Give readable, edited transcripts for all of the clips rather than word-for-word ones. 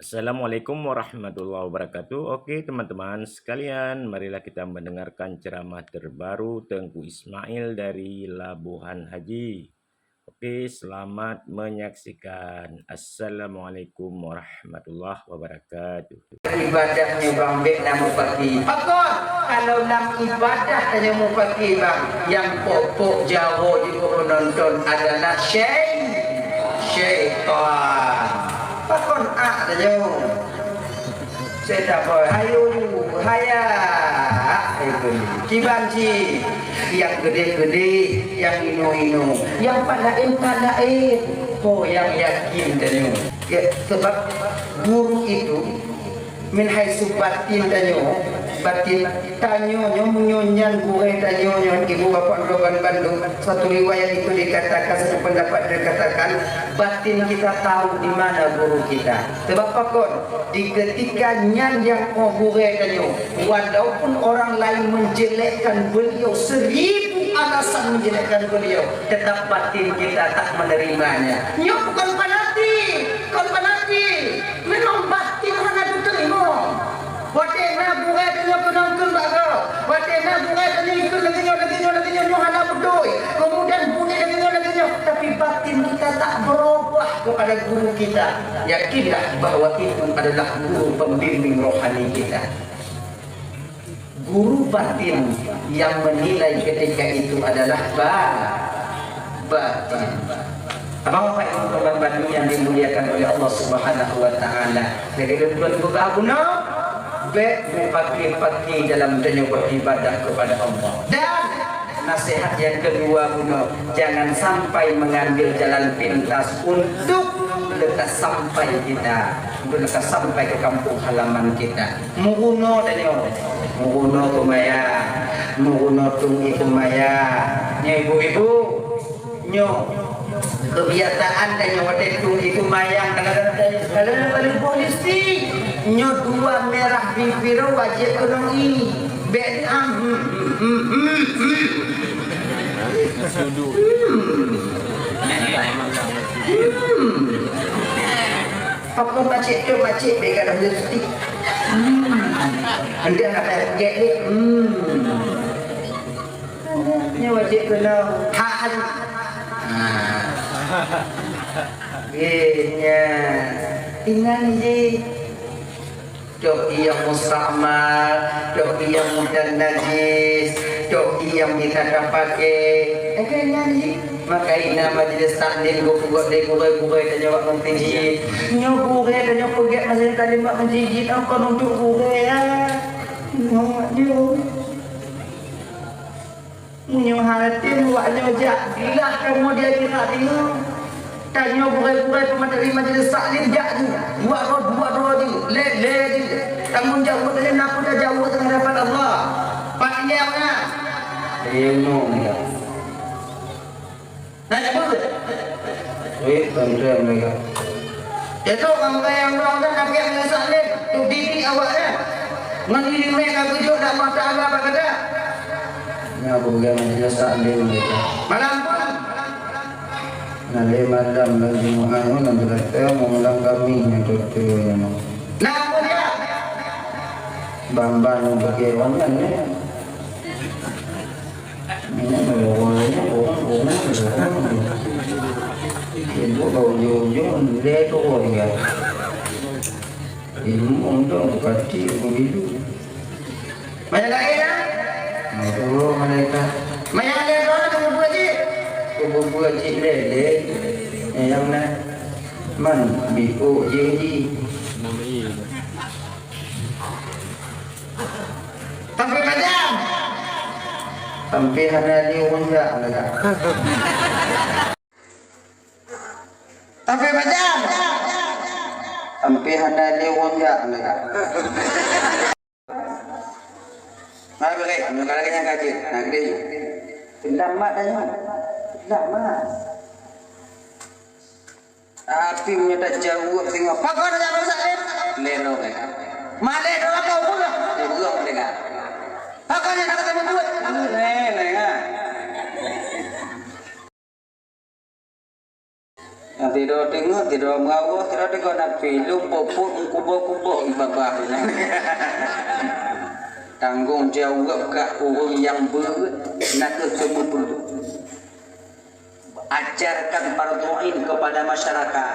Assalamualaikum warahmatullahi wabarakatuh. Oke teman-teman sekalian, marilah kita mendengarkan ceramah terbaru Tengku Ismail dari Labuhan Haji. Oke, selamat menyaksikan. Assalamualaikum warahmatullahi wabarakatuh. Ibadahnya bang Bek nama pagi. Apa? Kalau nam ibadah tanya mau pagi bang, yang pokok Jawa juga penonton adalah syaitan. Pakon tanya. Saya tak boleh. Hayu, haya. Cibanci yang gede-gede, yang ino-ino, yang padain. Oh, yang yakin tanya. Ya, sebab guru itu min haitsu batin tanyo nyonyan gue tanyo ibu bapak Roban Bandung. Satu riwayat itu dikatakan, satu pendapat dikatakan batin kita tahu di mana guru kita. Sebab pakon di ketika nyan yang gue tanyo, walaupun orang lain menjelekkan beliau 1000 alasan menjelekkan beliau, tetap batin kita tak menerimanya. Nyo bukan fanatik, memang batin mana tu terima. Watena bunga tanya penonton bago. Watena bunga tanya ikut lagi hana bedoi. Kemudian bunyi lagi. Tapi batin kita tak berubah kepada guru kita. Yakinlah bahwa itu adalah guru pembimbing rohani kita. Guru batin yang menilai ketika itu adalah batin. Bapak Ibu Roban Bandung yang dimuliakan oleh Allah Subhanahu wa taala. Jadi tuan berguna pagi dalam dunia beribadah kepada Allah. Dan nasihat yang kedua guna, jangan sampai mengambil jalan pintas untuk lekas sampai ke kampung halaman kita. Muguno kumaya, muguno tungi kumaya. Ibu-ibu, kebiasaan dan waktu itu mayang kadang-kadang paling polisi dua merah bibir wajib orang ini apa macik bega dah mesti anda nak get ni wajib kena hal tinggal je doki yang musta'mal, doki yang mudah najis, doki yang bisa pakai maka ina majlis taklim guguk tanya wak mentinggi nyogure tanya pugak masih kalimat menjijit apa nunjuk gure ya munyo hati waknya jadilah kamu dia kira tengok tanya burai-burai pemateri majlis taklim jak tu buat dua je le tanggung jawab tanya nak dah jauh tengah hadapan Allah paknya mana tengok dia nak apa tentang mereka itu orang yang orang nak pergi majlis taklim tu diri awaknya ngiri mereka tujuh dak masalah apa kata nya bukan majlis taklim mereka malam nanti malam lagi mu'ayyun nanti kita mengulang kami yang tutup nah apa dia bambang bagi orang ni ini melawanya orang ibu kau jujur dia tu orang ya ilmu untuk kati begitu banyak lagi ya itu mereka banyak lagi buat cik lele yang nak man biku jadi sampai macam sampai hana diunja mereka sampai macam sampai hana diunja mereka mari baik mereka lagi yang kaji nak dia pindah mak tanya tak mas tapi punya tak jauh tengok apa kau nak apa sakit leno mereka malek dah kau pun lah belum mereka apa kau nak ketemu buat mereka yang tidur tengok kira mengawah kira dengan nabi lupa pun kubur-kubur ibabah ini. Tanggung jawab kat orang yang nak semua perlu. Ajarkan fardu'in kepada masyarakat.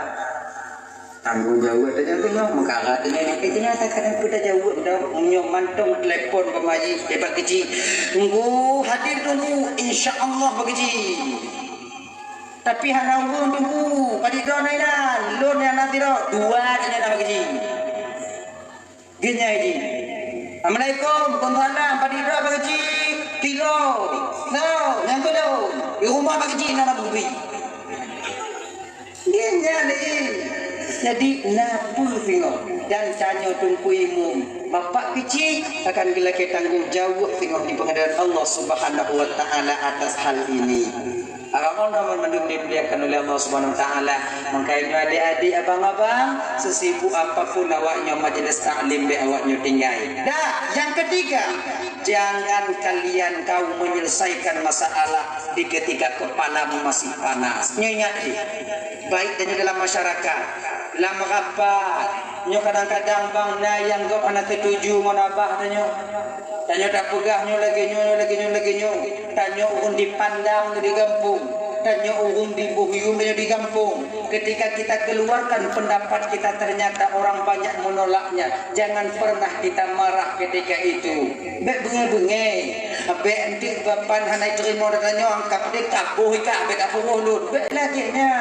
Tanggung jawab dia tengok mengkarat dengan kita nyatakan kita jawab dah punya mantong telefon pemaji hebat kecil. Tunggu hadir tunggu insya-Allah begitu. Tapi hana urung tunggu pada dah nainan lon yang nanti dah dua dia dah begitu. Genya ini. Assalamualaikum tuan-tuan pada dah begitu. Tilo. No, yang kedua. Di rumah begitu nak beri. Genya ni. Jadi napul tengok dan tanya tunggu ilmu bapak kecil akan bila kita tanggung jawab tengok di penghadapan Allah Subhanahu wa taala atas hal ini. Orang-orang yang dimuliakan oleh Allah Subhanahu wa taala, makanya adik-adik abang-abang sesibuk apapun awaknya majlis taklim be awaknya tinggal. Dah, yang ketiga, jangan kalian kau menyelesaikan masalah di ketika kepalamu masih panas. Ingat baik dan dalam masyarakat lama rapat nyo kadang-kadang bang na yang kau anak ketujuh monabah tanyo tak pegah nyo lagi nyo tanyo urun dipandang di kampung tanyo urun dibuhyum di kampung. Ketika kita keluarkan pendapat kita ternyata orang banyak menolaknya, jangan pernah kita marah ketika itu. Bek bunge-bunge bek entik bapan hanai terima tanyo angkat dek kabuh ka bek kabuh lut bek lagi nya.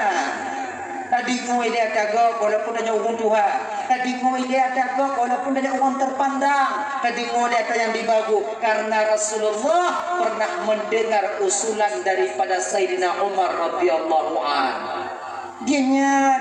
Tadi kau ini ada gak walaupun hanya orang Tuhan. Tadi kau ini ada gak walaupun hanya orang terpandang. Tadi kau ini ada yang dibagu. Karena Rasulullah pernah mendengar usulan daripada Sayyidina Umar radhiyallahu anhu. Dia nyat.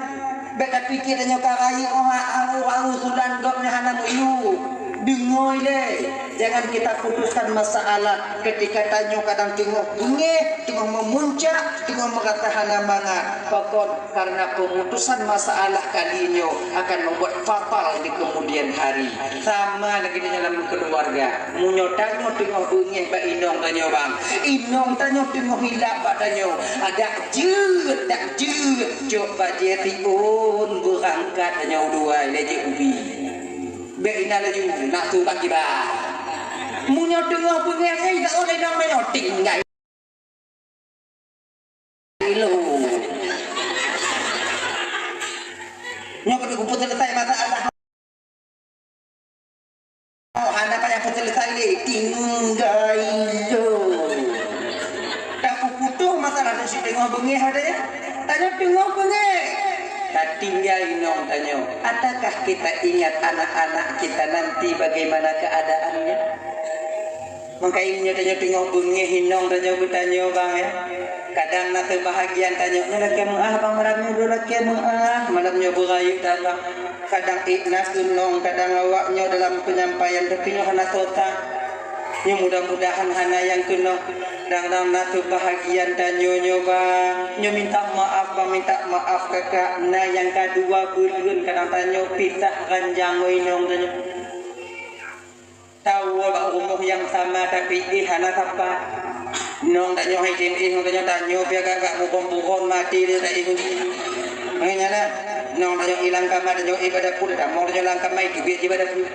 Beka pikir hanya karai orang usulan gak hana muyu. Dengoy deh. Jangan kita putuskan masalah ketika tanya kadang tengok bunge, tengok memuncak, tengok mengatakan mangat. Pokok karena pemutusan masalah kali ini akan membuat fatal di kemudian hari. Sama lagi di dalam keluarga. Munyo tanya tengok bunge ba inong tanya bang. Inong tanya tengok hilap ba tanya. Ada jut, tak jut. Coba dia tiun berangkat tanya dua leje ubi. Beina lagi nak tu bagi bah. Munyo dengar bunyi ai tak oleh dah main tinggal. Ilo. Nyo kena kumpul selesai masalah. Oh, anda pada yang selesai ni tinggal ilo. Tak putus masalah tu si dengar bunyi ada ya. Tanya dengar bunyi. Tak tinggal inong tanya, adakah kita ingat anak-anak kita nanti bagaimana keadaannya? Maka ini tanya tengok bunyi inong tanya bertanya bang ya. Kadang nak kebahagiaan tanya, lelaki mengah bang malamnya dulu lelaki mengah malamnya berayut datang. Kadang ikhlas inong, kadang awaknya dalam penyampaian tapi hana total. Yang mudah-mudahan hana yang kena dan nak kebahagiaan tanya nyoba nyo minta maaf bang minta maaf kakak na yang kedua bulan kadang tanya pitah ranjang inong tanya tahu bang umur yang sama tapi hana apa nong tanya hai tim tanya biar kakak bukan mati dia tak ikut makanya lah nong tanya hilang kamar tanya ibadah pun tak mau tanya hilang kamar itu biar ibadah pun.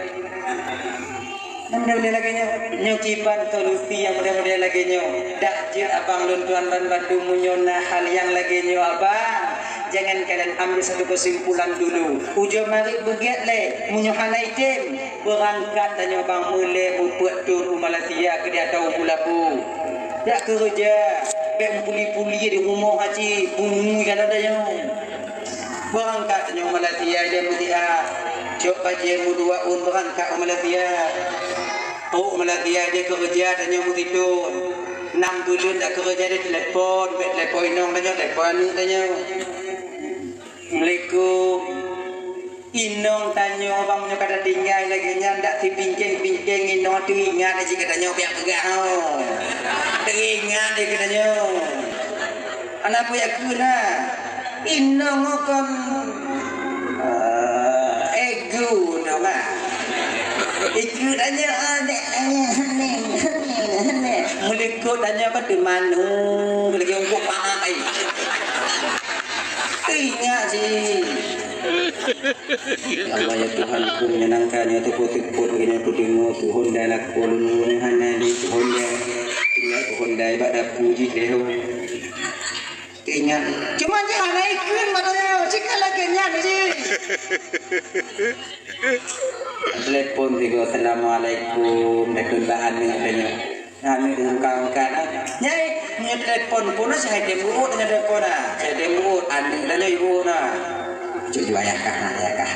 Mudah-mudahan lagi nyukipan solusi yang mudah-mudahan lagi dakjil abang luntuan ban batu munyona hal yang lagi abang jangan kalian ambil satu kesimpulan dulu ujung mari begiat le munyohana item berangkat tanya bang mulai buat tur Malaysia ke dia tahu pulapu tak kerja bek puli-puli di rumah haji bunyi kan ada yang berangkat tanya Malaysia dia mudia coba je mudua berangkat Malaysia. Oh Malaysia dia kerja tanya mu tidur 6 bulan tak kerja dia telefon inong tanya telefon anu tanya Assalamualaikum inong tanya bang punya kada tinggal lagi nya ndak pinceng inong tu ingat aja katanya biar pegah teringat dia katanya anak apa ya kuna inong kon ego nama itu tanya mulikut tanya apa di mana lagi ungkuk pakai Ingat sih. Ya Allah ya Tuhan ku menyenangkannya tu putih-putih ini putihmu Tuhan dalam kolonnya hanani Tuhan ya Tuhan dah ibadah puji dewa. Ingat. Cuma jangan naikkan matanya. Cik lagi nyat sih. Telepon tiga assalamualaikum datun bahan dengan tanya. Kami dengan kawan-kawan. Nyai, punya telepon pun saya demu dengan telepon ah. Saya demu andi dan ibu nah. Cuci ayah kah, ayah kah.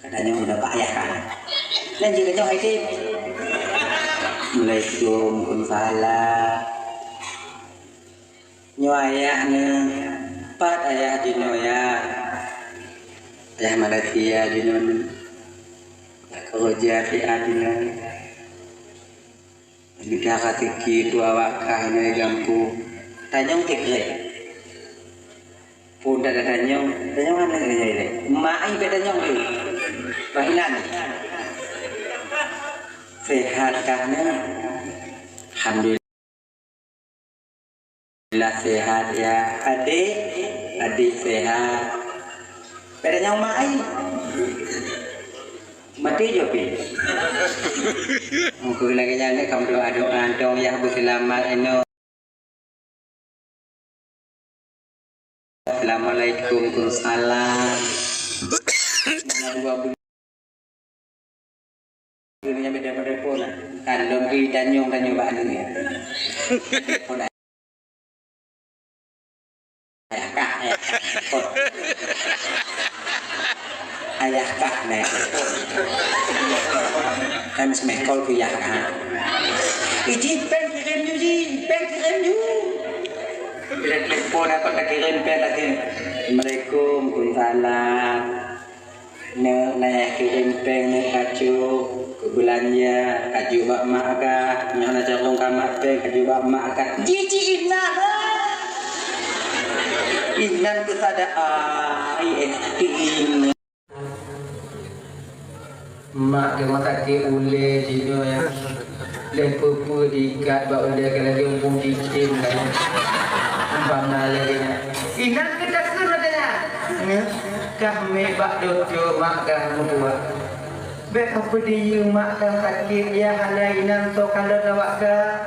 Katanya udah pak ayah kah. Dan jika jauh itu. Assalamualaikum salam. Nyo ayah ni, pat ayah di noya. Ayah Malaysia di non. Kerja di adinan. Kita katiki dua wakah ni gampu. Tanyong tikle. Pun dah tanyong mana ni? Mai be tanyong tu. Bahinan. Sehat kan? Alhamdulillah sehat ya. Adik sehat. Bedanya mai. Mati jo pi. Mungkin lagi jangan kamu doa dong ya bu selamat eno. Assalamualaikum salam. Dunia beda-beda pun kan lompi tanyong bahan ni. Ayah kak nih. Kan semekol ku ya kak. Iji pen kirim ju. Bila telepon aku tak kirim pen lagi. Assalamualaikum salam. Nek kirim pen kacu belanja kaju bak mak kah nyana calong kamar pe kaju bak mak kah jiji inan kepada IST mak dia makan ke ule dia ya lempu diikat bak ule ke lagi umpung dikim kan umpang lagi inan kita suruh dia kami bak dojo mak kah mutua bet apa dia mak kah sakit ya halai nan to kalau awak kah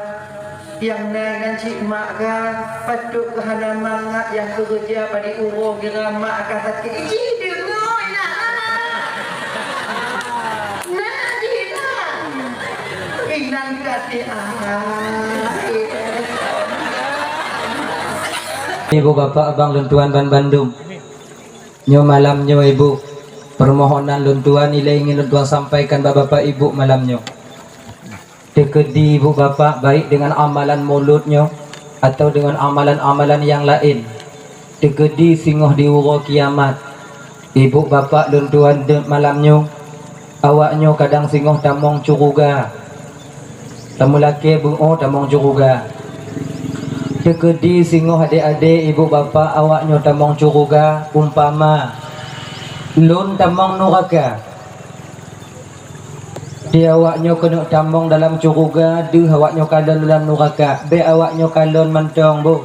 yang dengan cik mak kah patut ke hana mangat yang kerja pada urung kira mak kah sakit iji dia ngoi nak inan kati Ibu bapak abang luntuan ban Bandung. Nyo malamnya ibu permohonan luntuan nilai ingin luntuan sampaikan bapak ibu malamnya. Dekedi ibu bapak baik dengan amalan mulutnya atau dengan amalan-amalan yang lain. Dekedi singoh di uro kiamat. Ibu bapak luntuan malamnya awaknya kadang singoh tamong curuga. Tamu laki bungo tamong curuga. Dekedi singoh adik-adik ibu bapa awaknya tamong curuga umpama lun tamong nuraka. Dia awaknya kena tamong dalam curuga, de awaknya kalon dalam nuraka. Be awaknya kalon mentong bu.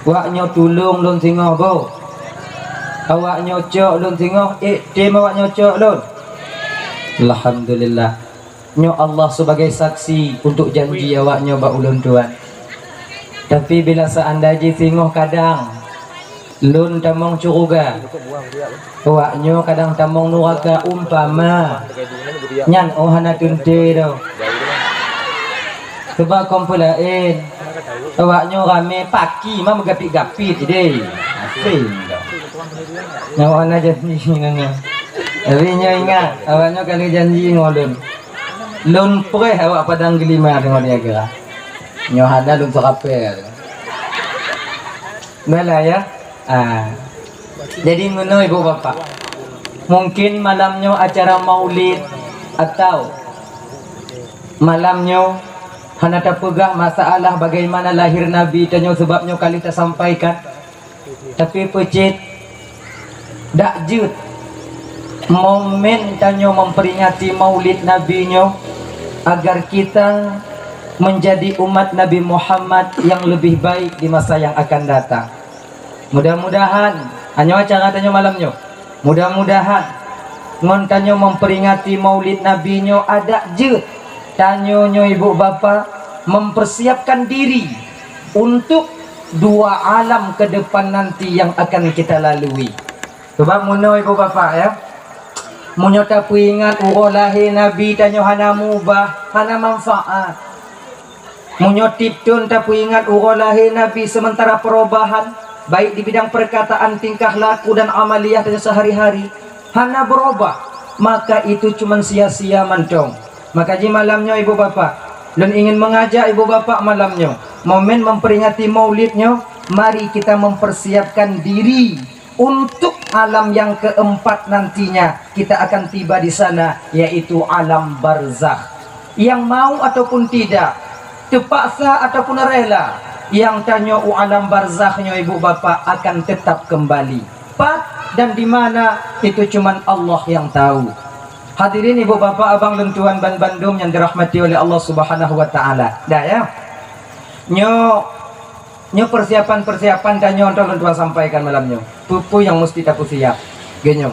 Awaknya tulung lun singoh bu. Awaknya cok lun singoh, tim awaknya cok lun. Alhamdulillah. Nyo Allah sebagai saksi untuk janji awaknya ba ulun tuan. Tapi bila seandainya singoh kadang lun tamong curuga, awaknya kadang tamong nuraka umpama nyan ohana tunte do. Sebab kompulain awaknya rame paki mah megapit-gapit ide. Asing do. Nyawana janji nganga. Tapi nyo ingat awaknya kali janji ngolun. Lun preh awak padang gelima dengan dia kira. Nyo hada lun serapel. Bala ya. Jadi ngono ibu bapak. Mungkin malamnya acara maulid atau malamnya hana tapegah masalah bagaimana lahir Nabi tanyo sebabnya kali tak sampaikan. Tapi pecit dak jut momen tanyo memperingati maulid Nabi nyo agar kita menjadi umat Nabi Muhammad yang lebih baik di masa yang akan datang. Mudah-mudahan hanya acara tanyo malamnya. Mudah-mudahan ngon tanyo memperingati Maulid Nabi nyo ada je tanyo nyo ibu bapa mempersiapkan diri untuk dua alam ke depan nanti yang akan kita lalui. Coba muno ibu bapa ya. Munyo tapu ingat lahir Nabi tanyo hana mubah, hana manfaat. Munyo tiptun tapu ingat lahir Nabi sementara perubahan baik di bidang perkataan, tingkah laku dan amaliyah tanyo sehari-hari hana berubah, maka itu cuma sia-sia mantong. Maka di malamnya ibu bapa, dan ingin mengajak ibu bapa malamnya momen memperingati maulidnya, mari kita mempersiapkan diri untuk alam yang keempat nantinya. Kita akan tiba di sana, yaitu alam barzakh. Yang mau ataupun tidak, terpaksa ataupun rela, yang tanya alam barzakhnya ibu bapa akan tetap kembali. Pat dan di mana itu cuman Allah yang tahu. Hadirin ibu bapa, abang dan tuan ban Bandung yang dirahmati oleh Allah Subhanahu wa taala. Dah ya. Nyo persiapan tanyo untuk tuan sampaikan malamnya. Pupu yang mesti tak siap. Genyo.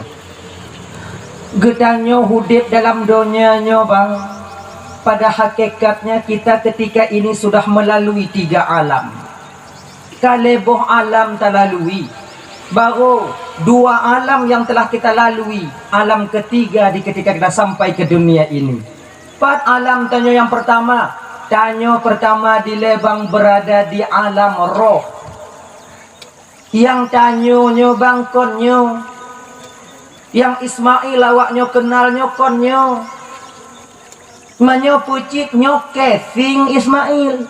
Gedanyo hudip dalam dunia nyo bang. Pada hakikatnya kita ketika ini sudah melalui 3 alam. Kaleboh alam terlalui. Baru 2 alam yang telah kita lalui. Alam ketiga di ketika kita sampai ke dunia ini. 4 alam tanyo yang pertama. Tanyo pertama di lebang berada di alam roh. Yang tanyo nyo bang konyo. Yang Ismail awaknyo kenalnyo konyo. Manyo pucit nyo casing Ismail.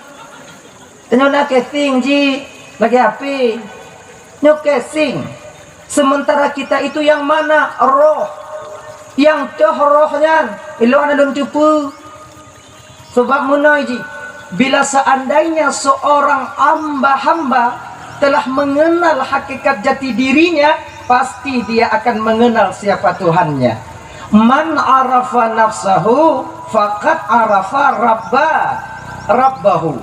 Tanyo nak casing ji. Lagi api. Nyo casing. Sementara kita itu yang mana? Roh. Yang toh rohnya ilo ana dun cupu. Sebab menaji, bila seandainya seorang hamba telah mengenal hakikat jati dirinya, pasti dia akan mengenal siapa Tuhannya. Man arafa nafsahu faqad arafa rabbahu.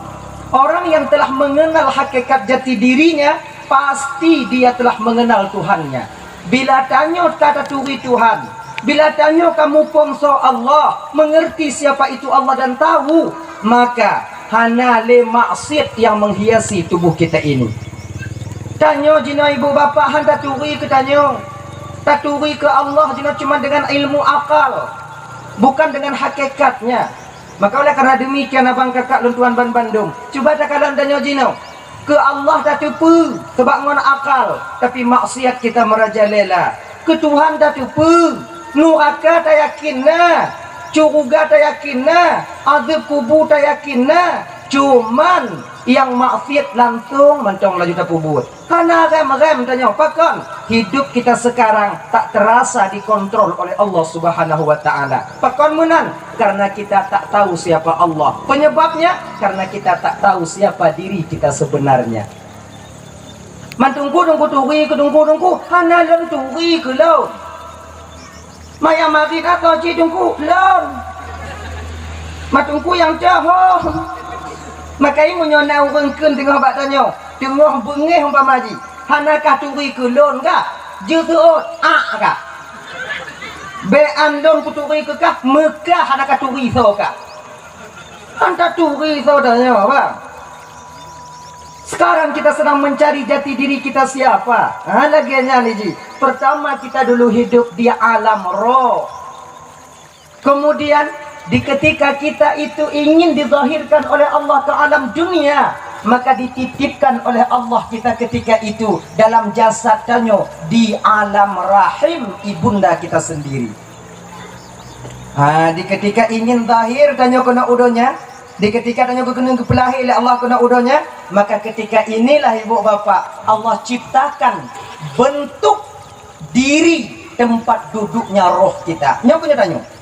Orang yang telah mengenal hakikat jati dirinya, pasti dia telah mengenal Tuhannya. Bila tanya kata turi Tuhan, bila tanya kamu pongso Allah, mengerti siapa itu Allah dan tahu, maka hana le maksiat yang menghiasi tubuh kita ini. Tanya jina ibu bapa handa turi ke tanya. Taturi ke Allah jina cuma dengan ilmu akal, bukan dengan hakikatnya. Maka oleh karena demikian abang kakak luntuan ban Bandung, coba tak kalian tanya jina. Ke Allah tak tupu sebab ngon akal, tapi maksiat kita merajalela. Ke Tuhan tak tupu, neraka tak yakinna, curuga tak yakinna, azab kubur tak yakinna. Cuman yang maksiat langsung mentong laju tak pubut. Karena rem tanya pakon, hidup kita sekarang tak terasa dikontrol oleh Allah Subhanahu wa taala. Pakon menan karena kita tak tahu siapa Allah. Penyebabnya karena kita tak tahu siapa diri kita sebenarnya. Mantungku turi hana lan turi ke laut. Maya mari atau cidungku laut. Matungku yang jauh. Makai menyona urengkeun tengah bak tanyo, tengah bengeh umpama ji. Hanakah turi ke lon ka? Jutuot ka. Be andon puturi ke kah? Mekah hanakah turi so ka? Anta turi so tanyo apa? Sekarang kita sedang mencari jati diri kita siapa? Lagiannya nih ji. Pertama kita dulu hidup di alam roh. Kemudian di ketika kita itu ingin dizahirkan oleh Allah ke alam dunia, maka dititipkan oleh Allah kita ketika itu dalam jasadnya di alam rahim ibunda kita sendiri. Di ketika ingin zahir tanya kena udonya, di ketika tanya kena kepelahi oleh Allah kena udonya, maka ketika inilah ibu bapak Allah ciptakan bentuk diri tempat duduknya roh kita. Nyo punya tanya.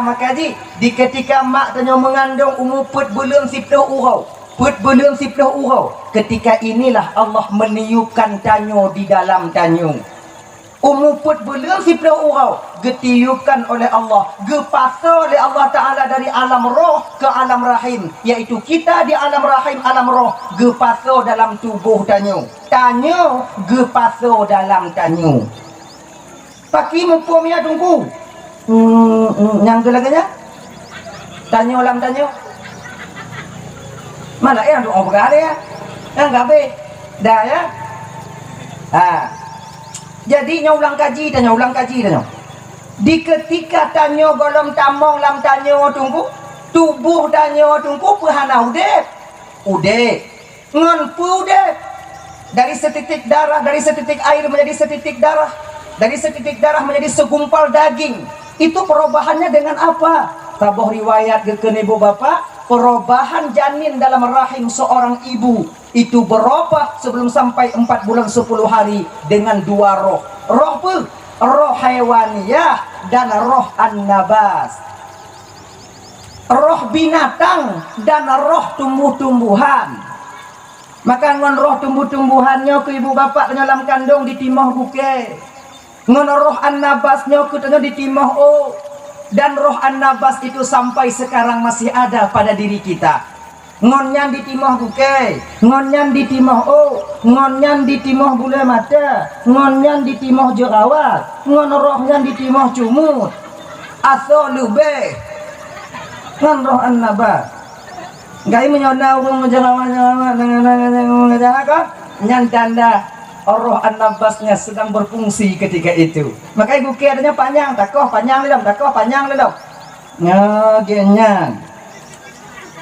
Maka di ketika mak tanya mengandung umur put belum 10 urau. Ketika inilah Allah meniupkan tanyo di dalam tanyo. Umuput belum si urau getiukan oleh Allah, gepasa oleh Allah Ta'ala dari alam roh ke alam rahim, iaitu kita di alam rahim alam roh, gepasa dalam tubuh tanyo gepasa dalam tanyo. Paki mumpumnya tunggu yang gelaganya tanyo lam tanyo mana yang doa berada ya yang gabe dah ya. Jadi ulang kaji tanya di ketika tanyo golom tamong lam tanyo tunggu tubuh tanyo tunggu perhana ude ngon pude dari setitik darah, dari setitik air menjadi setitik darah, dari setitik darah menjadi segumpal daging. Itu perubahannya dengan apa? Tabuh riwayat geken ibu bapak, perubahan janin dalam rahim seorang ibu itu berubah sebelum sampai 4 bulan 10 hari dengan 2 roh. Roh apa? Roh hewaniyah dan roh an-nabas. Roh binatang dan roh tumbuh-tumbuhan. Maka ngon roh tumbuh-tumbuhannya ke ibu bapak dalam kandung di timah buke. Ngon roh an-nabasnya ke di timah dan roh an-nabas itu sampai sekarang masih ada pada diri kita. Ngonyan di timah buke, ngonyan di timah ngonyan di timah bule mata, ngonyan di timah jerawat, ngon rohnya di timah cumut, aso lube, ngon roh an-nabas. Gak menyona urung menjerawat dengan nyan tanda roh an-nabasnya sedang berfungsi ketika itu. Maka ibu adanya panjang, takoh panjang lelom. Ngegenyan.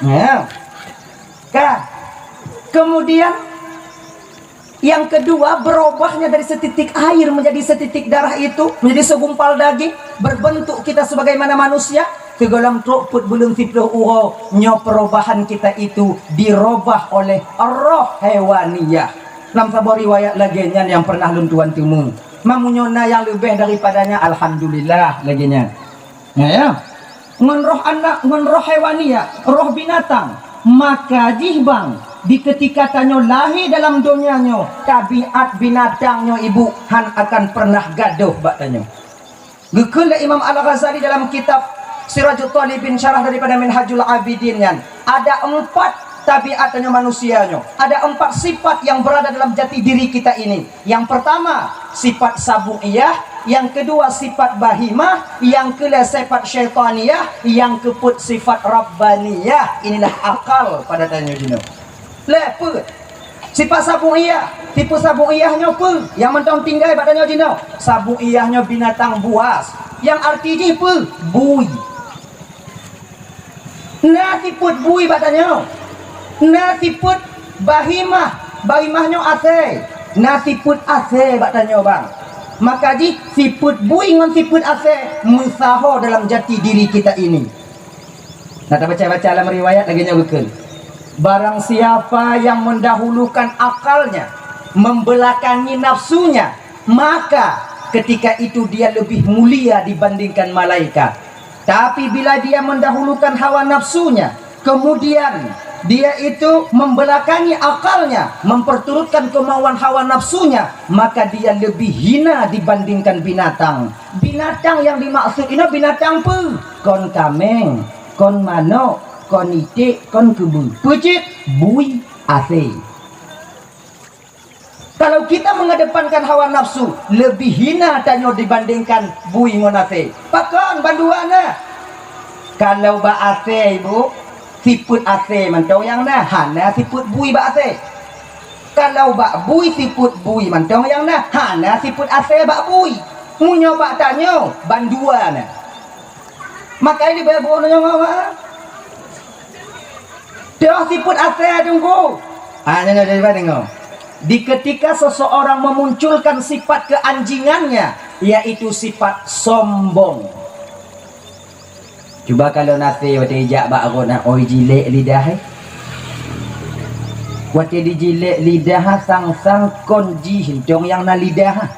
Ya. Kemudian yang kedua, berubahnya dari setitik air menjadi setitik darah itu menjadi segumpal daging, berbentuk kita sebagaimana manusia. Kegolam truput belum siploh uro, nyo perubahan kita itu dirubah oleh roh hewaniyah. Nam sabar riwayat laginya yang pernah luntuan timun, mamunyona yang lebih daripadanya, alhamdulillah laginya. Ya, ngon roh anak, ngon roh hewaniyah, roh binatang. Maka jihbang di ketika tanyo lahir dalam dunianyo, tabiat binatangnya ibu han akan pernah gaduh bak tanyo. Gekula Imam Al-Ghazali dalam kitab Sirajul Talibin syarah daripada Minhajul Abidin yan, ada 4 tabiatnya manusianya, ada 4 sifat yang berada dalam jati diri kita ini. Yang pertama sifat sabuiyah, yang kedua sifat bahimah, yang ketiga sifat syaitaniyah, yang keempat sifat rabbaniyah. Inilah akal pada tanya dino. Lepet sifat sabuiyah, tipe sabuiyahnya apa? Yang mentang tinggal pada tanya dino. Sabuiyahnya binatang buas, yang artinya apa? Bui. Nah tiput bui batanya. Nah tiput bahimahnya ase. Nah tiput ase batanya bang. Maka ji siput bui dengan siput ase musaho dalam jati diri kita ini. Nah kita baca dalam riwayat lagi betul. Barang siapa yang mendahulukan akalnya, membelakangi nafsunya, maka ketika itu dia lebih mulia dibandingkan malaikat. Tapi bila dia mendahulukan hawa nafsunya, kemudian dia itu membelakangi akalnya, memperturutkan kemauan hawa nafsunya, maka dia lebih hina dibandingkan binatang. Binatang yang dimaksud ini binatang apa? Kon kameng, kon manok, kon itik, kon kebun. Pucit, bui, ase. Kalau kita mengedepankan hawa nafsu, lebih hina tanyo dibandingkan bui ngon ase. Pakon banduana. Kalau ba ase ibu, siput ase mantau yang nah, hana siput bui ba ase. Kalau ba bui siput bui mantau yang nah, hana siput ase ba bui. Munyo ba tanyo banduana. Maka ini babu nyo ngawa. Dia siput ase tunggu. Hanya daripada dengar. Di ketika seseorang memunculkan sifat keanjingannya, yaitu sifat sombong. Cuba kalau nasi waktu ijak bak nak oi jilek lidah. Waktu dijilek lidah sang konji hincong yang na lidah.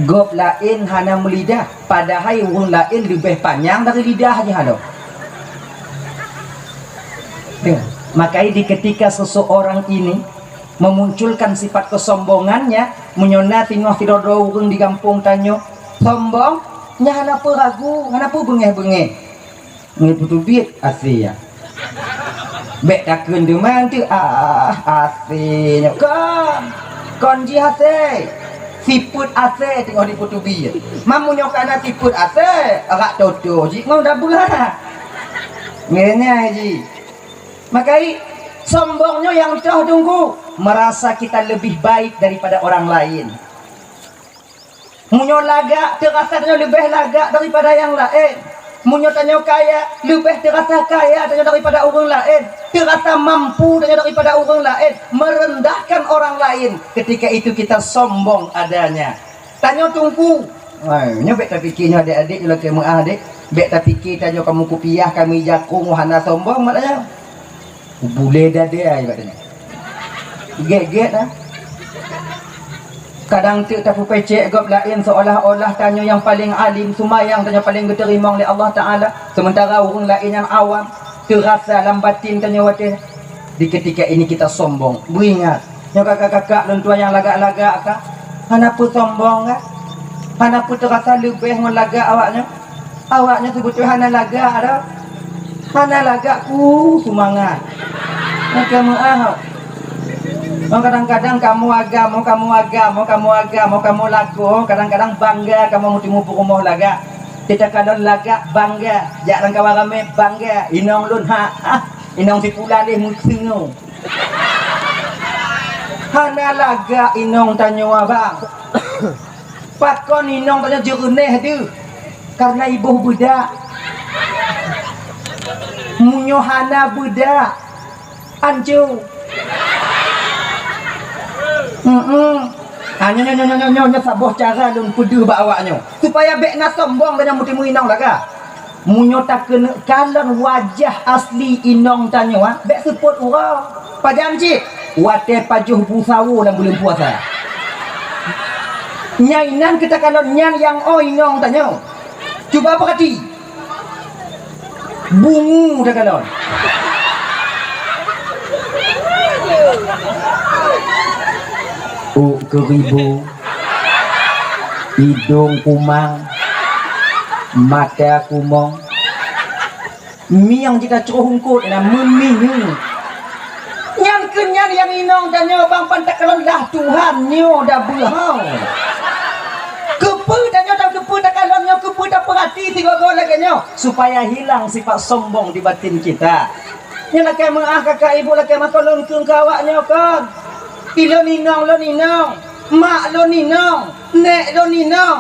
Gop lain hana melidah, padahal urung lain lebih panjang dari lidah aja halo. Maka di ketika seseorang ini memunculkan sifat kesombongannya, menyona tengah tidak ada orang di kampung tanya sombong nya kenapa ragu, kenapa bengeh-bengeh ngeputu duit aslinya bek takun tu mang tu aslinya kon ji hase siput ase tengok di putu bi mamunyo kana siput ase agak toto ji ngau dah bulan ngene ji makai sombongnya yang dah tunggu merasa kita lebih baik daripada orang lain munyo lagak terasanya lebih lagak daripada yang lain munyo tanya kaya lebih terasa kaya daripada orang lain terasa mampu daripada orang lain merendahkan orang lain ketika itu kita sombong adanya tanya tunggu nyo bek tak fikirnya adik-adik kalau kamu adik bek tak fikir tanya kamu kupiah kami jakung wahana sombong maknanya boleh dah dia ibaratnya get lah kadang tu tak pecek gop lain seolah-olah tanya yang paling alim sumayang tanya paling diterima oleh Allah Taala sementara orang lain yang awam terasa dalam batin tanya wate di ketika ini kita sombong beringat yang kakak-kakak dan tuan yang lagak-lagak kah kenapa sombong kah kenapa terasa lebih melagak awaknya sebetulnya hana lagak dah hana lagak semangat kamu kadang-kadang kamu laku kadang-kadang bangga kamu muti-mupu rumah laga kita kadang laga bangga jarang kawan rame bangga inong lun inong si pula deh mutingu hana laga inong tanya abang pakon inong tanya jerneh tu karena ibu budak munyo hana budak anju nyonya saboh cara lun kudu ba awaknya supaya bek na sombong dengan mutimu inong laga munyo tak kena kalan wajah asli inong tanya bek support urang pajanji wate pajuh busawu dalam bulan puasa nyainan kita kalon nyang yang inong tanya cuba perhati bungu dah kalon keribu hidung kumang mata kumong miang jika cohungkut na memini yang kenyan yang inong tanya bang pantak kalon dah Tuhan nyo dah berhau kepu tanya dah kepu tak kalon nyo kepu tak perhati tiga-tiga lagi nyo supaya hilang sifat sombong di batin kita nyo lakai mengah kakak ibu lakai makolon keng kawak nyo kan ilo ninong lo ninong mak lo ninong nek lo ninong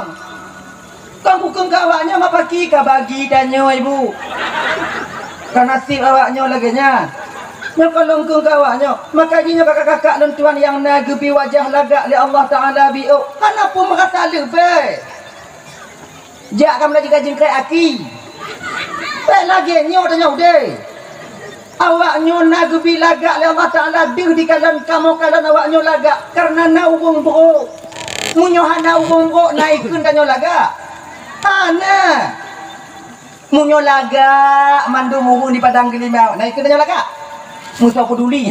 kang bukan kawaknya mak pagi ka bagi danyo ibu kan nasib awaknya lagi nya nyo kalong keng kawaknya makanya kakak-kakak dan tuan yang nagebi wajah lagak li Allah Taala biu kenapa merasa lebih jak kam lagi kajin kai aki lagi nyo danyo deh awaknya nagebi lagak le Allah Taala di kalan kamu kalan awaknya lagak karena naurung bro munyo hana urung bro naikun tanyo lagak hana munyo lagak mandu murung di padang gelimau naikun tanyo lagak musa peduli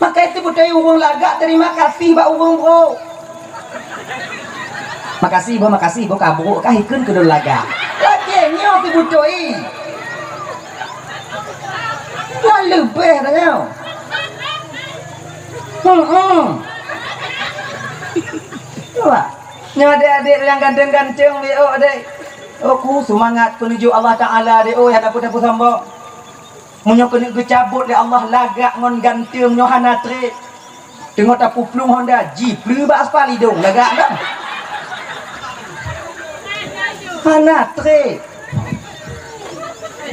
maka itu budaya urung lagak terima kasih ba urung bro makasih bo kabur kah ikun ke lagak lagi nyo tu budoi lebih tanya nya adik-adik yang ganteng-ganteng dia adik aku semangat menuju Allah Taala dia yang dapat sombong munyo kena gecabut le Allah lagak ngon ganteng nyo hana tre tengok tapu plung Honda jiplu ba aspal hidung lagak dah hana tre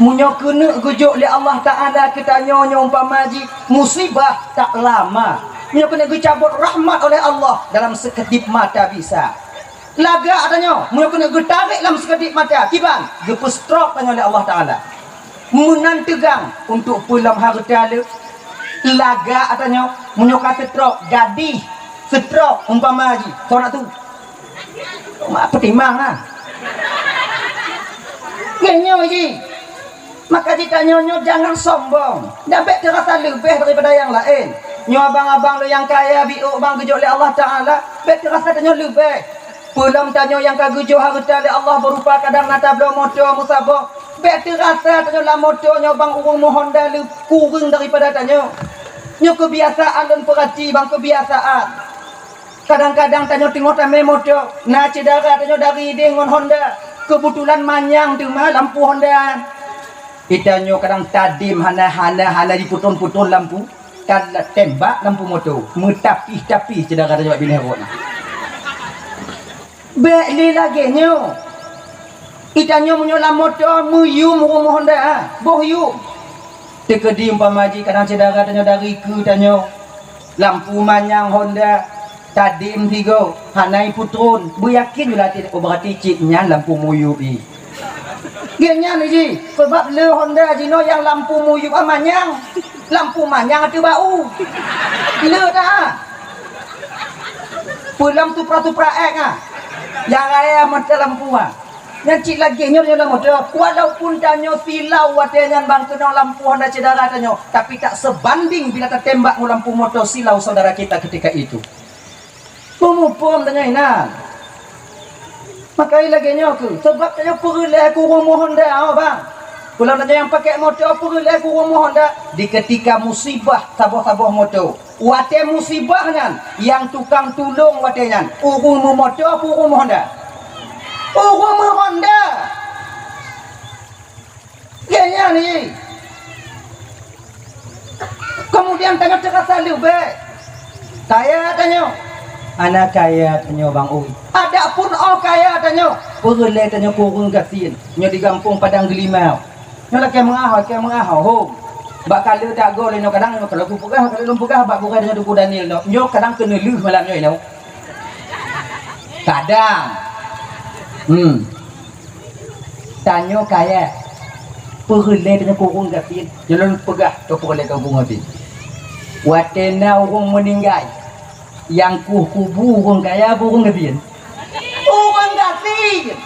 munyo kena gujuk li Allah Taala kita nyonya umpama ji musibah tak lama munyo kena gecabut rahmat oleh Allah dalam sekedip mata bisa laga adanya munyo kena getarik dalam sekedip mata kiban gepus stroke tanya oleh Allah Taala munan tegang untuk pulang harta le laga adanya munyo kata stroke gadih stroke umpama ji sonak tu mak petimang ah genyo ji Maka jika nyo jangan sombong, dapat terasa lebih daripada yang lain. Nyo abang-abang lo yang kaya biuk bang gejok oleh Allah Taala, bet terasa nyo lebih. Pulang tanyo yang kagujo harta oleh Allah berupa kadang nata blo motor musabah. Bet terasa tanyo lah motor nyo bang urung Honda lu kurang daripada tanyo. Nyo kebiasaan dan perhati bang kebiasaan. Kadang-kadang tanyo tengok tame motor, na cedera tanyo dari dengan Honda. Kebetulan manyang tu mah lampu Honda. Itanyo kadang tadim hana diputun-putun lampu. Kan tembak lampu motor, metapih-tapih cedera tanyo bini herot. Beli lagi nyo. Itanyo menyolam motor muyum rumah Honda, bohyum. Tekedi umpamaji kadang cedera tanyo dari ke tanyo. Lampu manyang Honda, tadim tigo, hanai putun. Beryakin juga tidak berarti ciknya lampu muyum ni. Genya ni ji, sebab le Honda jino yang lampu muyum manyang. Lampu manyang ada bau. Le dah. Pulang tupra-tupra ek ah. Yang raya mata lampu ah. Yang cik lagi nyo dalam motor. Walaupun tanyo silau watenya bang kena lampu Honda cedera tanyo, tapi tak sebanding bila tertembak mu lampu motor silau saudara kita ketika itu. Pemupum tanyo ina. Makai lagi nyo ke sebab tanyo perlu aku rumah Honda bang. Kalau tanyo yang pakai motor perlu aku rumah Honda di ketika musibah sabah-sabah motor. Wate musibahnya yang tukang tolong watenya urung motor urung Honda. Urung Honda. Genya ni. Kemudian tanyo terasa lebih. Kaya tanyo. Anak kaya tanyo bang Ui. Ada pun kaya tanyo. Perlu tanyo kurung gasin. Nyo di kampung Padang Gelimau. Nyo lah ke mengahau home. Bak kala tak go leno kadang kalau aku pegah kalau pegah bak bukan dengan duku Daniel no. Nyo kadang kena leuh malam nyo no. Kadang. Tanyo kaya. Perlu dengan kurung gatin. Jalan pegah tu perlu kampung hati. Watena urung meninggal. Yang kubu urung kaya urung gatin. Urung gatin.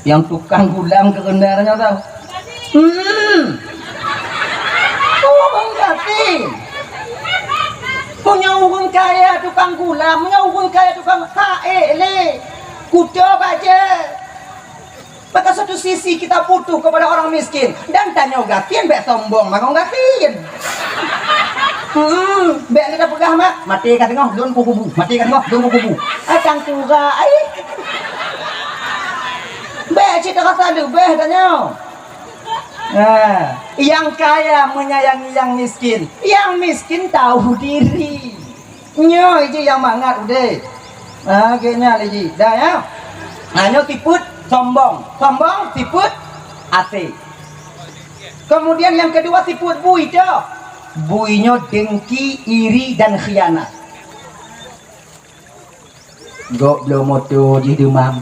Yang tukang gulam kerendarnya tahu. Urung gatin. Punya urung kaya tukang gula, punya urung kaya tukang le. Kuda baca. Pada satu sisi kita butuh kepada orang miskin dan tanya gatin bek sombong makong gatin. Bek kita pegah mak, mati kat tengah don kubu, mati kat tengah don kubu. Acang tura ai. Bek cerita rasa lebih tanya. Yang kaya menyayangi yang miskin, yang miskin tahu diri. Nyo itu yang mangat udah. Kayaknya lagi, dah ya. Nyo tiput sombong, tiput ate. Kemudian yang kedua tiput bui tu. Buinya dengki, iri dan khianat. Gok belum moto di demam.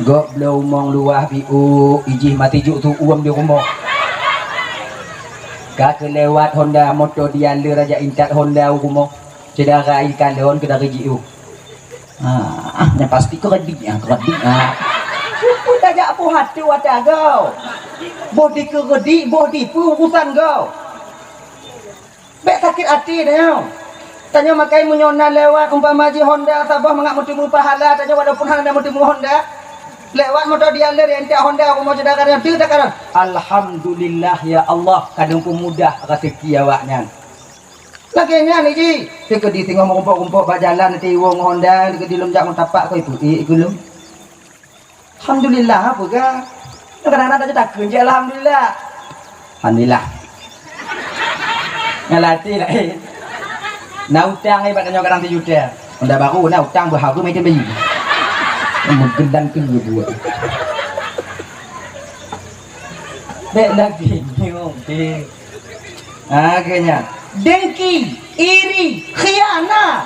Gok belum mong luah biu iji mati juk tu uam di rumah. Kak lewat Honda motor dia le raja intat Honda rumah. Cedera ikan leon ke dari jiu. Yang pasti keredik. Pun tajak apa hati wadah kau. Bodi keredik, bodi pun urusan kau. Bek sakit hati dah. Tanya makai menyona lewat umpama ji Honda Sabah mengak mutimu pahala tanya walaupun hanya mutimu Honda. Lewat motor dia le rentak Honda rumah cedera dia tak kan. Alhamdulillah ya Allah kadang pun mudah rezeki awaknya. Laginya ni ji, teka di tengok merumpuk-rumpuk bak jalan nanti wong Honda, teka di lumjak tapak kau itu. Gulung. Alhamdulillah apa ke? Kadang-kadang tak kerja alhamdulillah. Alhamdulillah. Ngalati lah Nak utang hebat tanya kadang 7 juta. Honda baru nak utang berharga macam bayi. Menggendang ke buat. Bek lagi nyong. Akhirnya dengki, iri, khianat.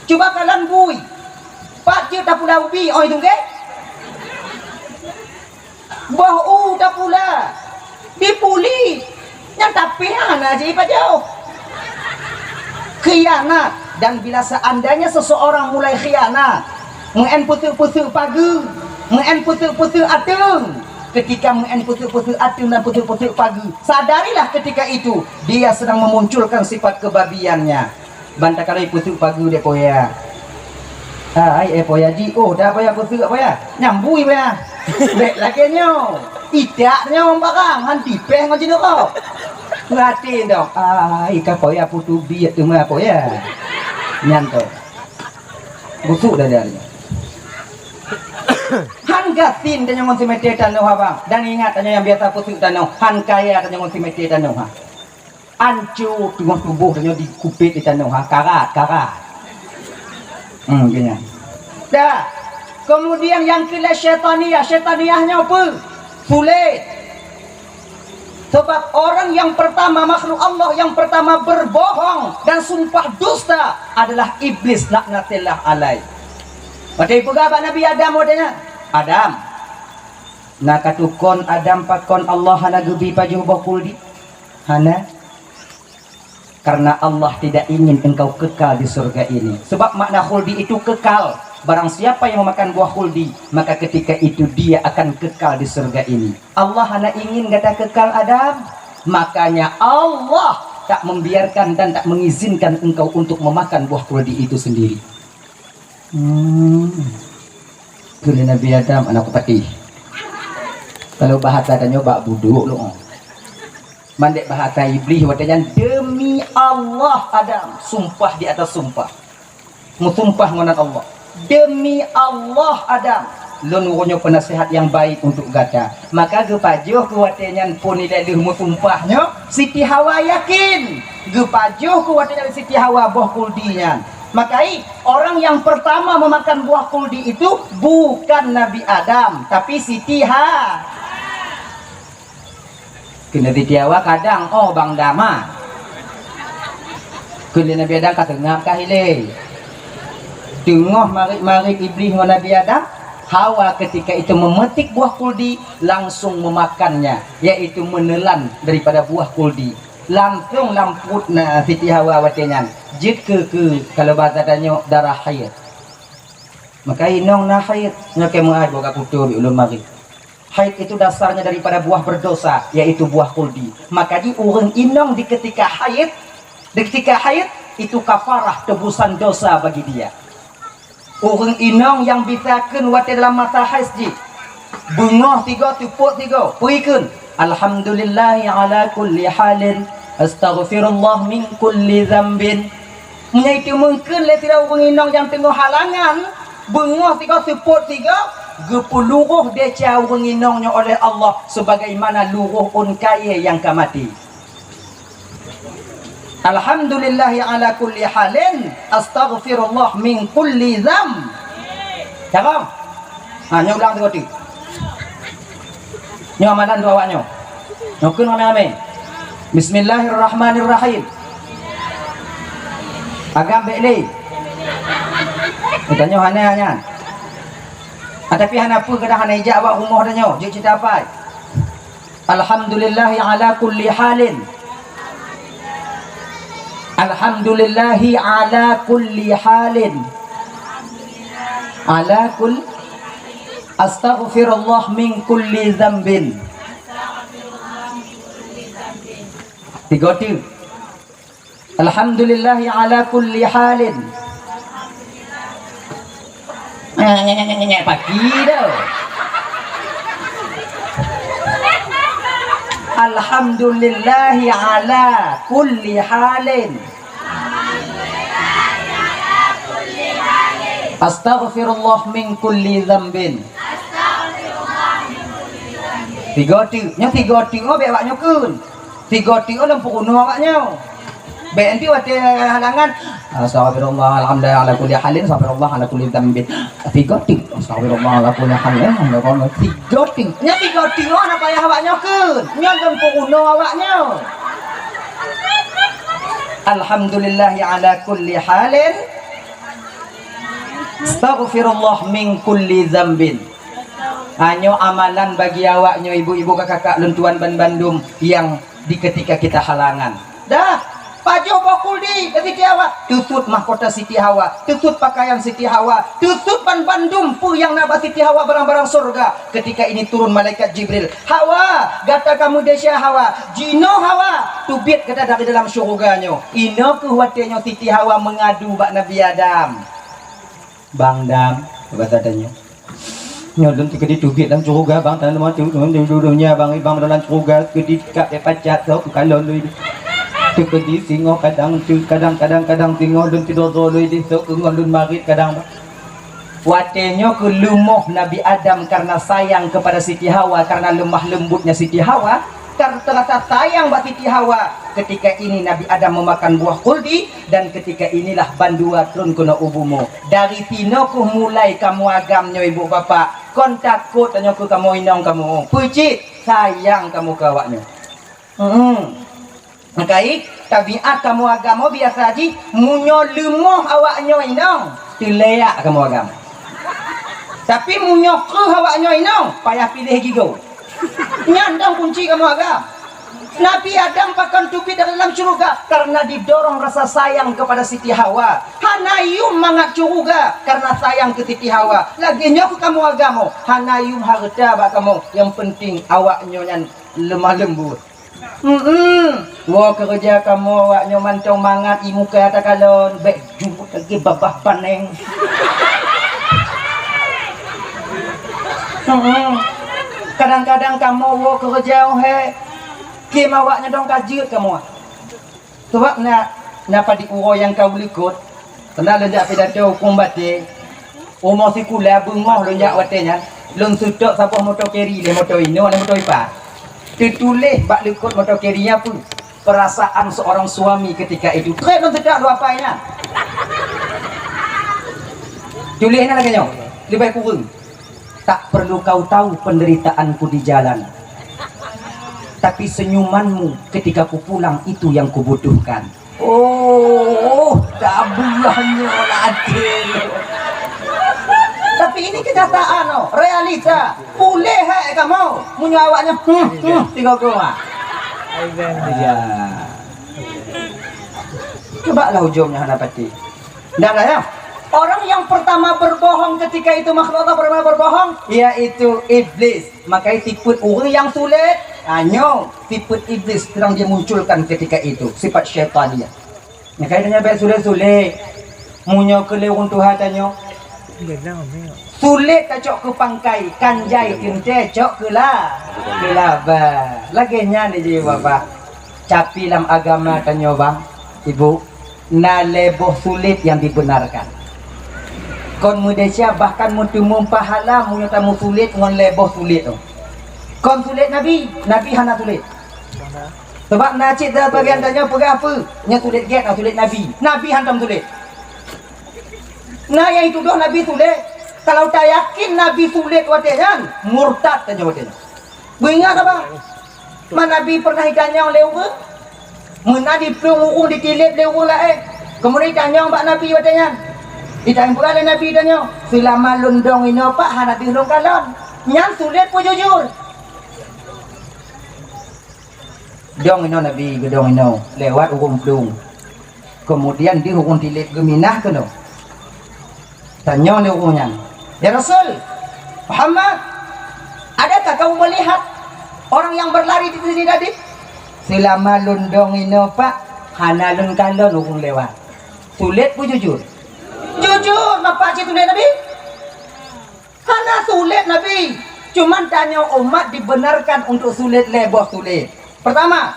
Cuba kalian bui. Pak cik tak pula ubi, oh itu ke? Bahu tak pula. Dipuli. Yang tapi anak je pak jauh. Khianat. Dan bila seandainya seseorang mulai khianat, mengen putu-putu pagi, Muen putuk-putuk atung. Ketika muen putuk-putuk atung dan putuk-putuk pagi, sadarilah ketika itu dia sedang memunculkan sifat kebabiannya. Banta kalau putuk pagi dia poya. Ai poya di oh dah poya putuk poya. Nyambui poya. Bek lagi nyo. Tidaknya barang nanti peh ngaji kau. Ngati dong. Ai ka poya putu biat tu mah poya. Nyanto. Busuk dah dia. Han gatin dan yang mesti tanah bang. Dan ingat tanya yang biasa putuk tanah. Han kaya dan yang mesti tanah. Ancu tunggu tubuh dan di kupit di tanah. Karat. Gini. Dah. Kemudian yang kedua syaitaniyahnya apa? Sulit. Sebab orang yang pertama, makhluk Allah yang pertama berbohong dan sumpah dusta adalah iblis laknatillah alaih. Pada pegabat Nabi Adam wadanya. Adam. Nak katukon Adam pakon Allah hana gebi pajuh bakuldi. Hana. Karena Allah tidak ingin engkau kekal di surga ini. Sebab makna khuldi itu kekal. Barang siapa yang memakan buah khuldi, maka ketika itu dia akan kekal di surga ini. Allah hanya ingin kata kekal Adam. Makanya Allah tak membiarkan dan tak mengizinkan engkau untuk memakan buah khuldi itu sendiri. Kali Nabi Adam anak patih. Kalau bahasa tanya bak buduk lo. Mandek bahasa iblis wadanya demi Allah Adam, sumpah di atas sumpah. Musumpah ngonan Allah. Demi Allah Adam, lenurunya penasihat yang baik untuk gata. Maka gepajuh kuatenyan pun tidak ilmu sumpahnya. Siti Hawa yakin gepajuh kuatenyan Siti Hawa buah kuldinya. Makai orang yang pertama memakan buah kuldi itu bukan Nabi Adam, tapi Siti Hawa. Kena Siti Hawa kadang Bang Dama. Kena Nabi Adam kata ngap kahile. Tengah marik iblis dengan Nabi Adam, Hawa ketika itu memetik buah kuldi langsung memakannya, yaitu menelan daripada buah kuldi. Langsung lamput na Siti Hawa watenyan. Jid ke kalau bahasa tanya darah haid. Maka inong na haid ngake mengai boga putur ulun mari. Haid itu dasarnya daripada buah berdosa, yaitu buah kuldi. Maka di urang inong di ketika haid itu kafarah tebusan dosa bagi dia. Orang inong yang bisakan wate dalam masa haji bungoh 3 tupuk 3 puikan alhamdulillahi ala kulli halin astaghfirullah min kulli zambin. Iaitu mungkin le tidak orang inong yang tengah halangan bungoh 3 tupuk 3 gepeluruh deca orang inongnya oleh Allah sebagaimana luruh unkaya yang kamati. Alhamdulillahi ala kulli halin astaghfirullah min kulli dzam. Cakap. Nyo ulang tu goti. Nyo amalan tu awaknyo. Nyokun ame-ame. Bismillahirrahmanirrahim. Agam bekli. Tanya hanya. Tapi hana apa kedah hana ijak awak rumah dah nyo. Jik cerita apa? Alhamdulillahi ala kulli halin. Alhamdulillahi ala kulli halin. Ala kulli astaghfirullah min kulli dzambin. 3 Alhamdulillahi ala kulli halin. Pagi dah. Alhamdulillahi ala kulli halin. Astaghfirullah min kulli dzambin. 3 tu. Nya 3 tu be awak nyokun. 3 tu lempu kuno awaknya. Be nanti wate halangan. Astaghfirullah alhamdulillah ala kulli halin. Astaghfirullah ala kulli dzambin. 3 tu. Astaghfirullah ala kulli halin. 3 tu. Nya 3 tu ana payah awak nyokun. Nya lempu kuno awaknya. Alhamdulillahi ala kulli halin. Astaghfirullah min kulli dzambin. Hanya amalan bagi awaknya ibu-ibu kakak lentuan ban Bandung yang di ketika kita halangan. Dah baju bokul di Siti Hawa, tutut mahkota Siti Hawa, tutut pakaian Siti Hawa, tutut ban bandum pu yang naba Siti Hawa barang-barang surga. Ketika ini turun malaikat Jibril, Hawa, gata kamu desya Hawa, jino Hawa, tubit kata dari dalam surganya. Ino kuwatnya Siti Hawa mengadu bak Nabi Adam. Bang Dam, bahasa tanya. Nyodon tiga di tubit dalam surga bang, tanah mau dudunya bang, ibang dalam surga ketika pacat so kalau lu di singo kadang singo dun tidur dulu di so dun marit kadang watenya ke lumuh Nabi Adam karena sayang kepada Siti Hawa, karena lemah lembutnya Siti Hawa, karena terasa sayang buat Siti Hawa. Ketika ini Nabi Adam memakan buah kuldi, dan ketika inilah bandua turun kena ubumu. Dari tino ku mulai kamu agamnya ibu bapak, kon takut tanya ku kamu inong kamu, pucit sayang kamu kawaknya. Makai tabiat kamu agama biasa aja, munyo lemoh awaknya inong, tileak kamu agama. Tapi munyo ke awaknya inong, payah pilih gigo. Nyandang kunci kamu agama. Nabi Adam pakan tubi dari dalam surga karena didorong rasa sayang kepada Siti Hawa. Hanayum mangat surga karena sayang ke Siti Hawa. Lagi nyok kamu agama, hanayum harta bak kamu. Yang penting awaknya yang lemah lembut. Wah kerja kamu awaknya mancong mangat imu ke atas kalon, bek jumut lagi babah paneng. Kadang-kadang kamu wah kerja Kim awaknya dong kajut kamu. Sebab napa diuro yang kau likut. Kena lonjak pidato hukum batik. Umur si kula bungoh lonjak watenya. Lon sudok sapah motor keri le motor ino le motor ipa. Ditulis bak likut motor kerinya pun perasaan seorang suami ketika itu. Kau lon sedap lu apanya. Tulisnya lagi nyo. Lebih kurang. Tak perlu kau tahu penderitaanku di jalan, tapi senyumanmu ketika ku pulang itu yang kubutuhkan. Oh, tabulahnya ladil. Tapi ini kenyataan, oh, realita. Boleh kamu menyawaknya tinggal rumah. Ya. Coba lah ujungnya hadapati. Nggak ada ya? Orang yang pertama berbohong ketika itu makhluk Allah pertama berbohong, yaitu iblis. Maka tiput orang yang sulit, hanya tiput iblis terang dia munculkan ketika itu sifat syaitannya. Maka dia baik sulit-sulit, munyo kelewung Tuhan tanya. Sulit tak cok ke pangkai, kanjai kente cok ke lah, ba. Laginya ni je bapak. Capi dalam agama tanya bang, ibu, na leboh sulit yang dibenarkan. Kon Malaysia bahkan mutumum pahala munyo tamu sulit ngon leboh sulit tu. Kon sulit Nabi hana sulit. Sebab nacik dah bagian tanya pergi apa? Nya sulit get atau sulit Nabi hantam sulit. Nah yang itu doh Nabi sulit. Kalau tak yakin Nabi sulit watenya, murtad saja watenya. Beringat apa? Mana Nabi pernah ditanya oleh orang? Mana di pelung ditilip oleh orang kemudian ditanya mbak Nabi watenya. Ditanya pula oleh Nabi tanya, selama lundong ini apa hana dilung kalon. Yang sulit pun jujur. Dong ini Nabi gedong ini lewat urung pelung. Kemudian di urung tilip geminah ke no. Tanya oleh urungnya, ya Rasul Muhammad, adakah kamu melihat orang yang berlari di sini tadi? Selama lundong ini apa hana lung kalon urung lewat. Sulit pun jujur. Jujur, apa cik sulit Nabi? Karena sulit Nabi. Cuman tanya umat dibenarkan untuk sulit leboh sulit. Pertama,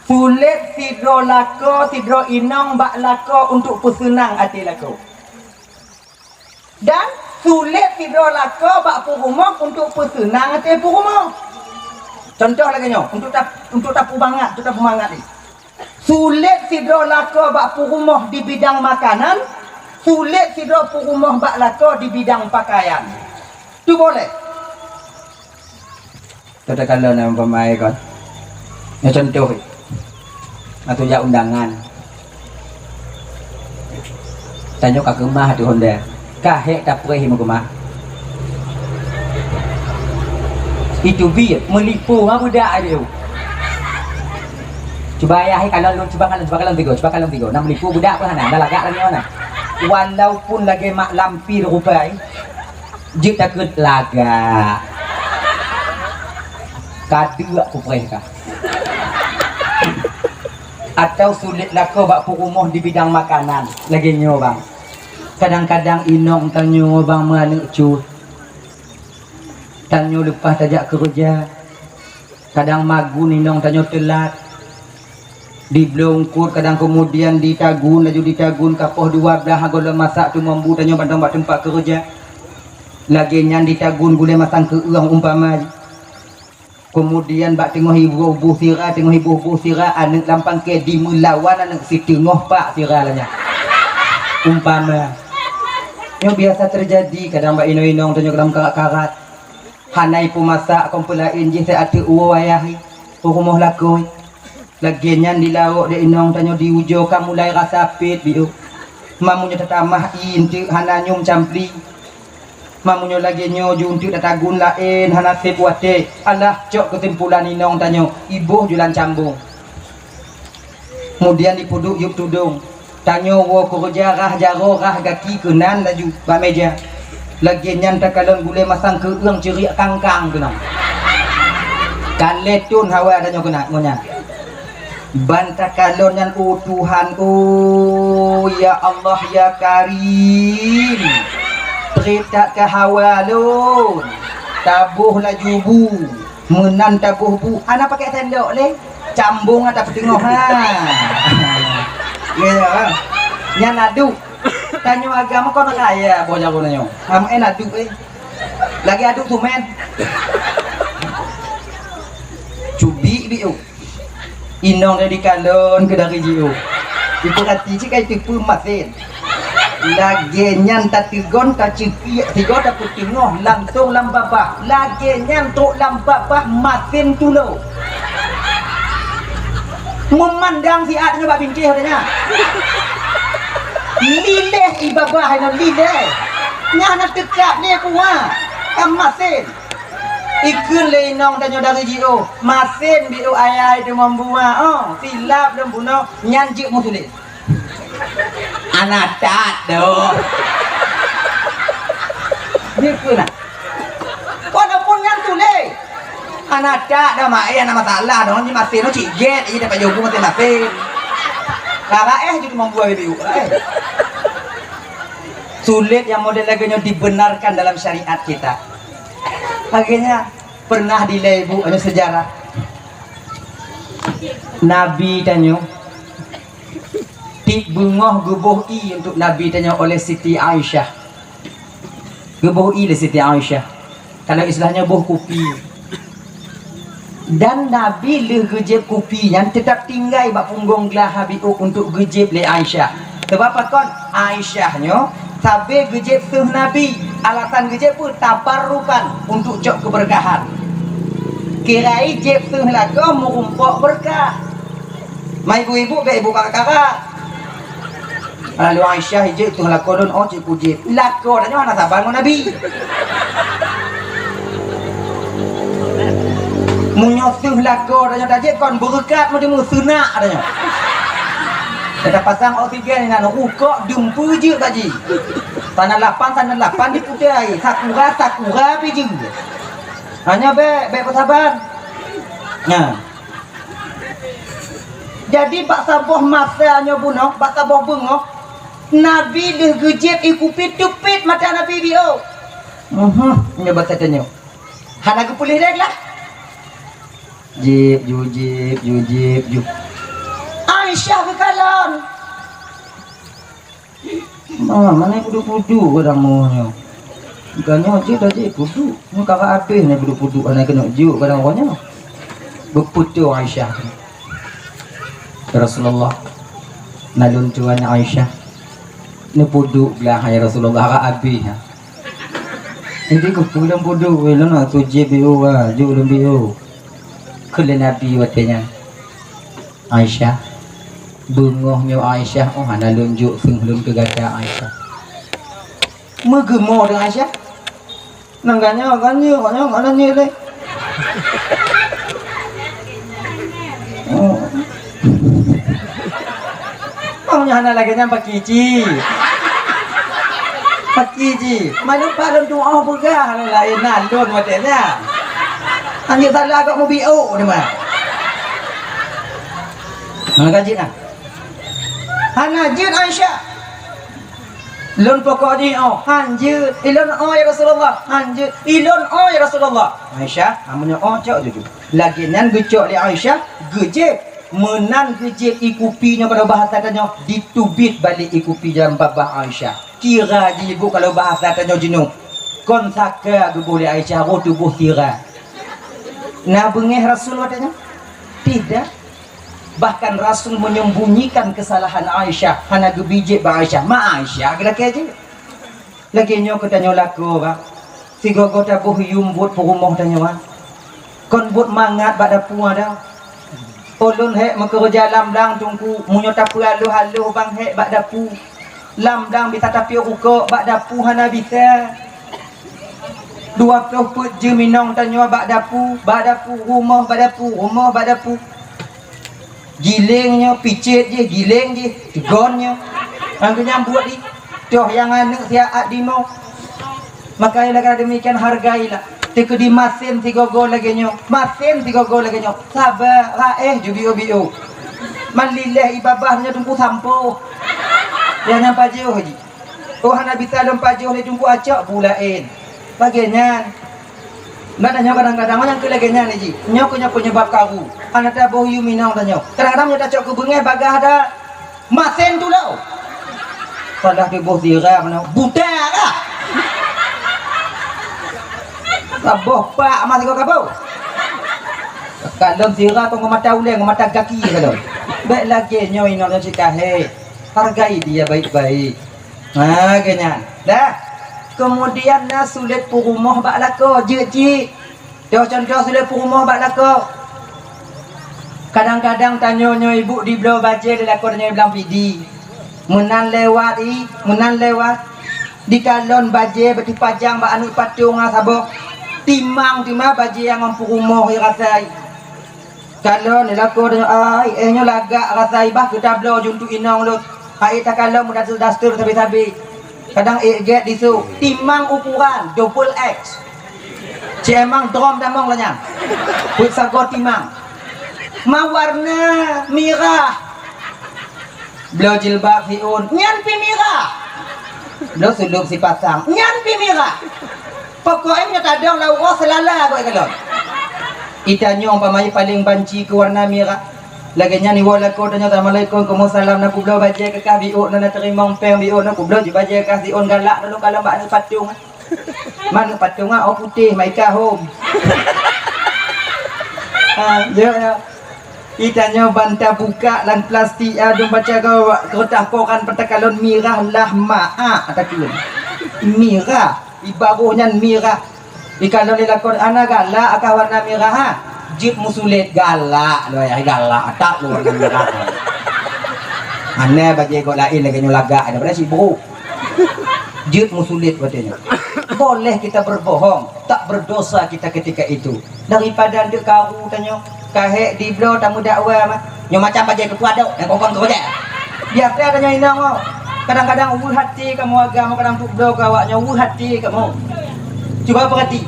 sulit tidro lako, tidro inong bak lako untuk pesenang hati lako. Dan sulit tidro lako bak purumah untuk pesenang hati purumah. Contoh lagi nyo, untuk tapu bangat, untuk tapu mangat ni. Sulit tidro lako bak purumah di bidang makanan. Sulit tidak rumah bak lako di bidang pakaian. Itu boleh. Kita kalau nama pemain kan. Ya contoh. Atau ya undangan. Tanya ke rumah di Honda. Kahek tak pergi ke rumah. Itu biar melipu apa budak dia. Coba ayah kalau lu coba kalau tiga nak menipu budak pun hana dah lagak lagi mana. Walaupun lagi mak lampir rupai je takut lagak. Kadua aku perintah. Atau sulit laku bak rumah di bidang makanan lagi nyo bang. Kadang-kadang inong tanyo bang mana cut. Tanyo lepas tajak kerja. Kadang magu inong tanyo telat. Di Blongkur kadang kemudian ditagun laju ditagun kapoh 12 hagola masak tu mambu tanyo bandang bak tempat kerja. Lagi nyan ditagun gule masang ke urang umpama. Kemudian bak tengah ibu sira tengah ibu sira anak lampang ke di melawan anak si tengah pak sira lanya. Umpama. Yang biasa terjadi kadang bak ino-inong tanyo dalam karat-karat. Hanai pu masak kompelain je saya atu uwa wayahi. Rumah lakoi. Lagian di lauk de inong tanyo di ujo kamu mulai rasa pit biu. Mamunya tatamah intu hana nyum campli. Mamunya lagi nyo juntu datagun lain hana sepuate. Alah cok kesimpulan inong tanyo ibu jualan cambung. Kemudian dipuduk yuk tudung. Tanyo wo kerja rah jaro rah gaki kenan laju ba meja. Lagian nyan takalon gule masang ke urang cerik kangkang kenang. Kaletun hawa tanyo kena ngonya. Bantah kalon yang Tuhan ya Allah ya Karim cerita ke hawalun tabuh laju bu menan tabuh bu anak pakai sendok le cambung atau petengah ya nya nadu tanyo agama kau nak kaya bocah kau nanyo kamu nadu lagi aduk tu men cubi biu inong dari kalon ke dari jiu itu hati cik itu tipu masin lagi nyan tak tigon tak ciki tigo tak putingoh langsung lambabah lagi nyan tu lambabah masin tulo memandang si adanya bak bincih adanya lileh ibabah yang lileh nyana tekap ni aku masin ikun le inong tanyo dari jiu masin biu ayah itu membuat silap dan bunuh nyanjik mu tulis anak tak doh dia pun walaupun yang tulis anak tak dah mak ayah nama salah dong ni masin no ciget ini dapat jogu masin kakak jadi membuat biu sulit yang model lagunya dibenarkan dalam syariat kita. Akhirnya pernah dilebu ada sejarah Nabi tanyo ti bungoh gebuh i untuk Nabi tanyo oleh Siti Aisyah gebuh i oleh Siti Aisyah kalau istilahnya buh kopi dan Nabi le gejeb kopi yang tetap tinggal bak punggung gelah habiu untuk gejeb le Aisyah sebab apa kon Aisyahnya sampai gejeb suh Nabi alasan gejeb pun tabarrukan untuk cok keberkahan kirai jeb suh lagu merumpok berkah mai ibu-ibu ke ibu kakak-kakak lalu Aisyah jeb suh lagu don cik pujib lagu tanya mana sabar Nabi munyosuh lagu tanya tajik kon berkat mau sunak tanya kita pasang oksigen dengan ukok dumpu je tadi. Tanah 8 dipudai. Sakura biji. Hanya be bersabar. Nah. Jadi bak saboh masanya bunuh, bak saboh bengok. Nabi dah gejep ikupi tupit mata Nabi bio. Ini bahasa tanya. Hana ke pulih dah lah. Jip. Aisyah ke kalon. Mana pudu-pudu kadang monya. Ganyo je dah je pudu. Ni kakak habis ni pudu-pudu ana kena juk kadang orangnya. Berputu Aisyah. Rasulullah nalun tuan Aisyah. Ni pudu belah ya Rasulullah kakak habis. Ini ke pulang pudu wela nak tuje biu juk biu. Kele Nabi watenya. Aisyah bungohnya Aisyah hana lunjuk senglun ke gada Aisyah megemo dengan Aisyah nangganya ana ni le nya hana lagi nya pakiji. Pakiji. Mana palon tu oh begah lain nandun matenya. Hanya salah agak mau bio ni mah. Hana kaji nah. Hana jin Aisyah. Lun pokok ni hanjut ilon ya Rasulullah hanjut ilon ya Rasulullah Aisyah amunnya cok tu lagi nan gecok li Aisyah gejek menan gejek ikupinya kalau bahasa tanya ditubit balik ikupi dalam babah Aisyah kira je ibu kalau bahasa tanya jenuh kon saka boleh Aisyah ro tubuh kira nah bengeh Rasul katanya tidak. Bahkan Rasul menyembunyikan kesalahan Aisyah hana gebijik ba Aisyah ma Aisyah kira aja lagi nyo katanya laku ba si gogo tabuh yumbut perumah tanya wa kon but mangat bada puah dah ulun hek mekerja lamdang tungku munyo tapu halu bang hek bada pu lamdang bisa tapi uko bada pu hana bisa 20 put je minong tanya bada pu rumah bada pu gilingnya picit je giling je tegonnya angkanya buat di toh yang anak siat di mau makanya kalau demikian hargailah teka di masin 3 gol lagi nyo sabar raeh bio manlillah ibabahnya tunggu sampo yang nyampa jauh haji oh hana bisa lompat jauh le tunggu acak bulain bagiannya nak tanya kadang-kadang yang kelagenya ni ji nyok penyebab karu anak dah boh yu minang tanya kadang-kadang dah cok ke bengeh bagah ada masen tu lau salah dia boh dira mana buta lah kaboh pak mas kau kabau kalau dira tu mata uleng mata kaki kalau baik lagi nyoy nol cikahe hargai dia baik-baik nah kenyan dah. Kemudian na sulit purumah bak lako je contoh sulit purumah bak lako kadang-kadang tanya ibu di belah baca di lako tanya bilang pidi menan lewat di kalon baje beti pajang bak anu patung sabo timang baje yang mampu rumah rasai kalon di lako tanya nyo lagak rasai bah kita belah juntu inong lut ai tak kalon mudah dastur tapi kadang get disu timang ukuran double X cemang drom damong lanya put sagot timang mawarna mirah belo jilbab fiun nyan pi mirah belo sulup si pasang nyan pi mirah pokoknya tadong lawa selala kok kalau itanyong pamai paling banci ke warna mirah lagi nya ni wala ko tanya assalamualaikum salam nak kublo baje ke kah biu nak terima peng biu nak kublo ji baje kah dion galak dulu kalau mbak ni patung man patung putih maika home ya itanya banta buka lan plastik ada baca kau kertas koran pertakalon mirah lah maa takun mirah ibaruhnya mirah ikan dilakon anak galak akah warna mirah ha jip musulit galak loh ya galak tak lu warna merah aneh bagi kau lain lagi nyulaga ada pada si bro jip musulit katanya boleh kita berbohong tak berdosa kita ketika itu daripada ndek kau tanya kahek di blo tamu dakwah mah nyo macam bagi ketua dok yang kokon kau je biasa tanya inang kadang-kadang ul hati kamu agama kadang tu blo kawaknya ul hati kamu coba perhati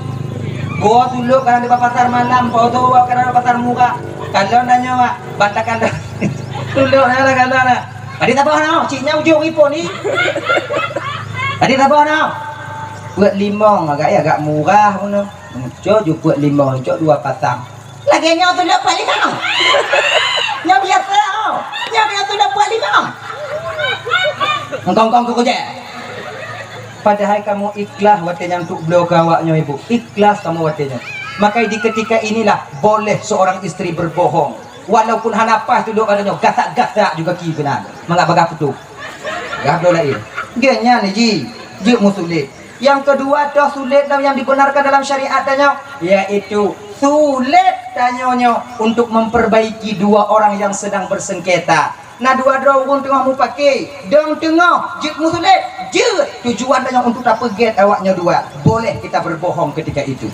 gua dulu kadang di pasar malam, kau tahu kadang di pasar murah. Kalau nanya mak, batakan dah. Dulu nanya kalau nak. Tadi tak apa ciknya ujung ipo ni. Tadi tak apa buat limong agak murah mana. Cok juga buat limong, cok 2 pasang. Lagi nyaw tu dapat limong. Nyaw biasa nyaw biasa tu dapat limong. Engkau kerja. Padahal kamu ikhlas watenya untuk beliau kawaknya ibu ikhlas kamu watenya maka di ketika inilah boleh seorang istri berbohong walaupun hanapas tu duk adanya gasak-gasak juga kibenan mengabagap tu gak lain genya ni ji musulit yang kedua dah sulit yang dibenarkan dalam syariat tanya yaitu sulit tanyanya untuk memperbaiki 2 orang yang sedang bersengketa. Nah 2 orang tengah mu pakai dong tengah jik musulit je tujuan tanya untuk tak peget awaknya 2 boleh kita berbohong ketika itu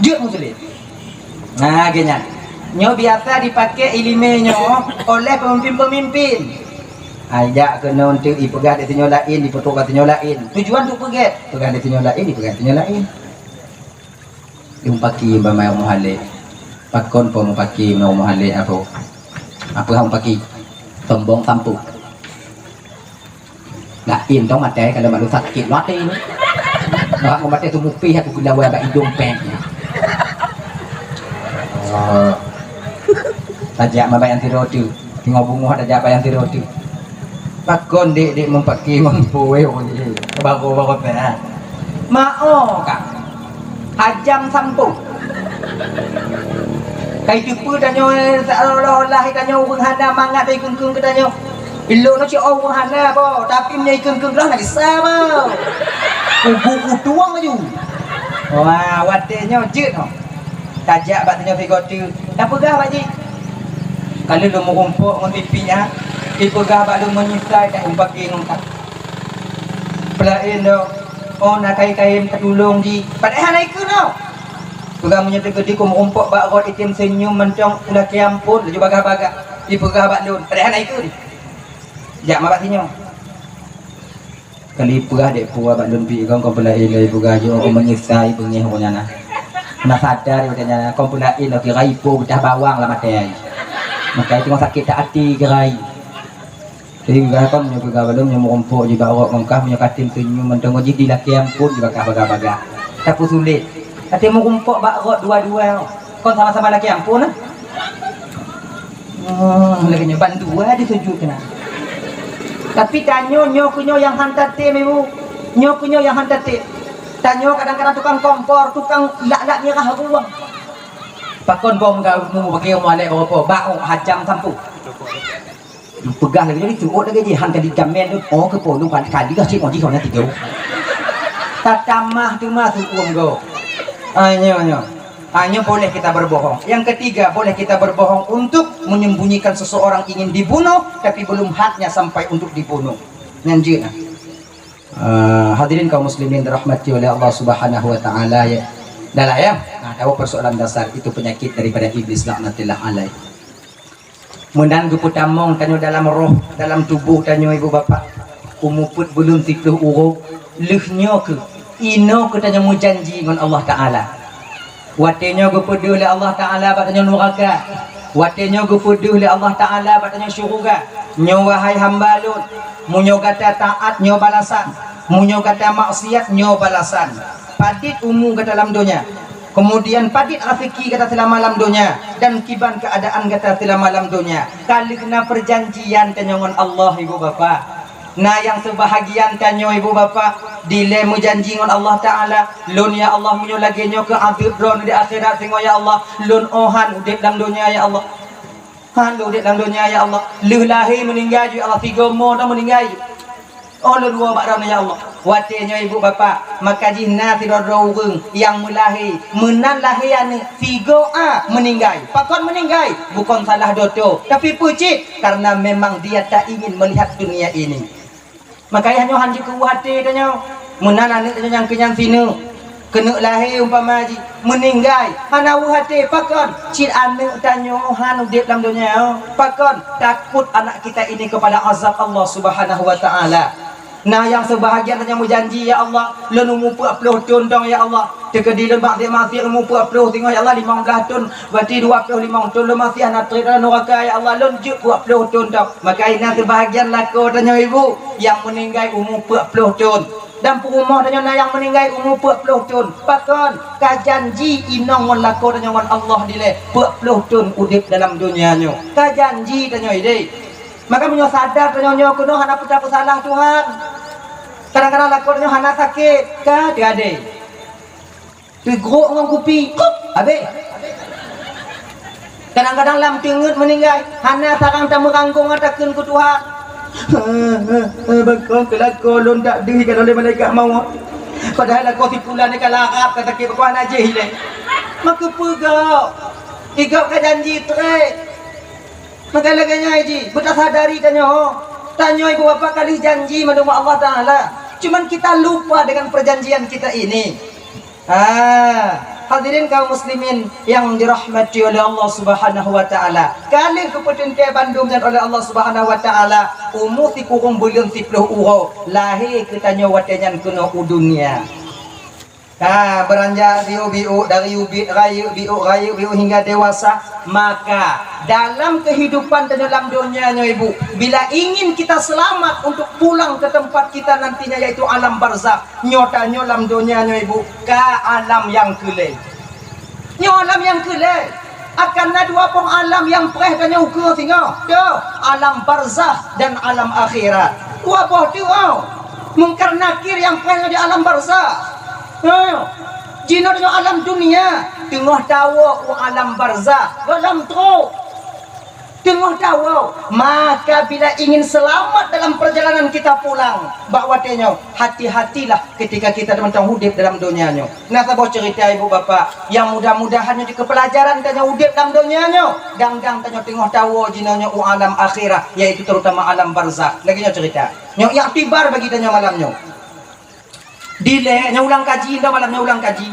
jik musulit. Nah genya nyo biasa dipakai ilimenya oleh pemimpin-pemimpin Ajak kena untuk dipegang di tinyo lain, dipetuk ke tinyo lain. Tujuan untuk pegang di tinyo lain, dipegang tinyo lain. Yung paki ba may umuhali. Pagkon po mo paki na umuhali ako. Apa hang paki? Tombong tampu. Lain tong mate kalau malu sakit mati ini. Nak mau mati tu mupi aku kena buat hidung peng. Oh. Tajak mabayang tirodu. Tengok bunga tajak bayang tirodu. Pakon dik mempaki mempuwe oni. Bago teh. Mao kak. Hajam sampu. Kai tipu tanyo seolah-olah tanyo hana mangat dai kung ke tanyo. Ilo no ci o hana po, tapi menyai kung lah nak sama. Buku tuang aju. Wah, watenyo jeut no. Tajak batnya figotu. Dah pegah pak ji. Kalau lu mau kumpul ngon pipinya, dipegah bak lu menyisai dak umpaki ngongkak. Pelain do. Oh nak kai-kai tertulung ji. Padahal naik ke no. Pegang menyata gede ku mengumpuk bak rot itim senyum mencong ulah kiampun laju bagah-bagah. Dipegah bak lun. Padahal naik ke ni. Jak mabak sinyo. Kali pegah dek puah bak lun pi kau pelain lai pegah jo aku menyisai bengih ko nyana. Nak sadar ko nyana kau pelain lo kira ipo dah bawang lah mate ai. Maka itu sakit tak hati gerai. Jadi juga kan punya pegah balum yang mengumpuk di bawah ngongkah punya katim senyum mentong ji di laki ampun juga bagah-bagah. Tapi sulit. Kata mau kumpuk bak rot dua-dua. Kau sama-sama laki ampun lah. Lagi nyoban dua disujud kena. Tapi tanyo nyo yang hantar te mebu. Nyo yang hantar te. Tanyo kadang-kadang tukang kompor, tukang lak-lak nyerah ruang. Pakon bom kau mu pakai molek apa bak hajam sampu. Pegang lagi jadi tuut lagi je hang tadi gamen tu oh ke polu kan kali dah cik ngoji kau nanti go. Tatamah tu mah hukum go. Hanya boleh kita berbohong. Yang ketiga, boleh kita berbohong untuk menyembunyikan seseorang ingin dibunuh tapi belum haknya sampai untuk dibunuh. Nyanjuna. Hadirin kaum muslimin dirahmati oleh Allah Subhanahu wa taala ya. Dahlah ya. Nah, tahu persoalan dasar itu penyakit daripada iblis laknatillah alaih. Mundan guputamong tanyo dalam roh, dalam tubuh tanyo ibu bapa. Umuput belum 30 uruk, leuhnyo ke ino ke tanyo mu janji dengan Allah taala. Watenyo gupuduh oleh Allah taala batanya neraka. Watenyo gupuduh oleh Allah taala batanya syurga. Nyo wahai hamba Lut, munyo kata taat nyo balasan, munyo kata maksiat nyo balasan. Padit umu ke dalam dunia. Kemudian padit rafiki kata telah malam dunia dan kiban keadaan kata telah malam dunia. Kali kena perjanjian tanyangan Allah ibu bapa. Nah yang sebahagian tanyo ibu bapa dilemu janji dengan Allah taala. Lun ya Allah munyo lagi nyo ke azab ron di akhirat tengok ya Allah. Lun ohan udip dalam dunia ya Allah. Han udip dalam dunia ya Allah. Lu lahir meninggal ya Allah 3 mo dah meninggal. Oh lu dua bak ya Allah. Watenya ibu bapa maka jinna tidorong yang mulahi menan lahian figo meninggal pakon meninggal bukan salah doto tapi pucit karena memang dia tak ingin melihat dunia ini maka hanya hanji ku hati tanya menan anak yang kenyang sini kena lahir umpama ji meninggal hana hati pakon cit anak tanya han udip dalam dunia pakon takut anak kita ini kepada azab Allah Subhanahu wa taala. Nah yang sebahagian yang berjanji ya Allah lun umur 40 tahun dong ya Allah tekedi lun maksiat umur 40 tengok ya Allah 15 tahun berarti 25 tahun lun masih anak terika neraka ya Allah lun 40 tahun dong maka ini sebahagian laku tanya ibu yang meninggal umur 40 tahun dan rumah tanya yang meninggal umur 40 tahun pakon kajanji inong laku tanya Allah dile 40 tahun udip dalam dunianya kajanji tanya ide maka menyo sadar tanya kuno hana putra salah Tuhan kadang-kadang lakonnya hana sakit ka tiade digrok dengan kopi habis kadang-kadang lam tingut meninggal hana sarang tamu ranggung atakeun ku Tuhan bakal kelakon tak di kalau oleh malaikat maut padahal aku tipulan ni kalarap kata ke kuan aja hilang maka pegau igau ka janji tre maka laganya haji betul sadari tanya ibu bapa kali janji menurut Allah taala cuman kita lupa dengan perjanjian kita ini Hadirin kaum muslimin yang dirahmati oleh Allah Subhanahu wa taala. Kali kepetentai Bandung dan oleh Allah Subhanahu wa taala, umur ti kurung belum 10 urau, lahir ketanya watanyan kena dunia. Beranjak biu-biu dari ubit rayu biu hingga dewasa, maka dalam kehidupan dan dalam dunianya ibu, bila ingin kita selamat untuk pulang ke tempat kita nantinya yaitu alam barzakh, nyotanya dalam dunianya ibu ke alam yang kelai. Nyo alam yang kelai akan ada dua pun alam yang perih dan ukur tengok. Alam barzakh dan alam akhirat. Dua buah tu mungkar nakir yang perih di alam barzakh. Jina dengan alam dunia tengah tahu alam barzakh dalam teruk tengah tahu. Maka bila ingin selamat dalam perjalanan kita pulang, bawa tanya hati-hatilah ketika kita mentang hidup dalam dunianya. Nah, saya cerita ibu bapa yang mudah-mudahan di kepelajaran tanya hidup dalam dunianya, dang-dang tanya tengah tahu jinanya alam akhirat, yaitu terutama alam barzakh. Lagi cerita nyok iktibar bagi tanya malamnya. Dile nya ulang kaji, indah malamnya ulang kaji.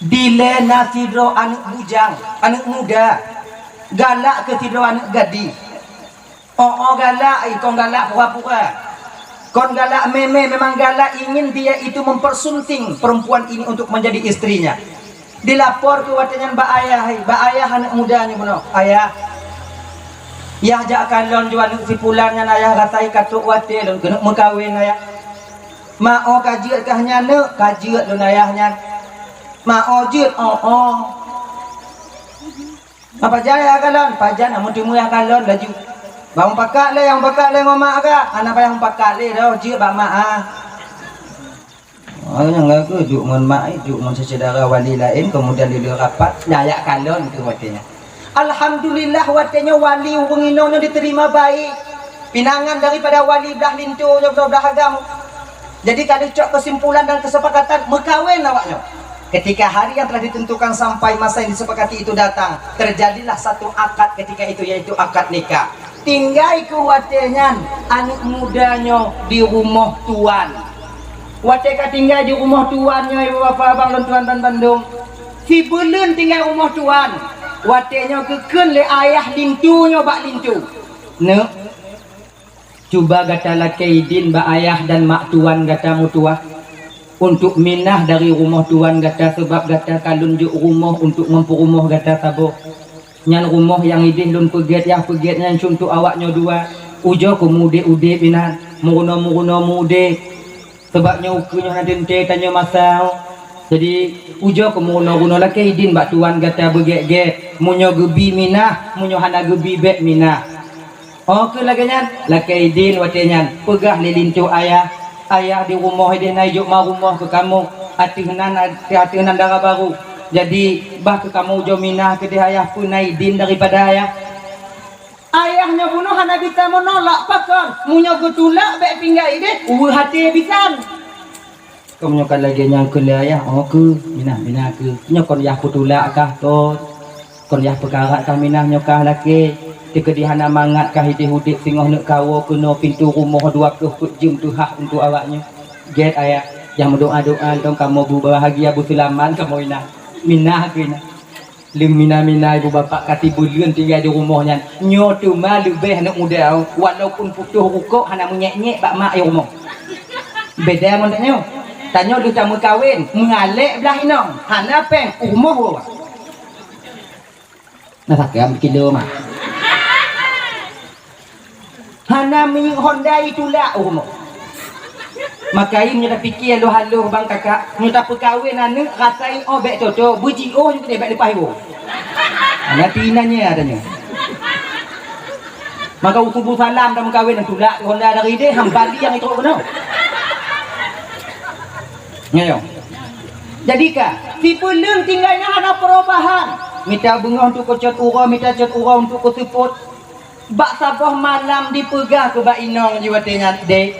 Dile na tidro anak bujang, anak muda, galak ke tidro anak gadis. Galak, ikon galak pura-pura. Kon galak memang galak, ingin dia itu mempersunting perempuan ini untuk menjadi istrinya. Dilapor ke watanyan ba ayah anak mudanya benar. Ayah, ya jak kalon jual si pulannya ayah katai katuk wate lon kena mekawin ayah. Ma'o kajiat kahnya ne, kajiat lu ayahnya. Ma'o jut, apa jaya kalon? Pajan amun timu ya kalon laju. Bang pakak le yang pakak le ngoma ka. Anak pa yang pakak le dah jut ba ma yang lagu juk mun mak juk mun saudara wali lain kemudian dia rapat dayak kalon itu watenya. Alhamdulillah watenya wali wenginonya diterima baik. Pinangan daripada wali dah lintu dah agama. Jadi kalau cok kesimpulan dan kesepakatan mekawin awaknya. Ketika hari yang telah ditentukan sampai masa yang disepakati itu datang, terjadilah satu akad ketika itu, yaitu akad nikah. Tinggal kuatnya anak mudanya di rumah tuan. Wateka tinggal di rumah tuannya ibu bapak abang dan tuan dan Bandung. Si belum tinggal rumah tuan. Watenya keken le ayah lintunya bak lintu. Ne. Cuba gata lakaidin ba ayah dan mak tuan gata mutua untuk minah dari rumah tuan gata, sebab gata kalun juk rumah untuk ngempu rumah gata sabo nyan rumah yang idin lun peget yang pegetnya untuk awaknya dua ujo kemude ude binan muruno mude sebabnya ukunya hadente tanya masa. Jadi ujo kemuruno lakaidin ba tuan gata beget munyo gebi minah munyo hana gebi bet minah. Ke laganyan lakaidin watenyan pegah lilintu ayah di rumah dia naik ma rumah ke kamu hatinan darah baru. Jadi bah ke kamu jominah ke dia ayah pun naidin daripada ayah. Ayahnya bunuh hana bisa menolak pakon munyo getulak bek pinggai deh hati bisan. Kamu nyokan lagi yang ke ayah ke minah ke nyokon yah putulak kah to kon yah perkara kah minah nyokah laki. Jika dihana mangat kah hiti hudik singoh nak kawo kena pintu rumah dua ke jum tu hak untuk awaknya. Get ayah yang berdoa-doa dong kamu bu bahagia bu selamat kamu minah kena. Lim minah ibu bapak kati bulan tinggal di rumahnya. Nyo tu malu beh nak muda walaupun putuh rukuk hana menyek-nyek bak mak ai rumah. Beda mon tanya. Tanya lu tamu kawin mengalek belah inong. Hana peng rumah wa. Nah sakam kilo mah. Hana ming Honda itulah umur. Maka ini dah fikir halo bang kakak, nyata perkahwin anak rasain bek toto, buji juga dia bek lepas ibu. Ana tinanya adanya. Maka ukubu salam dah berkahwin dan tulak Honda dari dia hambali yang itu benar. Nyayo. Jadi kah, si belum tinggalnya ada perubahan. Minta bunga untuk kocot urang, minta cot urang untuk keseput. Bak sabah malam dipegah ke bak inong jiwatnya dek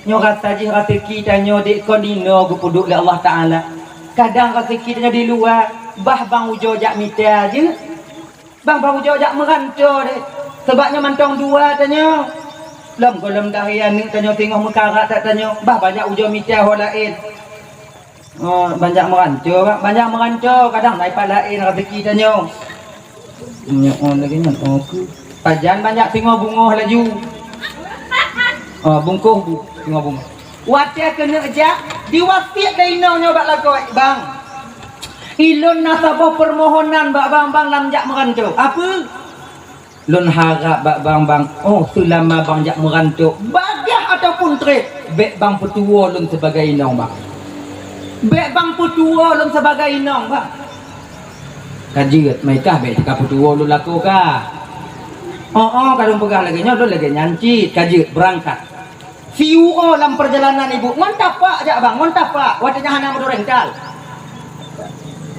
nyo kata je rezeki tanyo dek konino gu puduk le Allah Taala. Kadang rezeki tanyo di luar bah bang ujo jak mita je. Bang ujo jak merantau dek. Sebabnya mantong dua tanyo. Lom golem dahian ni tanyo tengok mekara tak tanyo bah banyak ujo mita ho lain. Oh, banyak merancur, Pak. Banyak merancur. Kadang dapat lain rezeki tanya. Banyak orang lagi ni. Oh, ke. Pajan banyak tengok bunga laju. Oh, bungkuh tengok bunga. Watia kena ajak. Diwasiat dari no nyoba lagu bang. Ilun nasabah permohonan bang lam jak merancur. Apa? Lun harap bang. Oh, selama bang jak merancur. Bagah ataupun trade. Bek bang petua lun sebagai inong bang. Bek bang petua lun sebagai inong bang. Kajiat mereka bek cakap petua lun laku kah? Oh, kadang pegah lagi nyodol lagi nyanci. Kajiat berangkat. Fiu dalam perjalanan ibu. Ngontap pak aja bang, ngontap pak. Watanya hana mendorengkal.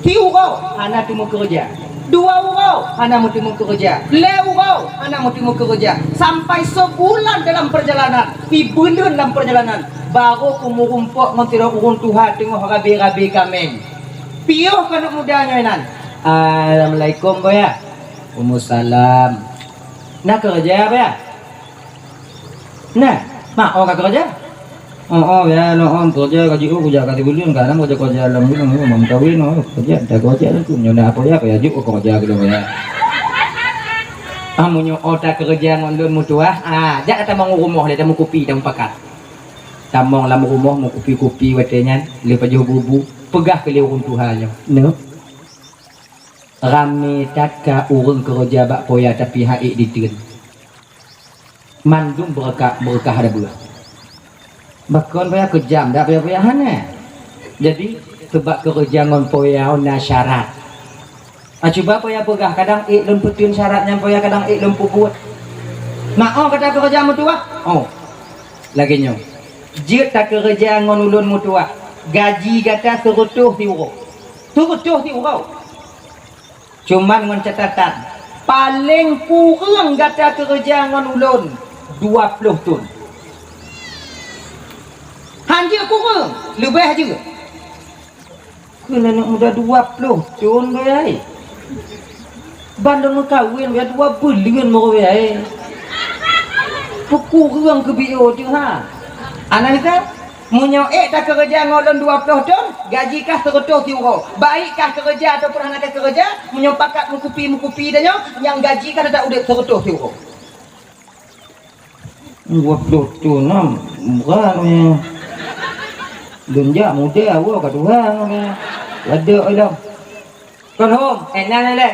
Fiu hana timu kerja. 2 euro hana mau timu kerja. 5 euro hana mau timu kerja. Sampai sebulan dalam perjalanan. Pi bulan dalam perjalanan. Baru kumurumpok ngontirok urun Tuhan tengok rabi-rabi kami. Piuh kan mudanya nan. Assalamualaikum boya. Waalaikumsalam. Nak kerja apa ya? Nah, mak orang kerja? Oh ya, no kerja gaji kerja kali bulan kan, kerja dalam bulan mau kawin, kerja tak kerja tu nyonya apa ya juk kerja gitu ya. Amunyo otak kerja ngondon mutuah, jak kata mau rumah dia mau kopi dan pakat. Tamong lam rumah mau kopi watenya, lepas jauh bubu, pegah ke urun Tuhannya. No. Rame taka urun kerja bak poya tapi haik diterin. Mandum berkah ada bulan. Bakon poya kejam dah poya hana. Jadi sebab kerja ngon poya na syarat. Cuba poya pegah kadang lem petun syaratnya poya kadang lem puput. Mak kata kerja mutua. Oh. Lagi nyo. Jit tak kerja ngon ulun mutua. Gaji kata serutuh tiuro. Cuman ngon catatan paling kurang kata kerja ngon ulun 20 tun. Hanja kurang, lebih aja. Kena nak muda 20 tun bayai. Bandung kawin biar 2 bulan mau bayai. Kurang ke bio tu ha. Anak kita munyo tak kerja ngolon 20 ton, gaji kah 100 euro. Baik kah kerja ataupun anak kerja, munyo pakat mukupi dah yang gaji kah tak udah 100 euro. 20 ton murah ni. Dunja muda awak kat Tuhan ni. Ada dah. Kon hom, enak le.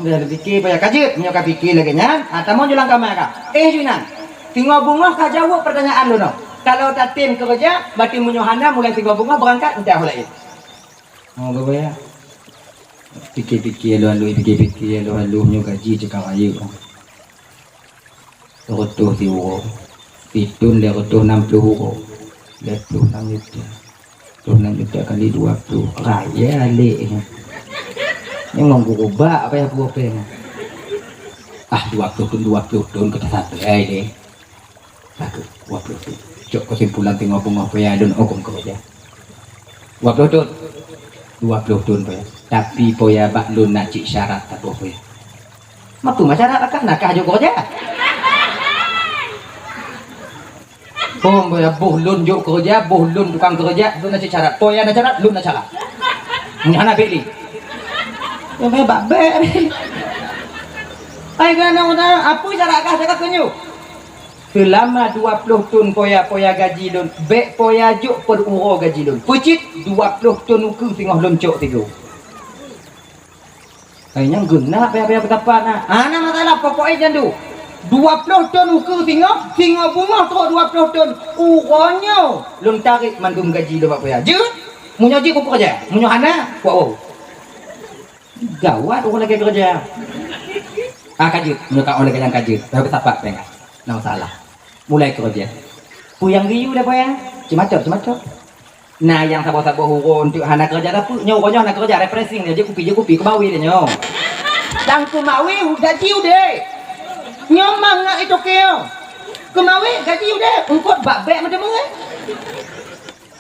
Bila fikir payah kajut, munyo ka fikir lagi nya. Tamu julang kamar ka. Junan. Tengok bunga ka jawab pertanyaan lu no. Kalau tak tim kerja, berarti munyohana mulai tiga bunga berangkat entah lain. Oh bapa ya. Fikir lu nyo gaji cakap ayu. Rotoh tiwo. Pitun dia rotoh 60 euro. Letuh 6 juta. 6 juta kali 20. Raya alik. Ini ngomong apa ya buat pen. 20 ton kita satu deh. Aku 20 ton. Cok kesimpulan tengok bunga paya dan hukum kerja. 20 ton. 20 ton paya. Tapi paya bak lun nak cik syarat tak paya. Matu masyarakat kan nak aja kerja. Paya boh lun juk kerja, boh lun tukang kerja, lun nak cik syarat. Paya nak syarat, lun nak syarat. Ni hana beli. Ya bak ber. Ai kan apa syarat kah cakap kenyu? Selama 20 ton poya gaji lun, bek poya juk per euro gaji lun. Pucit 20 ton uku tengah loncok tiga. Kayaknya guna paya betapa nah. Ana masalah pokoknya jandu. 20 ton uku tengah bunga tu 20 ton. Uronyo lun tarik mandum gaji lu poya. Je, munyo je ku kerja. Munyo hana, wow. Gawat orang lagi kerja. Kajut, mereka oleh yang kajut. Tapi betapa pengen. Nah salah. Mulai kerja. Puyang riu dah payah. Cemacot. Nah yang sabar-sabar hurun untuk anak kerja dah pu. Nyo anak kerja refreshing dia je kopi kebawi dia nyo. Dang kemawi gaji udah. Nyo mangak itu keo. Kemawi gaji udah. Engkot bak-bek macam mana?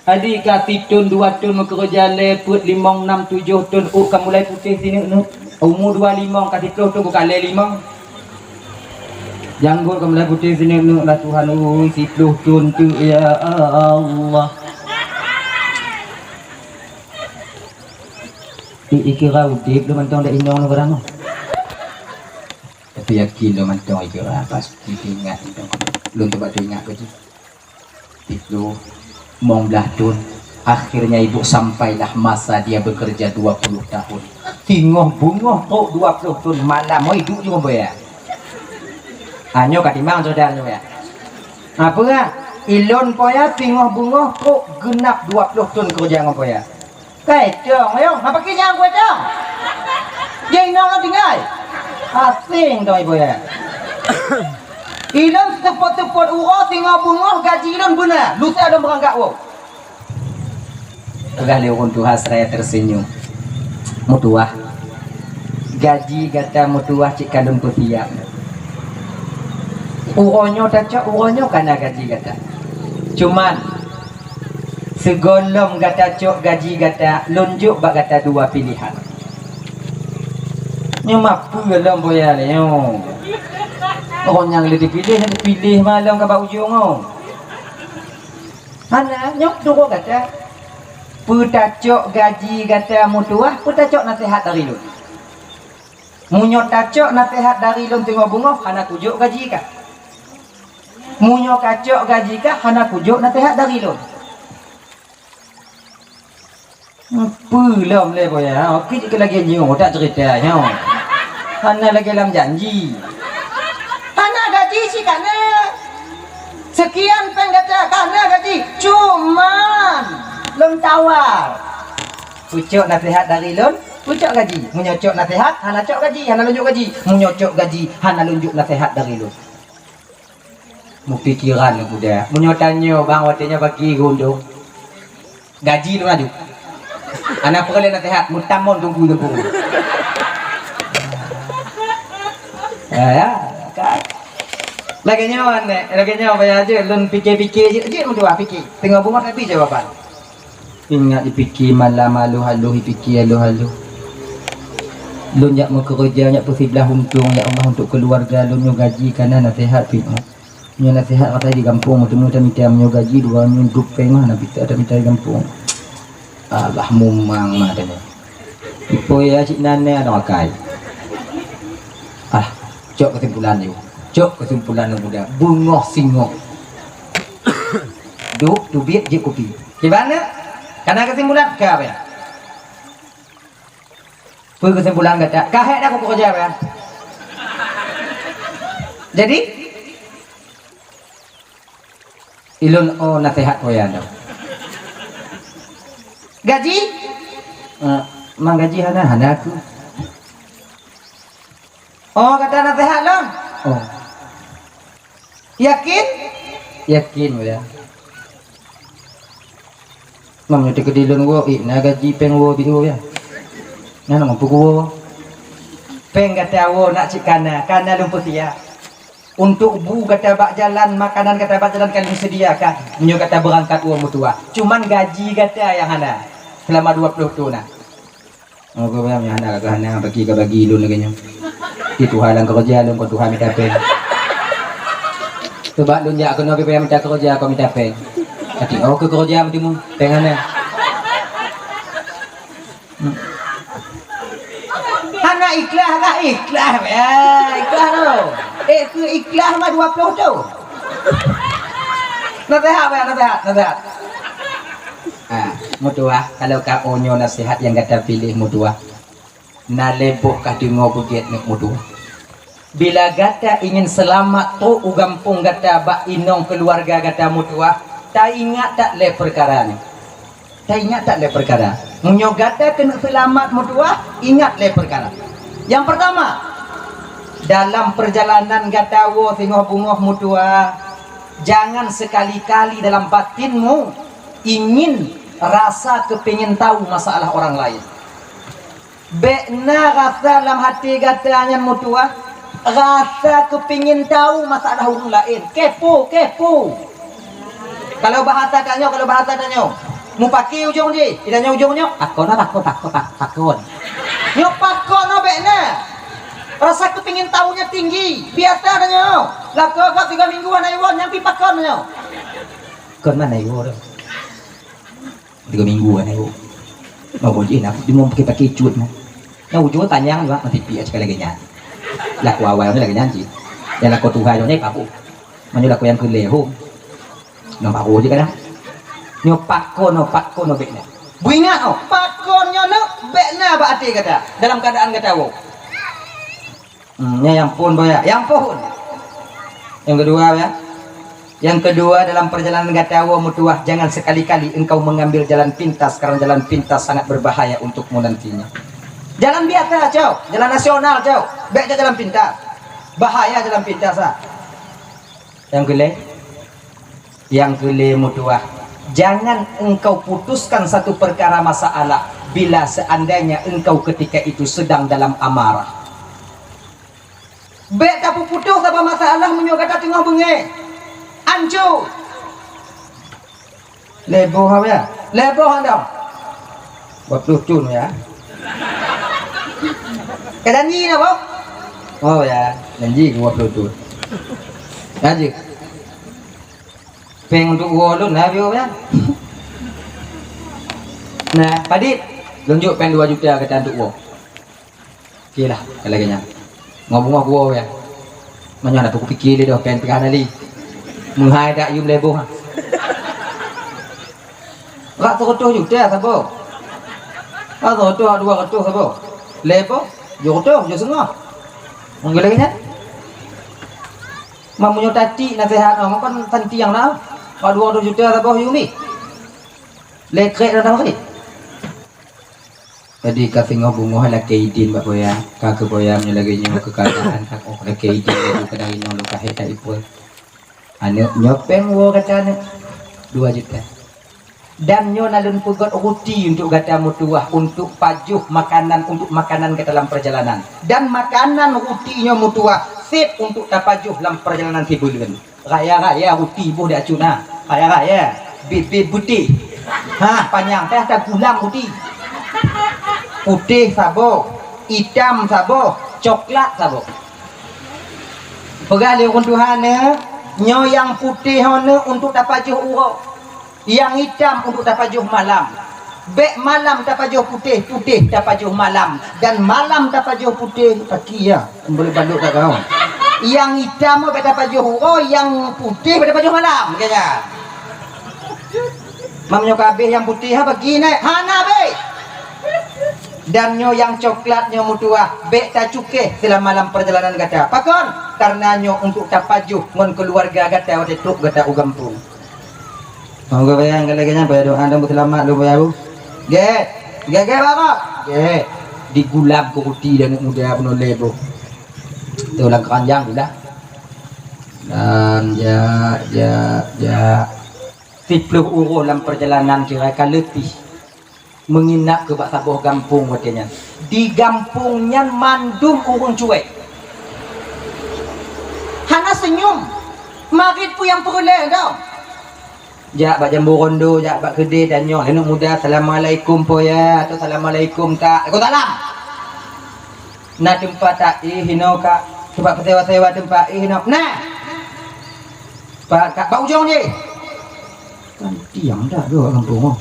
Adik kasih ton 2 ton mau kerja leput 5 6 7 ton. Oh kamu mulai putih sini nu. Umur 25 kasih 10 ton bukan 5. Janggut kamu mulai putih sini nu lah Tuhan 10 ton tu ya Allah. Ikira udip lu mantong dak inong lu barang. Tapi yakin lu mantong ikira pasti ingat itu. Lu coba ingat ke itu mong belah akhirnya ibu sampailah masa dia bekerja 20 tahun. Tingoh bungoh kok 20 tahun malam mau hidup juga boya. Anyo katimang saudaranya ya. Apa ya? Ilon poya tingoh bungoh kok genap 20 tahun kerja ngopo ya. Kecong ayo, apa kisah gue dong? Jangan nong tinggal. Asing dong ibu ya. Ilon tepot-tepot uro tingoh bungoh gaji ilon benar. Lusa ada berangkat wo. Kali untuk hasraya tersenyum. Mutuah. Gaji kata mutuah cik kalung putiak. Uronyo tak uronyo karena gaji kata. Cuman segolong kata cok gaji kata lunjuk bak kata dua pilihan. Nyo mampu dalam boya le nyo. Orang yang lebih dipilih malam ke bak ujung oh. Mana nyok dulu kata putacok gaji kata mutuah putacok nasihat dari lu. Munyok tacok nasihat dari lu tengok bunga anak ujuk gaji kah? Munyok kacok gaji kah anak ujuk nasihat dari lu. Belum le boya. Kita lagi nyu tak cerita nyu. Hana lagi dalam janji. Hana gaji sih kana. Sekian peng kata kana gaji. Cuman lom tawar. Pucuk nasihat dari lom, pucuk gaji. Menyocok nasihat, hana cok gaji, hana lunjuk gaji. Menyocok gaji, hana lunjuk nasihat dari lom. Mu pikiran lu udah. Menyotanyo bang watenya bagi gondong. Gaji lu maju. Anak perlu nasihat, mutamon tunggu. Ya, kan. Lagi nyawa aja, lun pikir-pikir aja untuk pikir. Tengok bunga tapi jawaban. Ingat dipikir malam halu dipikir halu. Lu nyak mau kerja nyak persiblah untung ya Allah untuk keluarga lu nyo gaji karena nasihat pin. Nyo nasihat kata di kampung temu minta nyo gaji 2 minggu pengah nak ada minta di kampung. Allah mumang madanya. Ipo ya cik nane ada makai. Cok kesimpulan yo. Cok kesimpulan muda. Bungoh singoh. Duk tubit je kopi. Gimana? Karena kesimpulan ke apa ya? Kesimpulan kata, kahek dah aku kerja apa ya? Jadi ilun oh nasihat ko ya. Gaji? Mang gaji hana aku. Oh kata nasihat long. Oh. Yakin? Yakin ya. Mam nyote kedilun wo na gaji peng wo biu ya. Nana mampu wo. Peng kata wo nak cikana lumpur dia. Untuk bu kata bak jalan makanan kata bak jalan kalian sediakan. Menyo kata berangkat wo mutua. Cuman gaji kata yang hana selama 20 tahun nah. Oh kau yang hana ke hana bagi ilun lagi nyo. Itu halang kerja lu kau Tuhan minta peng. Coba lu nyak kena pe minta kerja kau minta peng. Kati oh ke kerja mestimu pengen ya. Hana ikhlas ya. Ikhlas tu. Ke ikhlas mah 20 tu. Nasihat. Mutua kalau kau onyo nasihat yang kata pilih mutua. Nalebok kah dingo buget nek mutua. Bila gata ingin selamat tu ugampung gata bak inong keluarga gata mutua. Tak ingat tak le perkara ni. Tak ingat tak le perkara. Menyogata kena selamat mutua, ingat le perkara. Yang pertama, dalam perjalanan gatawo tengok bungoh mutua, jangan sekali-kali dalam batinmu ingin rasa kepingin tahu masalah orang lain. Bekna rasa dalam hati gatanya mutua, rasa kepingin tahu masalah orang lain. Kepo. Kalau bahasa tanya, mau pakai ujung je, tidaknya ujungnya, pakon. Nyok pakon no bekna. Rasa kepingin tahunya tinggi, biasa tanya. Lako 3 mingguan ayo nyampi pakon nyo. Kon mana ayo? 3 mingguan ayo. mau boleh nak dia mau pakai cut nah ujung tanya juga nanti pia sekali lagi nya laku awal ni lagi nyanyi yang laku Tuhan ni paku mana laku yang kelehu nampak aku je kan nyo pakon no bekna buingat pakon nyo no bekna ba ati kata dalam keadaan kata wo yang pun boya yang pun yang kedua ya yang kedua dalam perjalanan gatawa mutuah jangan sekali-kali engkau mengambil jalan pintas karena jalan pintas sangat berbahaya untukmu nantinya. Jalan biasa jauh, jalan nasional jauh, baiknya jalan pintas. Bahaya jalan pintas ah. Yang kele mutuah. Jangan engkau putuskan satu perkara masalah bila seandainya engkau ketika itu sedang dalam amarah. Baik tak putus apa masalah menyokata tengah bengi. Ancu leboh apa ya? Leboh anda buat lucu ya kedanji apa? Oh ya janji buat lucu janji peng untuk golun lah ya nah padit tunjuk peng 2 juta kata untuk gua oke lah kalau ngomong ya mana aku pikir dia dah peng tengah nali menghai dak yum leboh rak tu juta sabo atau tu 200 sabo leboh juta je setengah mungkin lagi nya mamunyo tati nasihat orang kan tanti yang dah 200 juta sabo yumi lekrek dah kali tadi kasih ngobungoh la keidin bak boya ka ke boya nya lagi nyo kekayaan tak oh la keidin tu kadang nyo lu kaheta ipul anu nyopeng wo katanya 2 juta dan nyo nalun pugot ruti untuk gata mutuah untuk pajuh makanan untuk makanan ke dalam perjalanan dan makanan ruti nyo mutuah sip untuk tapajuh dalam perjalanan tibulan raya ruti buh dak cuna raya bibit putih panjang teh ada gulang putih sabo hitam sabo coklat sabo pegali Tuhan nyo yang putih hono untuk tapajuh urau yang hitam untuk tapajuh malam bek malam tapajuh putih tapajuh malam dan malam tapajuh putih pagi ya boleh banduk tak kau yang hitam bek tapajuh urau yang putih bek tapajuh malam kayaknya mamnyo kabeh yang putih pagi naik hana bek dan nyo yang coklat nyo mutuah bek tak cuke selama malam perjalanan gata pakon karena nyo untuk tapajuh ngon keluarga gata wate tuk gata ugampung monggo bayang kalaganya bayar doa dan selamat lu bayar ge bakok ge digulab kuti dan muda penuh lebo tu lang keranjang dah dan ya 10 euro dalam perjalanan kira-kira letih menginap ke bak sabuh gampung katanya di gampungnya mandum urung cuek hana senyum marit pu yang peroleh tau jak bak jambu rondo jak bak kedai dan nyo henuk muda assalamualaikum po ya atau assalamualaikum kak aku salam na tempat tak hino kak sebab sewa tempat hino nah pak kak bau jong ni kan tiang dah do kampung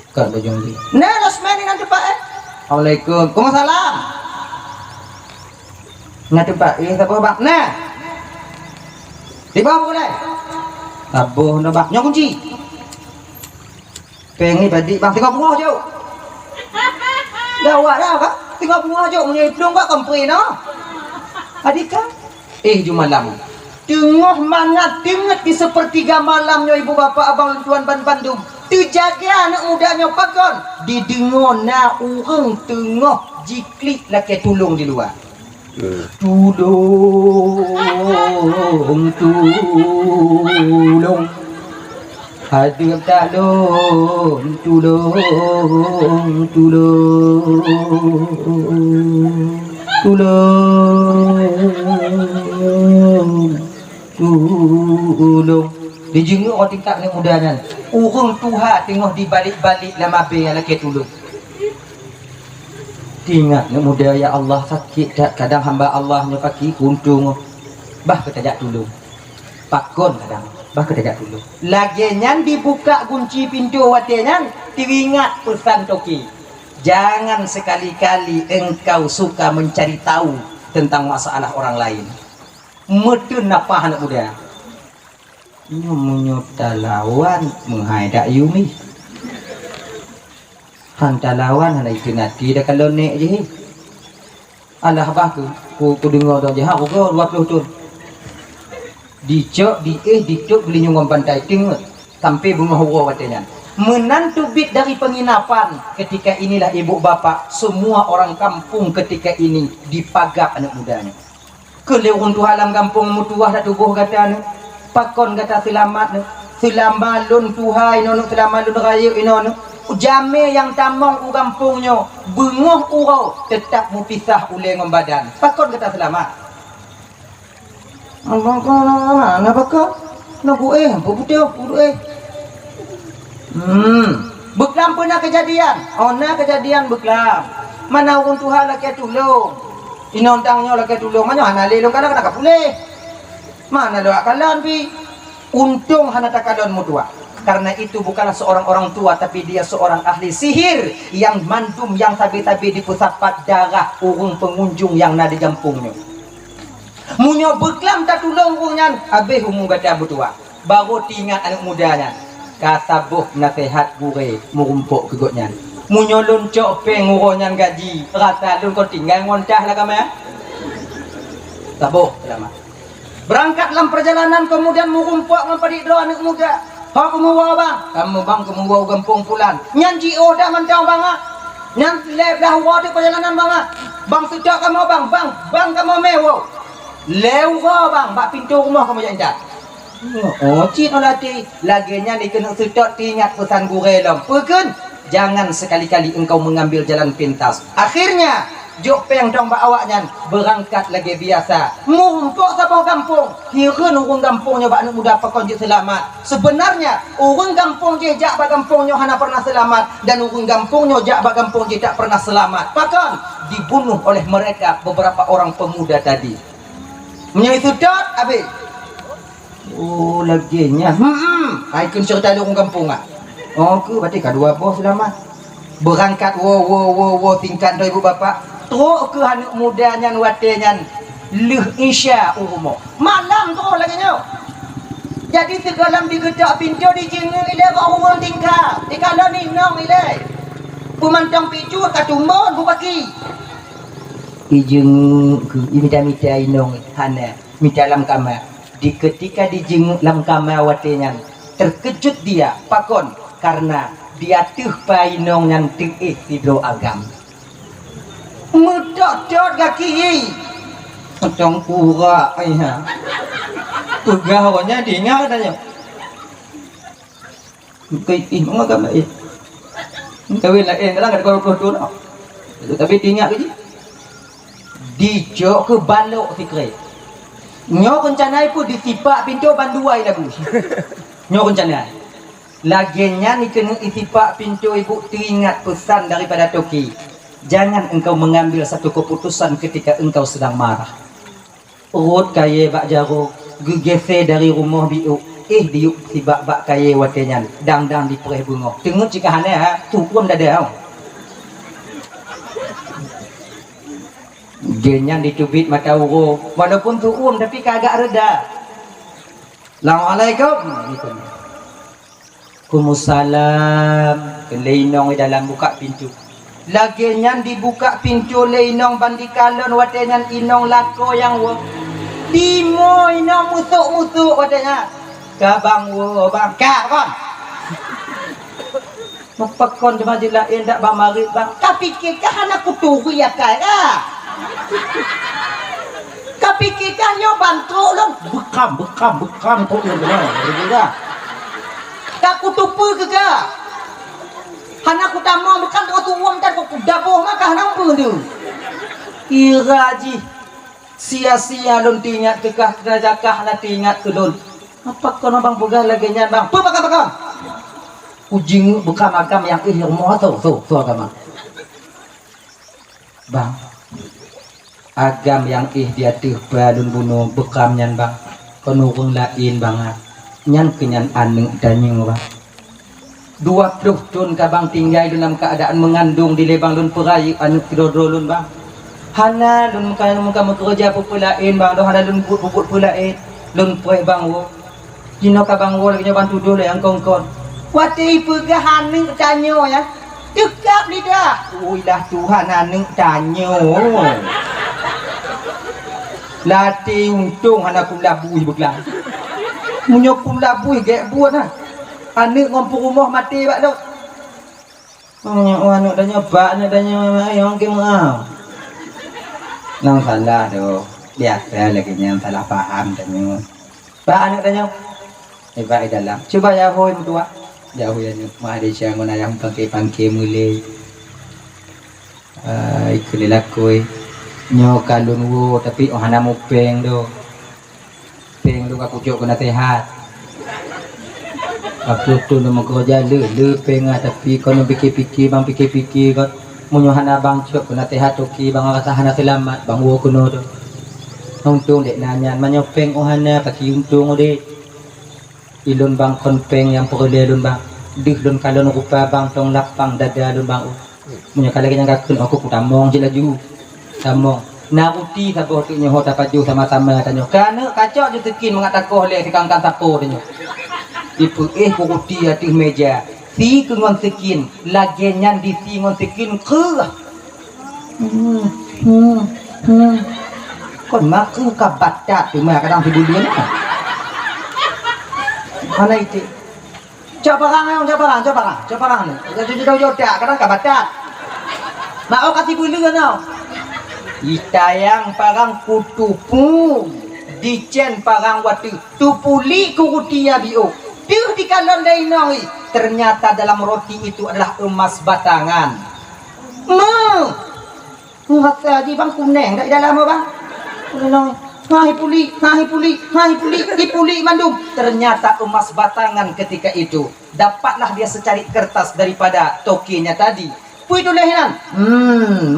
kat bajong ni nah losman nanti pak Assalamualaikum Waalaikumsalam nanti pak siapa bang nah di bawah boleh tabuh na bang nyong kunci peng ni badi bang tengok bunga jauh dah awak dah kak tengok bunga jauh punya pelung kak kompre no adik kak jumalam tengah mangat tengah di sepertiga malamnya ibu bapak abang tuan ban Bandung terjaga anak mudanya pakon didengar na orang tengah jiklik laki tulung di luar tulung hadir talon tulung dijenguk orang tingkat ni mudanya urung Tuhan tengok di balik-balik lama be yang laki tulung ingat ni muda ya Allah sakit tak kadang hamba Allah nya kaki kuntung bah kita jak tulung pakon kadang bah kita dulu. Lagi nyan dibuka kunci pintu watenyan, teringat pesan Toki. Jangan sekali-kali engkau suka mencari tahu tentang masalah orang lain. Metun apa anak muda? Menyuta lawan menghaidak Yumi. Hantar lawan anak itu nanti dah kalau nek je. Alah bah ku dengar dah je ha ku 20 tu. Dicok dicok beli nyungom pantai tengok sampai bunga hurau katanya. Menantu bit dari penginapan ketika inilah ibu bapak semua orang kampung ketika ini dipagap anak mudanya. Kelewun tu halam kampung mutuah dah tubuh kata ni. Pakon kata selamat lun tuhai nono selamat lun raya inono. Jame yang tamong u kampungnya bengoh urau tetap mu pisah ule ngom badan. Pakon kata selamat. Abang kau mana bakal? Nak apa betul? Beklam pernah kejadian. Ona kejadian beklam. Mana orang Tuhan laki tolong. Inontangnya laki tolong. Mana hana lelong kalau nak boleh. Mana doa kalian pi? Untung hana takadon mutua. Karena itu bukanlah seorang orang tua tapi dia seorang ahli sihir yang mandum yang tabi-tabi di pusapat darah urung pengunjung yang ada di kampungnya. Munyo beklam tak tolong urungan habis umum baca butua. Baru tingat anak mudanya. Katabuh nasihat gure merumpuk kegotnya. Munyo loncok peng urungan gaji. Rata lun kau tinggal ngontah lah kamu ya. Tabuh lama. Berangkat dalam perjalanan kemudian merumpuk ngapadi doa anak muda. Ha kamu bawa bang? Kamu bawa gampung pulan. Nyanji oh dah mantau bang ah. Nyang lep dah wadah perjalanan bang ah. Bang sedap kamu bang kamu mewah. Lewa bang, bak pintu rumah kamu jangan. Oh, cik olati. Laginya ni kena sedot ingat pesan gure lom. Pekan, jangan sekali-kali engkau mengambil jalan pintas. Akhirnya, jok peng dong bak awaknya berangkat lagi biasa. Mumpuk sapau kampung. Kira orang kampungnya bak anak muda pakon je selamat. Sebenarnya, orang kampung je jak bak kampungnya hana pernah selamat dan orang kampungnya jak bak kampung je tak pernah selamat. Pakon dibunuh oleh mereka beberapa orang pemuda tadi. Menyai sedot habis. Oh laginya. Aikun cerita orang kampung ah. Oh ke berarti kedua bos selamat. Berangkat wo tingkat do ibu bapak. Teruk ke anak mudanya watenya leh isya umur. Malam teruk laginya. Jadi segalam digedak pintu dijengeng ile orang tingkat. Dikala ni nong ile. Pemantang picu katumbon bu pagi. Dijenguk ke imita inong hana mita lam kamar di ketika dijenguk lam kamar watenya terkejut dia pakon karena dia tuh painong yang teih tidur agam mudot kaki potong pura ya pegawainya dengar katanya kaitin agama kawin lain kadang ada kalau tapi tinggal ke dijok ke balok fikri. Nyo rencanai pun disipak pintu banduai lagu. Nyo rencanai. Laginya ni kena isipak pintu ibu teringat pesan daripada Toki. Jangan engkau mengambil satu keputusan ketika engkau sedang marah. Urut kaya bak jaro, gegese dari rumah biuk. Diuk si bak kaya watenya. Dang di perih bunga. Tengok jika hana ha, tukum dada. Jenyan ditubit mata uru walaupun tu tapi kagak reda. Assalamualaikum. Waalaikumsalam. Leinong dalam buka pintu. Laginya dibuka pintu leinong bandikalon watenyan inong lako yang wo. Dimo inong mutuk watenya. Kabang wo bang ka kon. Mapakon cuma dilain dak bamarit bang. Tapi kita hana kutuhu ya kaya. Kapikirkan nyo bantu lang bekam kok yun benar tak kutupu ke ka hana ku tamang bekam dengan tuwam dan ku daboh maka hana pun iraji sia-sia lon tingat tekah kerajakah na tingat ke lon apa kau bang boga lagi nya bang bakam ujing bekam agam yang ilmu tu agama bang agam yang dia tuh balun bunuh bekamnya bang penurung lain banget nyan kenyan anu danyu bang 20 tahun kabang tinggal dalam keadaan mengandung di lebang lun perai anu kidodro lun bang hana lun muka kerja pupulain bang doh hana lun bubut pulain lun perai bang wo jino kabang wo lagi bantu dulu yang kongkon wati pegahan ning danyu ya dekap lidah uilah Tuhan anu danyu lati untung anak kum labui beglang munyok kum labui gek buat ha anak ngompong rumah mati bak dok munyok anak dah nyoba anak dah nyoba yang ke mau nang salah dok biasa lagi yang salah paham dah nyok bak anak dah nyok hebat dalam coba ya hoi mutua jauh ya nyok mah ada siang guna yang pangke mulai ikulilakoi nyo kalun wo tapi ohana mo peng do aku jok kena sehat aku tu no kerja le peng tapi kono pikir bang pikir kau munyo hana bang jok kena sehat oki bang rasa hana selamat bang wo kuno do untung dek nanyan manyo peng ohana paki untung ode ilun bang kon peng yang perle lun bang dih lun kalon rupa bang tong lapang dada lun bang munyo kala yang gakun aku kutamong je laju sama naruti sabo tiknya ho dapat ju sama-sama tanyo kana kacok je tekin mengatakoh le dikangkan tapo tanyo ipu kuruti ati meja si kungon sekin lagenyan di si ngon sekin ke kon maku kabatat tu mah kadang tibulian mana itu coba orang jadi jodak kadang kabatat mau kasih bulian tau itayang parang kutupu dicen parang watu tupuli kurutia bio tuh di kalon dainoi ternyata dalam roti itu adalah emas batangan ngat saja bang kuneng dari dalam bang hai puli dipuli mandum ternyata emas batangan ketika itu dapatlah dia secari kertas daripada tokinya tadi pui tu lehinan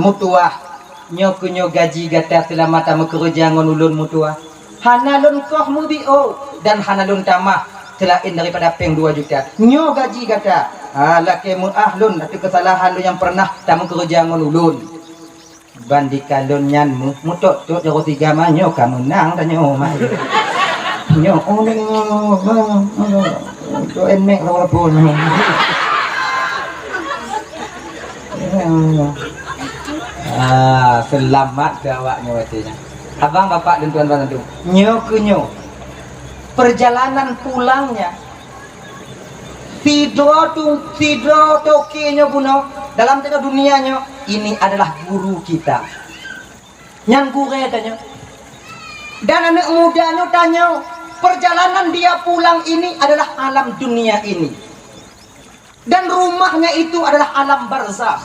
mutuah nyo gaji gata selamata mekerja ngon ulun mutua hanalun koh mubio dan hanalun tamah selain daripada peng 2 juta nyo gaji gata laki mu ahlun tapi kesalahan lu yang pernah tak mekerja ngon ulun bandikalun nyan mutok tok jero 3 mah nyo kamu menang dan nyo mah nyo to enek walaupun selamat gawaknya watinya abang bapak dan tuan-tuan itu nyo perjalanan pulangnya tidro tokinya buno dalam tengah dunianya ini adalah guru kita nyan gure tanya dan anak mudanya tanya perjalanan dia pulang ini adalah alam dunia ini dan rumahnya itu adalah alam barzakh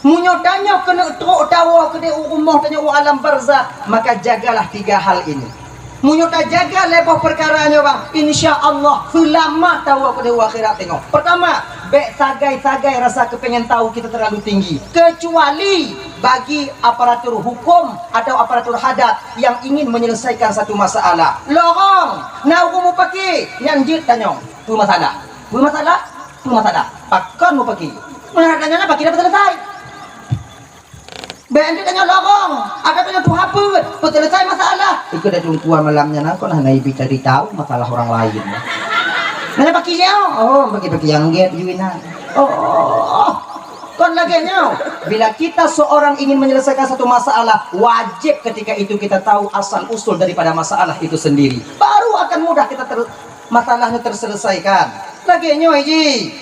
munyo tanya kena truk tawa kena rumah tanya alam barzakh maka jagalah 3 hal ini munyo tak jaga lepas perkaranya bang insyaallah selamat tawa kena akhirat tengok pertama bek sagai rasa kepengen tahu kita terlalu tinggi kecuali bagi aparatur hukum atau aparatur hadat yang ingin menyelesaikan satu masalah lorong nak mau pakai nyanjit tanya tu masalah pakon mau pakai mana tanya apa kita selesai Benda tanya lorong, ada tanya tu apa? Selesai masalah. Ikut dah tua malamnya nak, kau nak naik cari tahu masalah orang lain. Mana pakai dia? Oh, pakai yang get juinan. Oh, kon lagi nyaw. Bila kita seorang ingin menyelesaikan satu masalah, wajib ketika itu kita tahu asal usul daripada masalah itu sendiri. Baru akan mudah kita masalahnya terselesaikan. Lagi nyaw ji.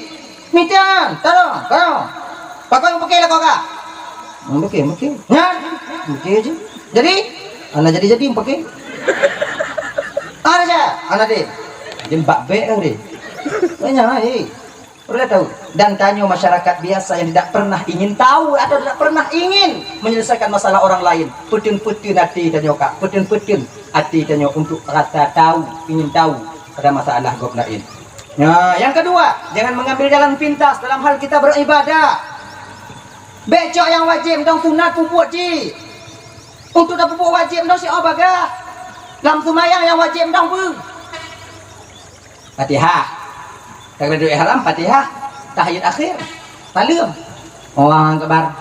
Mitian, tolong. Pakai lah kau kak. Pakai aja. Jadi, anak jadi pakai. Anak deh. Jembak be deh. Banyak Udah tahu. Dan tanya masyarakat biasa yang tidak pernah ingin tahu atau tidak pernah ingin menyelesaikan masalah orang lain. Putun hati tanya kak. Putun hati tanya untuk rasa tahu, ingin tahu pada masalah gob lain. Nah, yang kedua, jangan mengambil jalan pintas dalam hal kita beribadah. Becok yang wajib dong sunat pun buat ji. Untuk dah buat wajib dong si baga. Dalam semayang yang wajib dong pun. Fatihah. Tak doa ihram Fatihah, tahiyat akhir. Salam. Allahu akbar.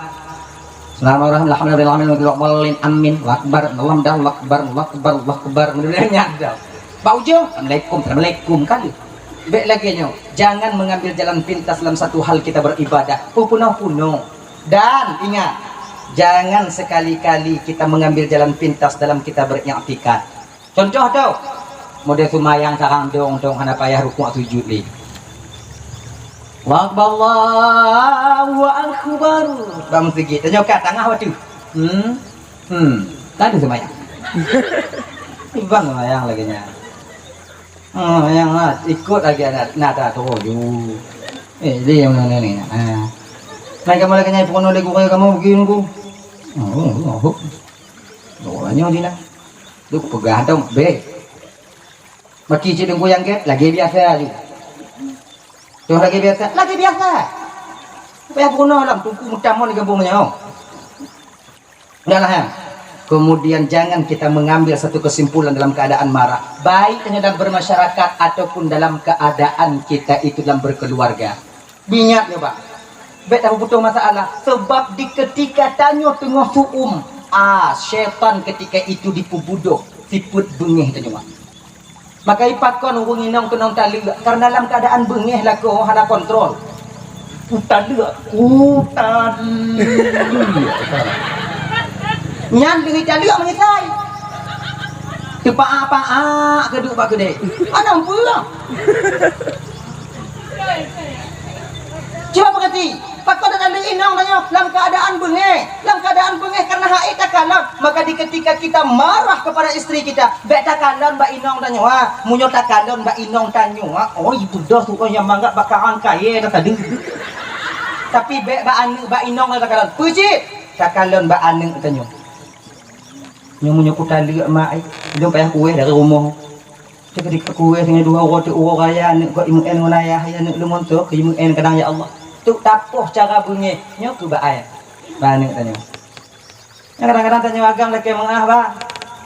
Bismillahirrahmanirrahim. Amin. Akbar. Allahu akbar. Allahu akbar. Allahu akbar. Kemudian dah. Bau je. Assalamualaikum kali. Baik lagi nyo, jangan mengambil jalan pintas dalam satu hal kita beribadah. Puno. Dan ingat, jangan sekali-kali kita mengambil jalan pintas dalam kita beriktikad. Contoh tau, model sumayang sarang dong hana payah rukuk sujud li. Allahu akbar. Bang segi, tanya kat tengah waktu. Tadi sumayang. Bang sumayang lagi nya. Yang ikut lagi nada tu ju. Dia yang ni. Naik kamu lagi nyai pun oleh kamu begini ku. Doanya di na. Duk pegang dong be. Maki cik dengku yang get lagi biasa aja. Tu lagi biasa. Supaya puno lah tungku mutamon di kampungnya. Udahlah ya. Kemudian jangan kita mengambil satu kesimpulan dalam keadaan marah, baik dalam bermasyarakat ataupun dalam keadaan kita itu dalam berkeluarga. Ingat ya Pak, baik tak butuh masalah. Sebab di ketika tanya tengah suum, syaitan ketika itu dipubudoh, siput bengih tanya Pak. Maka ipatkan hubungi nong kenong tali, karena dalam keadaan bengih lah kau hana kontrol. Utali. Nyan dengan calik menyesai. Tepak apa keduk pak gede. Ana pula. Coba perhati. Pakon ada inang tanya dalam keadaan bengeh karena haid takalan, maka di ketika kita marah kepada istri kita, bek takalan mbak inang tanya, munyo takalan mbak inang tanya, oh itu dah tu yang mangga bakaran kaya dah tadi. Tapi bek mbak inang takalan, puji takalan mbak anu tanya. Nyomu kutali mak ai belum payah kuih dari rumah. Cek kuih dengan dua orang raya nek kok imu en ayah ya nek lumon tu ke imu en kadang ya Allah. Tu tapoh cara bunyi nyo ku ba ai. Ba nek tanya. Kadang-kadang tanya agam lek mengah ba.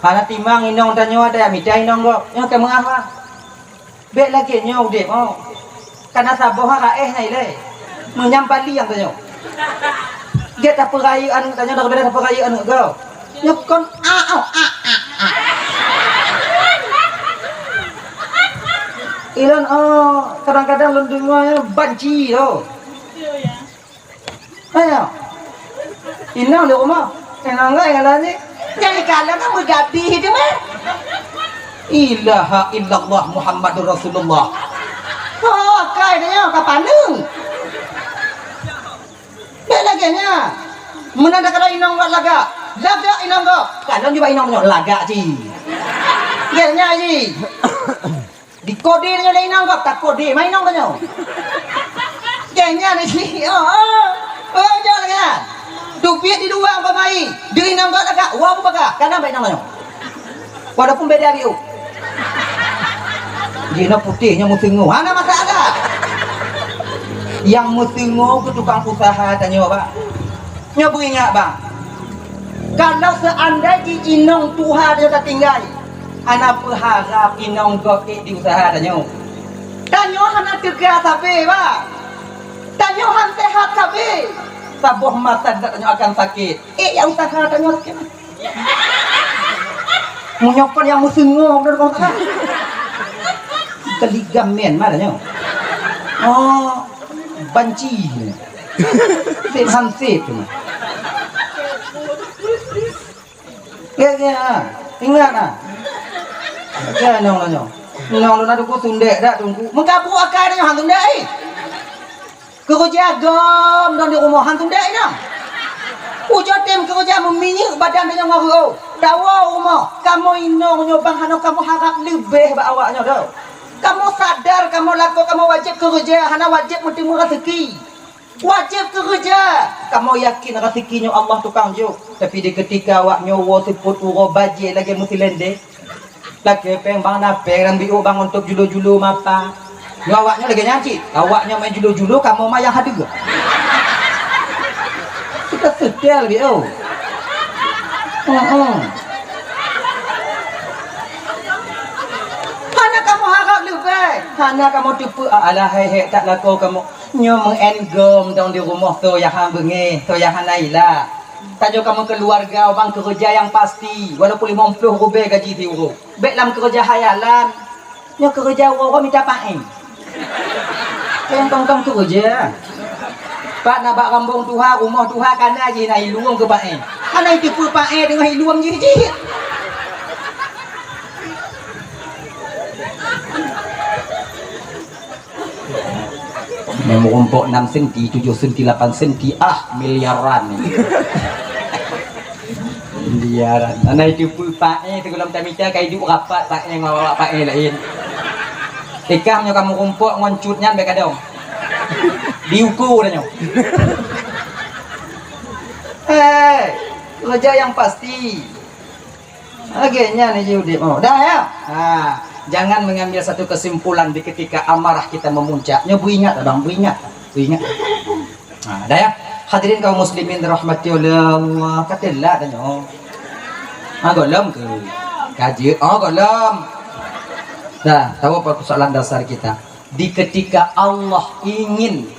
Hana timang inong tanya ada midai inong go. Nyo ke mengah ba. Bek lagi nyo dek oh. Karena saboh raeh nai le. Menyampali yang tanya. Dia tak perayaan tanya dak beda perayaan go. Nyokon Ilan kadang-kadang lundungnya banci tu. Ayo. Inang di rumah. Inang enggak yang lain. Jadi kalian kan bergabi itu mah. Ilaha illallah Muhammadur Rasulullah. Oh, kayaknya kapan nu? Belaganya. Menanda kalau inang enggak laga. Laga inang enggak. Kalian juga inang enggak laga sih. Kayaknya sih. Di kode nya lain anggap tak kode main nong kanyo. Kayaknya ni si. Jangan kan. Dupiat di dua apa mai. Dia nang enggak agak wah apa kana baik nang kanyo. Walaupun beda biu. Jina putihnya mutingu. Mana masalah? Yang mutingu ke tukang usaha tanya Pak. Nya beringat Bang. Kalau seandainya inong Tuhan dia tak tinggal. Anak berharap inong gokek di usaha tanya. Tanya hana tegak sabi Pak. Tanya han sehat sabi. Sabuh mata tanya akan sakit. Yang usaha tanya sakit. Menyokon yang musingo benar kau tak. Keligam men mana tanya. Oh, banci. Sip hansip. Ya, ingat ah. Ya nong nong. Nong lu nadu ku tundek dak tunggu. Mengkapu akar nyo han tundek ai. Kerja gom dan di rumah han tundek nang. Ujo tem kerja meminyak badan nyo ngaru. Dawa rumah. Kamu inong nyo bang hano kamu harap lebih ba awaknya dah. Kamu sadar kamu laku kamu wajib kerja hana wajib bertemu rezeki. Wajib kerja. Kamu yakin rezekinya Allah tukang juk. Tapi di ketika awak nyowo seput uro baje lagi mesti lendek. Lagi peng bang napeng dan biu bang untuk julu-julu mapa. Awaknya lagi nyanyi. Awaknya main julu-julu kamu mah yang hadir. Kita setel biu. Mana kamu harap lebih? Hana kamu tipu alah he tak lako kamu nyo mengenggom dong di rumah tu yang hang bengi tu yang hanaila. Tajo kamu keluarga bang kerja yang pasti walaupun 50 rubel gaji tiuru. Baik lam kerja hayalan. Nyo kerja orang minta paeng. Yang kamu kerja. Pak nak bak rambung tuha rumah tuha kana je nak iluang ke paeng. Ana tipu paeng dengan iluang je. Memang rompok 6 senti, 7 senti, 8 senti, miliaran ni. Miliaran. Anak itu pun pakai tu kalau minta kai duk rapat pakai ngawak pakai lain. Tekahnya kamu rompok ngoncutnya baik kadang. Diukur dah nyo. Kerja yang pasti. Agaknya ni judi mau. Dah ya. Jangan mengambil satu kesimpulan di ketika amarah kita memuncaknya. Bu ingat abang, bu ingat. Dah ya. Hadirin kaum muslimin dirahmati oleh Allah. Katalah tanya. Golem ke? Kaji. Golem. Dah, tahu apa persoalan dasar kita? Di ketika Allah ingin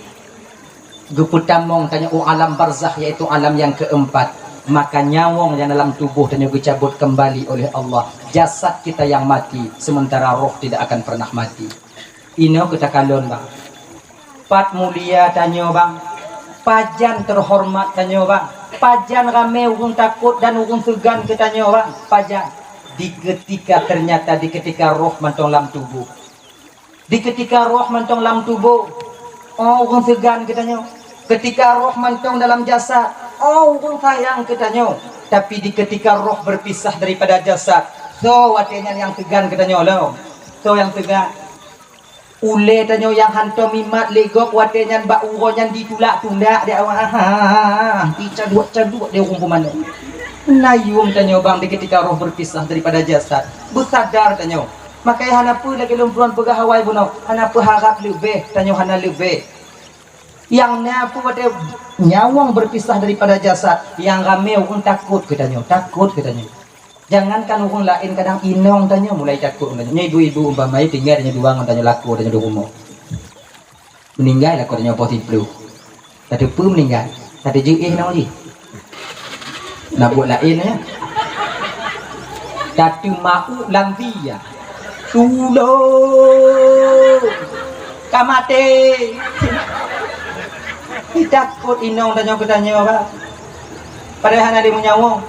geputamong tanya alam barzakh yaitu alam yang keempat, maka nyawang yang dalam tubuh dan dicabut kembali oleh Allah. Jasad kita yang mati, sementara roh tidak akan pernah mati. Ini kita kalon bang. Pat mulia tanya bang. Pajan terhormat tanya bang. Pajan rame urung takut dan urung segan kita tanya bang. Pajan. Di ketika roh mantong dalam tubuh. Di ketika roh mantong dalam tubuh. Urung segan kita tanya. Ketika roh mantong dalam jasad. Urung sayang kita tanya. Tapi di ketika roh berpisah daripada jasad, so watenya yang tegan kita nyolo. So yang tegan. Ule tanyo yang hanto mimat legok watenya bak uronya ditulak tundak dia awak. Dicaduk dia urung pemana. Nayum tanyo bang di ketika roh berpisah daripada jasad. Bersadar tanyo. Makanya hanapa lagi lumpuan pegawai buno. Hanapa harap lebih tanyo hana lebih. Yang nyapu pada nyawang berpisah daripada jasad, yang ramai orang takut katanya, jangankan orang lain kadang inong tanya mulai takut katanya. Ibu-ibu umpamanya tinggal tanya dua tanya laku tanya di rumah meninggal laku tanya positif tadi pun meninggal tadi je nang ni nak buat lain ya tadi mau lantia tulo kamate takut inong tanya apa padahal ada menyawang.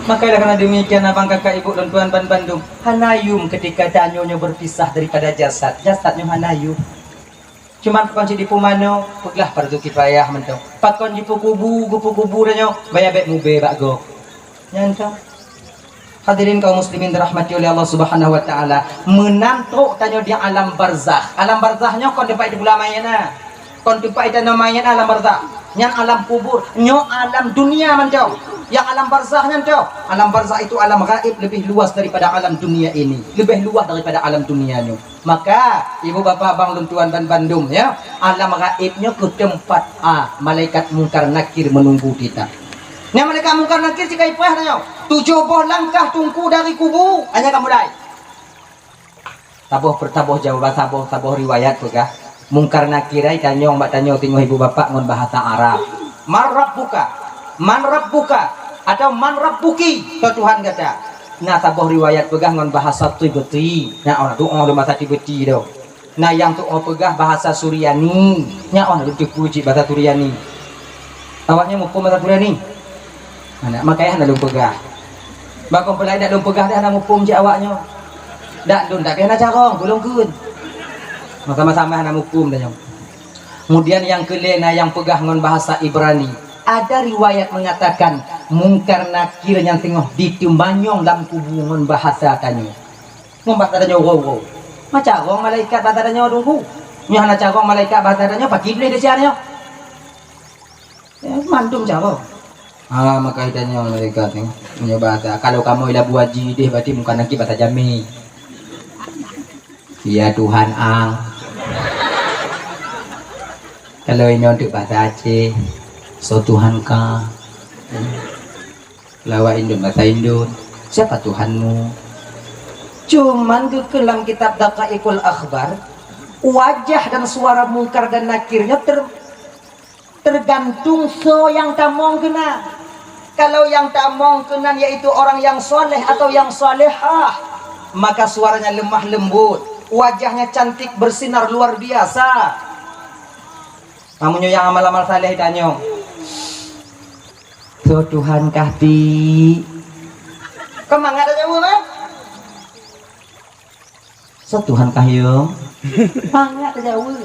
Makanya karena demikian abang kakak ibu dan tuan ban Bandung hanayum ketika tanyonya berpisah daripada jasadnya hanayum. Cuman pakon di pumano peglah fardu kifayah mentong pakon di kubu danyo bayar bek mube bakgo nyantong. Hadirin kaum muslimin dirahmati oleh Allah Subhanahu wa taala, menantuk tanyo di alam barzakh. Alam barzakhnya kon depai di bulan mayana. Kon depai dan namanya alam barzakh. Yang alam kubur, nyo alam dunia mentong. Yang alam barzakh mentong. Alam barzakh itu alam gaib lebih luas daripada alam dunia ini. Lebih luas daripada alam dunianya. Maka ibu bapak abang luntuan dan Bandung ya, alam gaibnya ke tempat malaikat mungkar nakir menunggu kita. Nya malaikat mungkar nakir jika ipah nyo. 7 langkah tungku dari kubu hanya kamu mulai. Taboh jauh taboh riwayat pegah. Mungkar nakirai tanyong mbak tanyong tinggal ibu bapak ngon bahasa Arab. Man rabbuka atau man rabbuki ke Tuhan kata. Nah taboh riwayat pegah ngon bahasa Tibeti. Nah orang tu orang bahasa Tibeti do. Nah yang tu orang pegah bahasa Suryani. Nya orang tu puji bahasa Suryani. Awaknya mukum bahasa Suryani. Nah makanya anda belum pegah. Bakon pelai dak belum pegah dah anda mukum je awaknya. Dak dun dak kena carong belum kun. Sama-sama anak hukum dan kemudian yang kelena yang pegah ngon bahasa Ibrani. Ada riwayat mengatakan mungkar nakir yang tengah ditimbanyong dalam kubungan bahasa tanya. Ngom bahasa tanya wow. Macam orang malaikat bahasa tanya dungku. Nya hana carong malaikat bahasa tanya pagi boleh dia nya. Mandum carong. Maka tanya malaikat ni punya bahasa. Kalau kamu ila buaji deh berarti mungkar nakir bahasa Jami. Ya Tuhan ang. Kalau ini untuk bahasa Aceh, so Tuhan ka. Lawa Indon bahasa Indon, siapa Tuhanmu? Cuman ke dalam kitab Daqaiqul Akhbar, wajah dan suara mungkar dan nakirnya tergantung so yang tamong kena. Kalau yang tamong kena yaitu orang yang soleh atau yang solehah, maka suaranya lemah lembut, wajahnya cantik bersinar luar biasa. Kamu yang amal-amal saleh tanya, so Tuhan kahti kemana ada jauh kan? So Tuhan kahyo banget jauh.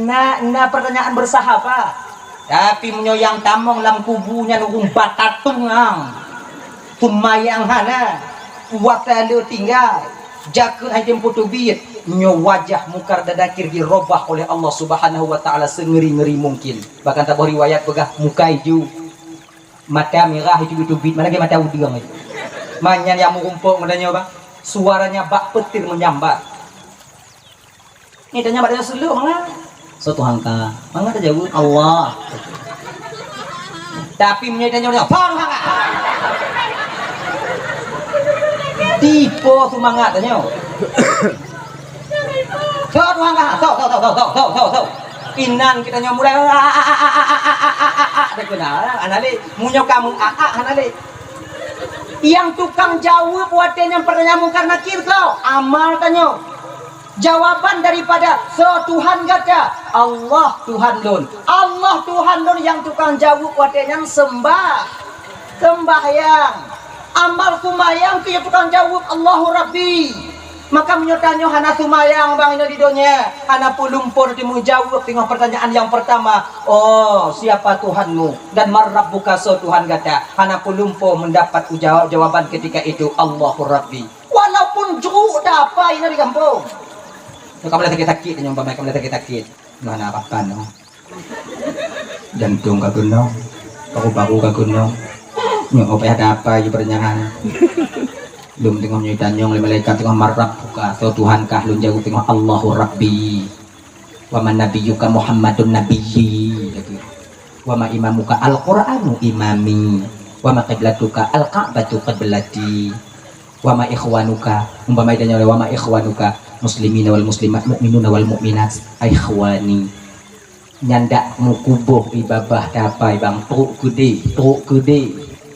Nah pertanyaan bersahabat. Tapi menyoyang tamong lam kubunya nunggu batatung ang. Tumayang hana. Watalu tinggal. Jakun hajem putubit. Nyo wajah mukar dadakir dirobah oleh Allah Subhanahu wa taala sengeri-ngeri mungkin. Bahkan tak riwayat begah mukai ju. Mata merah itu bit mana ke mata udang itu. Manyan yang mengumpul ngadanya bang. Suaranya bak petir menyambar. Ini tanya pada selu mana? So Tuhan ka, mana ada jauh Allah. Tapi menyedanya orang apa? Tipe semangat tanya. So Tuhan ka, so. Inan kita nyomulai. Ada kena, anale munyo kamu anale. Yang tukang jawab buatin yang pertanyaan mungkar nakir kau amal tanya. Jawaban daripada so Tuhan kata Allah Tuhan lun. Allah Tuhan lun yang tukang jawab wadenya sembah. Sembahyang. Amal sumayang tu yang tukang jawab Allahu Rabbi. Maka menyotanya hana sumayang bang ini di dunia. Hana pulumpur timu jawab tengok pertanyaan yang pertama. Oh siapa Tuhanmu? Dan marrabbuka so Tuhan kata. Hana pulumpur mendapat jawaban ketika itu Allahu Rabbi. Walaupun jeruk dapat ini di kampung. Kamu lihat sakit, nyumpah kamu lihat sakit. Mana apa no? Jantung kaguno, paru-paru kaguno. Nyumpah ada apa? Ibu pertanyaan. Belum tengok nyitanyong malaikat tengok marab buka. So Tuhan kah lu jago tengok Allahu Rabbi. Wa man nabiyyuka Muhammadun nabiyyi. Wa ma imamuka al-Qur'anu imami. Wa ma qiblatuka al-Ka'batu qiblati. Wa ma ikhwanuka umpama idanya wa ma ikhwanuka muslimina wal muslimat mu'minuna wal mu'minat ikhwani nyandak mukubuh ibabah dapai bang truk gede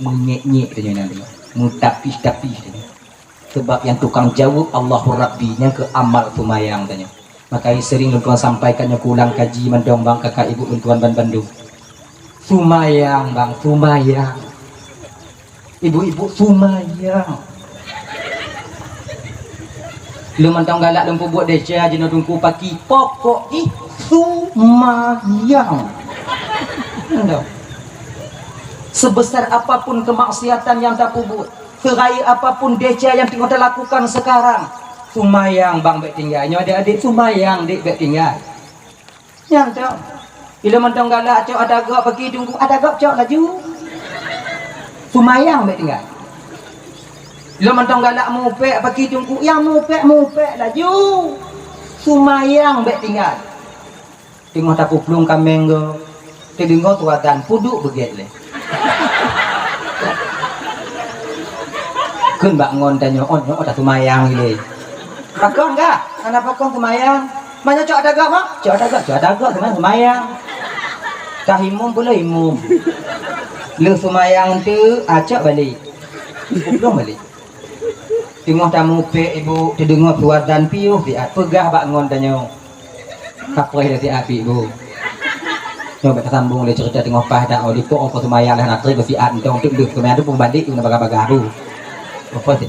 mengek-ngek tanya nanti mutapih-tapih sebab yang tukang jawab Allahu Rabbi yang ke amal sumayang tanya maka sering lupa sampaikannya kulang kaji mendong bang kakak ibu tuan ban Bandung sumayang bang sumayang ibu-ibu sumayang lu mentang galak lempu buat deca jenuh tungku paki pokok di sumayang. Sebesar apapun kemaksiatan yang tak buat, serai apapun deca yang tengok lakukan sekarang, sumayang bang bek tinggal. Nyo adik-adik sumayang dik bek tinggal. Yang tu, bila mentang galak cok ada gak pagi tungku ada gak cok laju. Sumayang bek tinggal. Bila mentang galak mupek pakai tungku yang mupek laju sumayang bek tinggal tengok tak puplung kameng go tengok tuatan puduk begitu le kun bak ngon tanya on yo ada sumayang ile pakon enggak anak pakon sumayang mana cok ada gak mak cok ada gak teman sumayang kahimum pula imum lu sumayang tu acak balik puplung balik tengok tamu pe ibu terdengar keluaran piuh dia pegah bak ngon tanya kapreh dari api ibu coba sambung dia cerita tengok pah dak di po apa semayang lah nak ke si an dong tunduk kemudian tu pun balik tu baga-baga tu apa si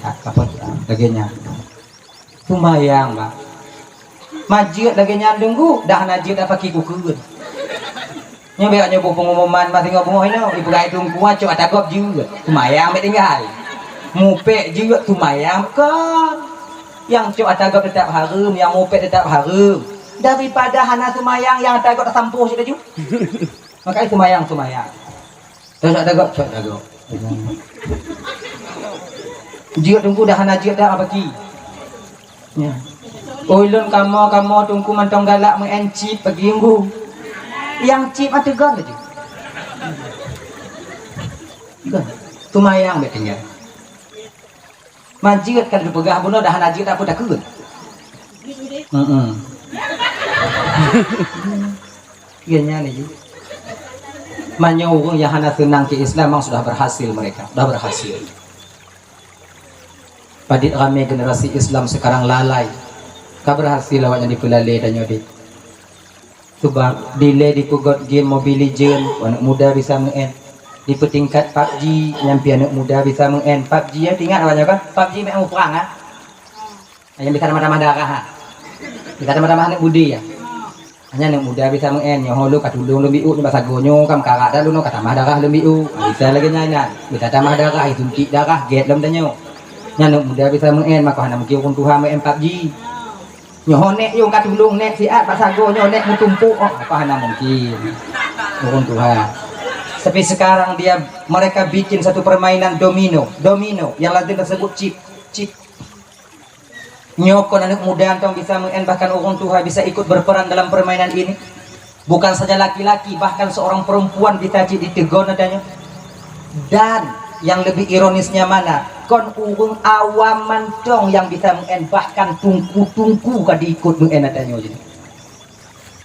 laginya semayang bang majid laginya tunggu dah najid apa ki kukeun nya be nyoba pengumuman mati ngomong hello ibu gai tunggu acok ada gop juga semayang mek tinggal mupek juga sumayang kan yang cok ada gak tetap harum yang mupek tetap harum daripada hana sumayang yang ada gak tersampuh sudah juga makanya sumayang terus ada gak cok ada gak jika tunggu dah hana jika dah apa ki ya ulun kamu tunggu mantong galak mengencip pergi minggu yang cip ada gak lagi sumayang betul. Manjit kan dipegah bunuh dah najit apa dah keun. Ianya nih. Manyo orang yang hana senang ke Islam memang sudah berhasil mereka, sudah berhasil. Padit ramai generasi Islam sekarang lalai. Kau berhasil awaknya di pelalai dan nyodi. Sebab delay di pugot game Mobile Legend, anak muda bisa mengen. Di petingkat PUBG, nyampi anak muda bisa mengen. PUBG ya tinggal awaknya kan? PUBG memang perang ah. Yang bisa tambah-tambah darah ha. Bisa tambah-tambah anak budi ya. Hanya anak muda bisa mengen. Yang hulu katulung lebih u, bahasa gonyo kam karak dah lu no kata tambah darah lebih u. Bisa lagi nyanyi. Bisa tambah darah, suntik darah, get lem danyo. Anak muda bisa mengen maka hana mungkin orang Tuhan mengen PUBG. Nyohonek yung katulung nek siat bahasa gonyo nek mutumpu oh apa hana mungkin. Orang Tuhan. Tapi sekarang mereka bikin satu permainan domino yang lazim tersebut chip. Nyokon anak muda antong bisa mengen bahkan orang tua bisa ikut berperan dalam permainan ini. Bukan saja laki-laki, bahkan seorang perempuan bisa ditegon adanya. Dan yang lebih ironisnya mana? Kon urung awaman dong yang bisa mengen bahkan tungku kan diikut mengen adanya jadi.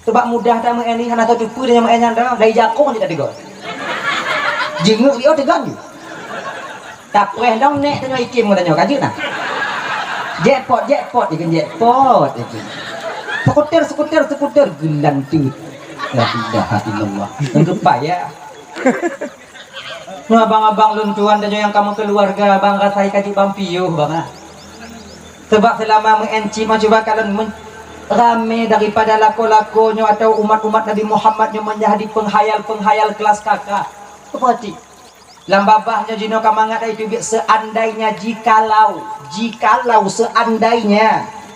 Sebab mudah tak mengen ini hana tahu dupu dia mengen dah dari jakong tidak digon. Jenguk dia digon. Tak preh dong nek tanya ikim katanya kan nah. Jackpot ikan jackpot ikan. Skuter gelang tu. La ilaha illallah. Untuk payah. Nah abang-abang luntuan dan yang kamu keluarga bang rasai kaji bampiuh bang. Sebab selama mengenci coba kalian rame daripada lako-lakonyo atau umat-umat Nabi Muhammad yang menjadi penghayal kelas kakak. Seperti lambabahnya jino kamangat itu seandainya jikalau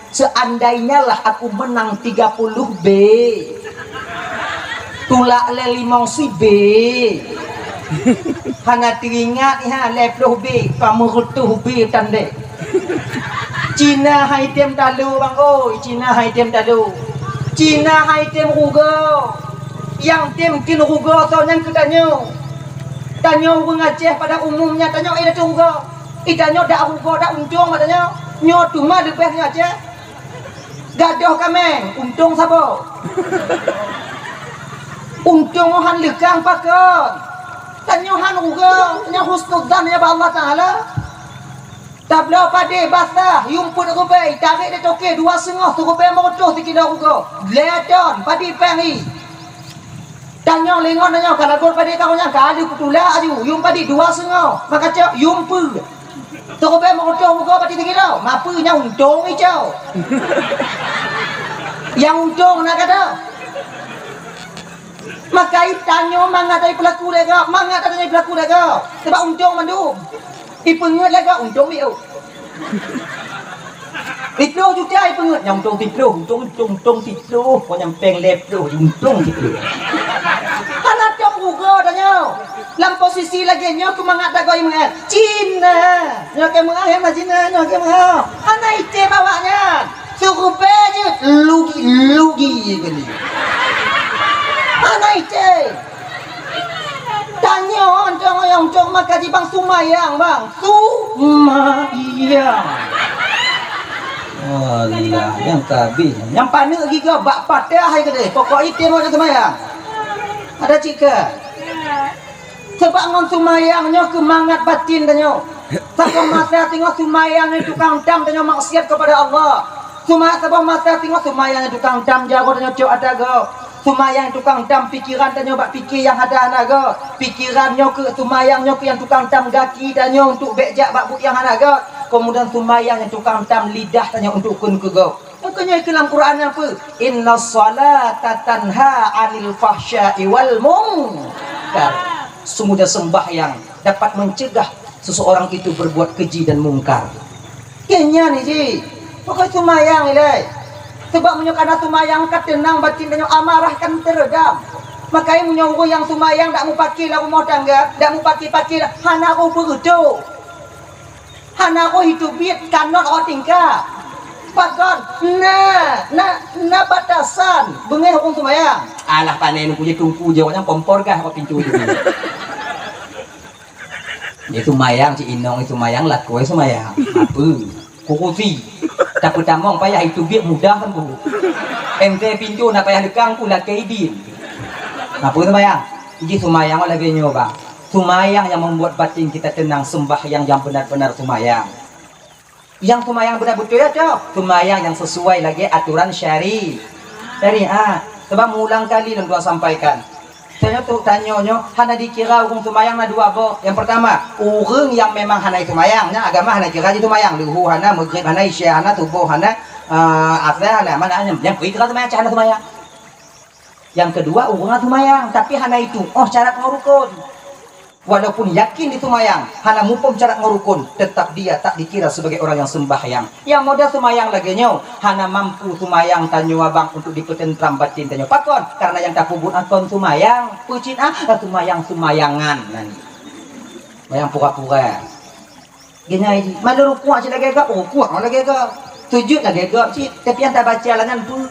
seandainya lah aku menang 30B tulak le 5 B hana teringat ha leploh B kamu rutuh B tande Cina haitem dalu bang oi Cina haitem rugo yang tem kin rugo soalnya kedanyo tanyo orang Aceh pada umumnya tanyo ada rugo itanyo dak rugo dak untung katanya nyo cuma lebihnya Aceh gadoh kameng untung sabo untung han lekang pakon tanyo han rugo nya husnudzan ya Allah taala tabla pade basah yumput rubai tarik dia toke 2,5 rubai motor 3 kilo rugo ledon padi pengi tanyo lengon tanyo kalau gol padi kau nya kali kutula aju yum padi 2,5 maka cak yumpu rubai motor rugo padi 3 kilo mapunya untung hijau yang untung nak kata maka itanyo mangatai pelaku lega mangatai pelaku lega sebab untung mandu ipengut lega untung biu itu juga ipengut yang untung tiplo kau yang penglep tu untung tiplo karena cok ugo tanyo dalam posisi lagi nyo kumangat dago imengat Cina nyo ke mengah yang Cina nyo ke mengah ana ite bawanya suruh je lugi gini ana ite tanyo anjong yang cong maka di bang Sumayang Allah yang kabin yang panik giga bak patah hai gede pokok ite mau Sumayang ada cika sebab ngon Sumayang nyo kemangat batin tanyo sabang masa tengok Sumayang ni tukang dam tanyo maksiat kepada Allah sabang masa tengok Sumayang ni tukang dam jago tanyo cok ada go Sumayang tukang dam pikiran tanyo bak pikir yang ada anaga pikirannya ke Sumayangnya ke yang tukang dam gaki tanyo untuk bejak bak buk yang anaga kemudian Sumayang yang tukang dam lidah tanyo untuk kun ke go makanya dalam Quran apa inna salata tanha 'anil fahsya'i wal munkar semudah sembahyang dapat mencegah seseorang itu berbuat keji dan mungkar kayaknya nih ji pokoknya Sumayang ini sebab menyokana Sumayang kat tenang batin tanyo amarah kan teredam makanya menyonggo yang Sumayang tak mau pakai lah rumah tangga tak mau pakai hana ko berudo hana ko hidup biat kanot o tingkah pakon na batasan bengeh orang Sumayang alah panen punya tungku jawabnya kompor kah apa pintu itu Itu mayang si Inong itu mayang lah kowe semayang. Apa? Kukusi. Tak pertama payah itu biar mudah kan bu. MT pintu nak payah dekang pula kaidin. Apa itu mayang? Ini sumayang lagi nyoba. Sumayang yang membuat batin kita tenang, sembahyang yang benar-benar sumayang. Yang sumayang benar-betul ya cok. Sumayang yang sesuai lagi aturan syariat. Sebab mulang kali yang tuan sampaikan. Saya tu tanya hana dikira hukum sumayang na dua bo. Yang pertama, orang yang memang hana sumayangnya agama hana kira itu sumayang. Luhu hana, maghrib hana, isya hana, tubuh hana, asar hana, mana hanya yang kira sumayang, hana sumayang. Yang kedua, orang sumayang, tapi hana itu syarat ngurukun. Walaupun yakin itu sumayang, hana mupom syarat ngurukun, tetap dia tak dikira sebagai orang yang sembahyang. Yang modal sumayang lagi nyo, hana mampu sumayang tanyo abang untuk dipetentram batin tanyo pakon, karena yang tak kubun akon sumayang, pucin sumayangan nanti. Mayang pura-pura. Gini aja, malu kuat sih lagi ke, kuat lagi ke, sujud lagi ke, tapi yang tak baca langan pun.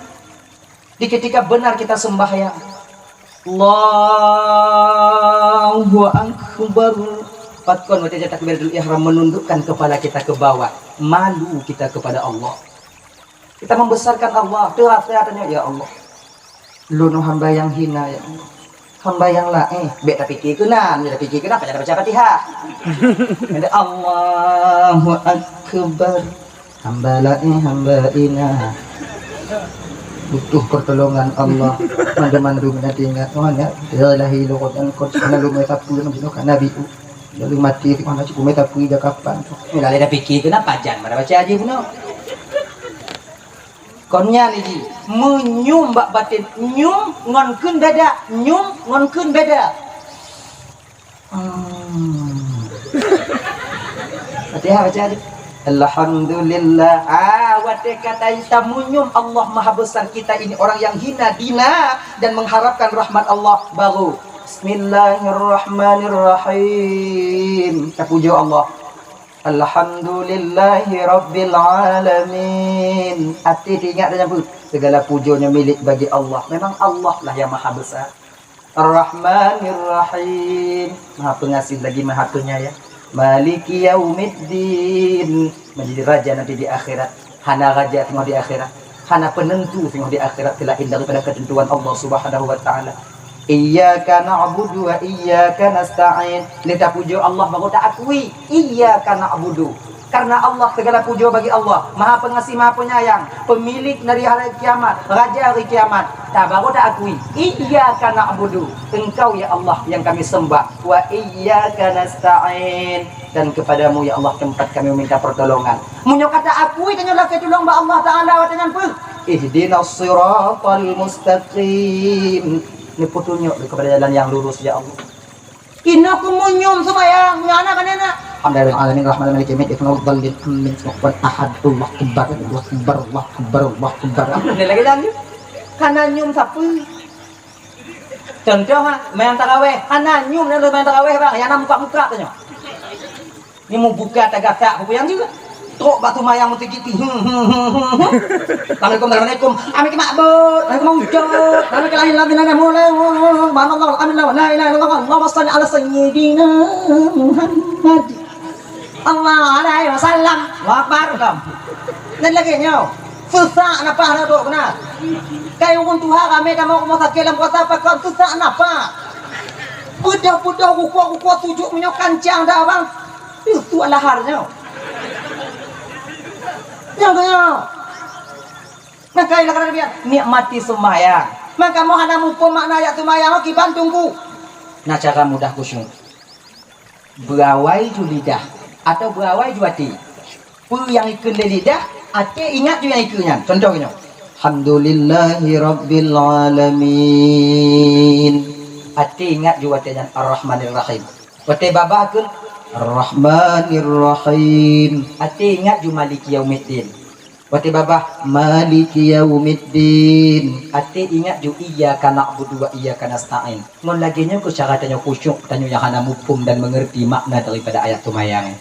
Di ketika benar kita sembahyang, Allahu Akbar. Patkon wajah takbiratul ihram menundukkan kepala kita ke bawah, malu kita kepada Allah. Kita membesarkan Allah. Tanya ya Allah, lu no hamba yang hina ya Allah. Hamba yang bet tapi kikenan, ya tapi kikenan pada baca Fatihah. Ada Allahu Akbar. Hamba hamba ina. Butuh pertolongan Allah. Mandu nanti ingat mana ya ilahi luqad angkot ana lu mai tapu menjino kan nabi u lalu mati ti ana cukup mai tapu ida kapan mila ada pikir kenapa jan mana baca aja puno konnya ni menyum bak batin nyum ngonkeun beda nyum ngonkeun beda Fatihah baca aja. Alhamdulillah. Wate kata kita munyum Allah maha besar, kita ini orang yang hina dina dan mengharapkan rahmat Allah. Baru Bismillahirrahmanirrahim. Kita puja Allah. Alhamdulillahi Rabbil Alamin. Hati diingat dan nyambut, segala pujanya milik bagi Allah. Memang Allah lah yang maha besar. Ar-Rahmanir-Rahim, maha pengasih lagi maha penyayang. Maliki yaumiddin, menjadi raja nanti di akhirat. Hana raja tengok di akhirat, hana penentu tengok di akhirat, selain daripada ketentuan Allah Subhanahu wa taala. Iyyaka na'budu wa iyyaka nasta'in. Kita puja Allah baru tak akui iyyaka na'budu. Karena Allah segala puja bagi Allah, maha pengasih maha penyayang, pemilik dari hari kiamat, raja hari kiamat. Tak baru tak akui iyyaka na'budu, engkau ya Allah yang kami sembah, wa iyyaka nasta'in, dan kepadamu ya Allah tempat kami meminta pertolongan. Munyo kata akui tanyalah ketulung ba Allah taala wa tangan pun ihdinas siratal mustaqim. Ini petunjuk kepada jalan yang lurus ya Allah. Kina kumunyum sembayang nyana kan enak. Alhamdulillah alamin rahmanir rahim iknul dzallil min wal ahad Allah akbar Allah akbar Allah akbar Allah akbar. Ini lagi dan kana nyum sapu. Contoh main tarawih, kana nyum dan main tarawih bang, yang muka-muka tanya. Ini mau buka tagak yang juga. Truk batu mayang mesti gitu. Assalamualaikum. Amin ma'bud. Amin wujud. Amin lahir ladina mulai. Subhanallah. Amin la ilaha illallah. Allahumma shalli ala sayyidina Muhammad. Allah alaihi wasallam. Allahu akbar. Dan lagi nyo. Susah napa tu kena. Kayu pun Tuhan kami kamu mau sakit dalam puasa apa kau susah napa. Budak-budak kuku tujuk minyak kancang dah bang. Itu alaharnya. Yang kaya maka ilah kerana biar nikmati sembahyang. Maka mau hana mupo makna ayat sembahyang ki bantungku. Nah cara mudah khusyuk. Berawai ju lidah atau berawai ju hati. Pu yang ikun lidah, hati ingat ju yang ikunnya. Contohnya. Alhamdulillahi Rabbil Alamin. Hati ingat ju hatinya Ar-Rahmanir Rahim. Hati babah kun Ar-Rahmanir-Rahim. Hati ingat ju Maliki Yaumiddin. Wati babah Maliki Yaumiddin. Hati ingat ju iyyaka na'budu wa iyyaka nasta'in. Mun lagi nya ku cara tanya khusyuk, tanya yang hana mufhum dan mengerti makna daripada ayat tumayang.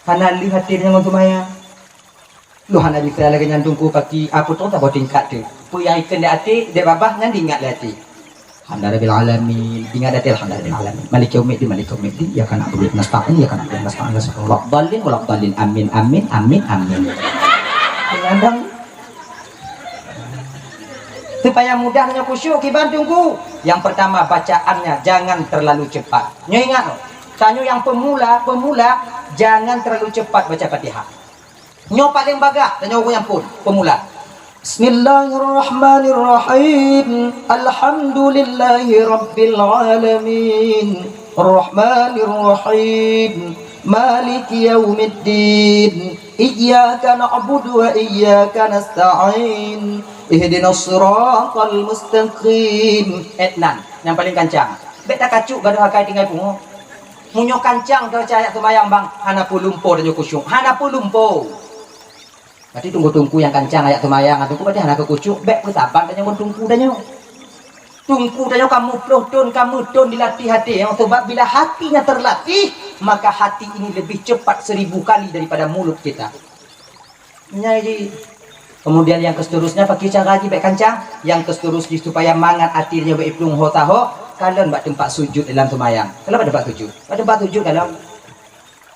Hana lihat hati dengan tumayang. Lu hana bisa lagi nyandungku kaki apa tu tak boleh tingkat tu. Pu yang ikan di hati, dia babah ngan ingat hati. Alhamdulillahirabbil alamin. Ingat ada alhamdulillahirabbil alamin. Maliki yaumiddin, maliki yaumiddin. Ya kana na'budu wa nasta'in, ya kana na'budu wa nasta'in. Waqdallin wa laqdallin. Amin amin amin amin. Kadang supaya mudahnya khusyuk Kibandungku. Yang pertama bacaannya jangan terlalu cepat. Nyo ingat no. Tanyo yang pemula jangan terlalu cepat baca Fatihah. Nyo paling bagak tanyo yang pun pemula. Bismillahirrahmanirrahim. Alhamdulillahi rabbil alamin. Arrahmanirrahim. Maliki yaumiddin. Iyyaka na'budu wa iyyaka nasta'in. Ihdinas siratal mustaqim. Etnan yang paling kancang. Beta kacuk gaduh akai tinggal pungo. Munyo kancang kalau cahaya semayang bang. Hana pulumpo dan kusyuk. Hana pulumpo. Berarti tunggu-tunggu yang kancang ayat semayang atau berarti hana kekucuk. Bek bersabar dan yang tunggu dan yang tunggu dan yang kamu don dilatih hati. Yang sebab bila hatinya terlatih, maka hati ini lebih cepat 1000 kali daripada mulut kita. Jadi kemudian yang seterusnya pakai cara haji baik kancang. Yang seterusnya supaya mangat atirnya baik plung hotaho. Kalian buat tempat sujud dalam semayang. Kalau pada tempat sujud, kalau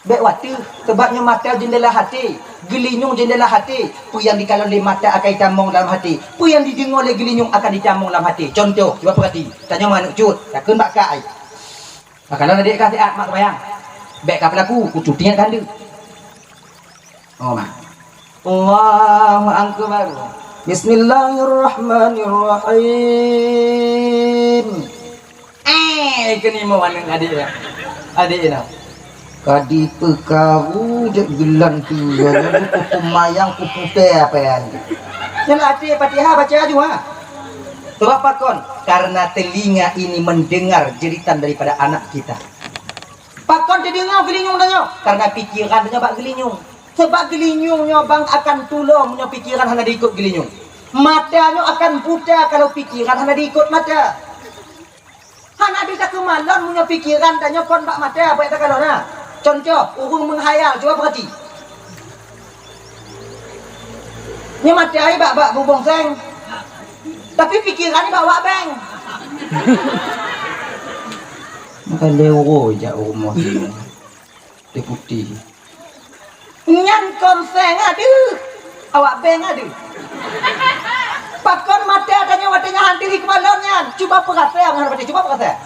baik waktu sebabnya mata jendela hati, gelinyung jendela hati. Pu yang dikalau oleh mata akan ditambung dalam hati. Pu yang didengar oleh gelinyung akan ditambung dalam hati. Contoh, cuba perhati. Tanya mana cut, takkan bakai. Kalau adik kasih mak semayang. Baik kapal aku cutian kan dia. Oh mak. Allahu akbar. Bismillahirrahmanirrahim. Kini mau mana adik ya? Adik ya. Kadi pekaru je gelan tu. Kupu mayang kupu teh apa yang. Yang adik Fatihah baca juga. Sebab apa kon? Karena telinga ini mendengar jeritan daripada anak kita. Pakon didengar gelinyung danyo. Karena pikiran danyo bak gelinyung. Sebab gelinyungnya bang akan tulung punya pikiran hanya diikut gelinyung. Matanya akan buta kalau pikiran hanya diikut mata. Hanya bisa kemalon punya pikiran danyo kon bak mata apa itu kalau na. Contoh, urung menghayal, coba perhati. Ini mata ai bak bubong seng. Tapi pikiran ni bawa beng. Maka lewo je rumah dia putih. Nyan konseng aduh. Awak beng aduh. Pakon mata adanya watanya handiri kemalonnya. Coba perasa yang harus coba perasa.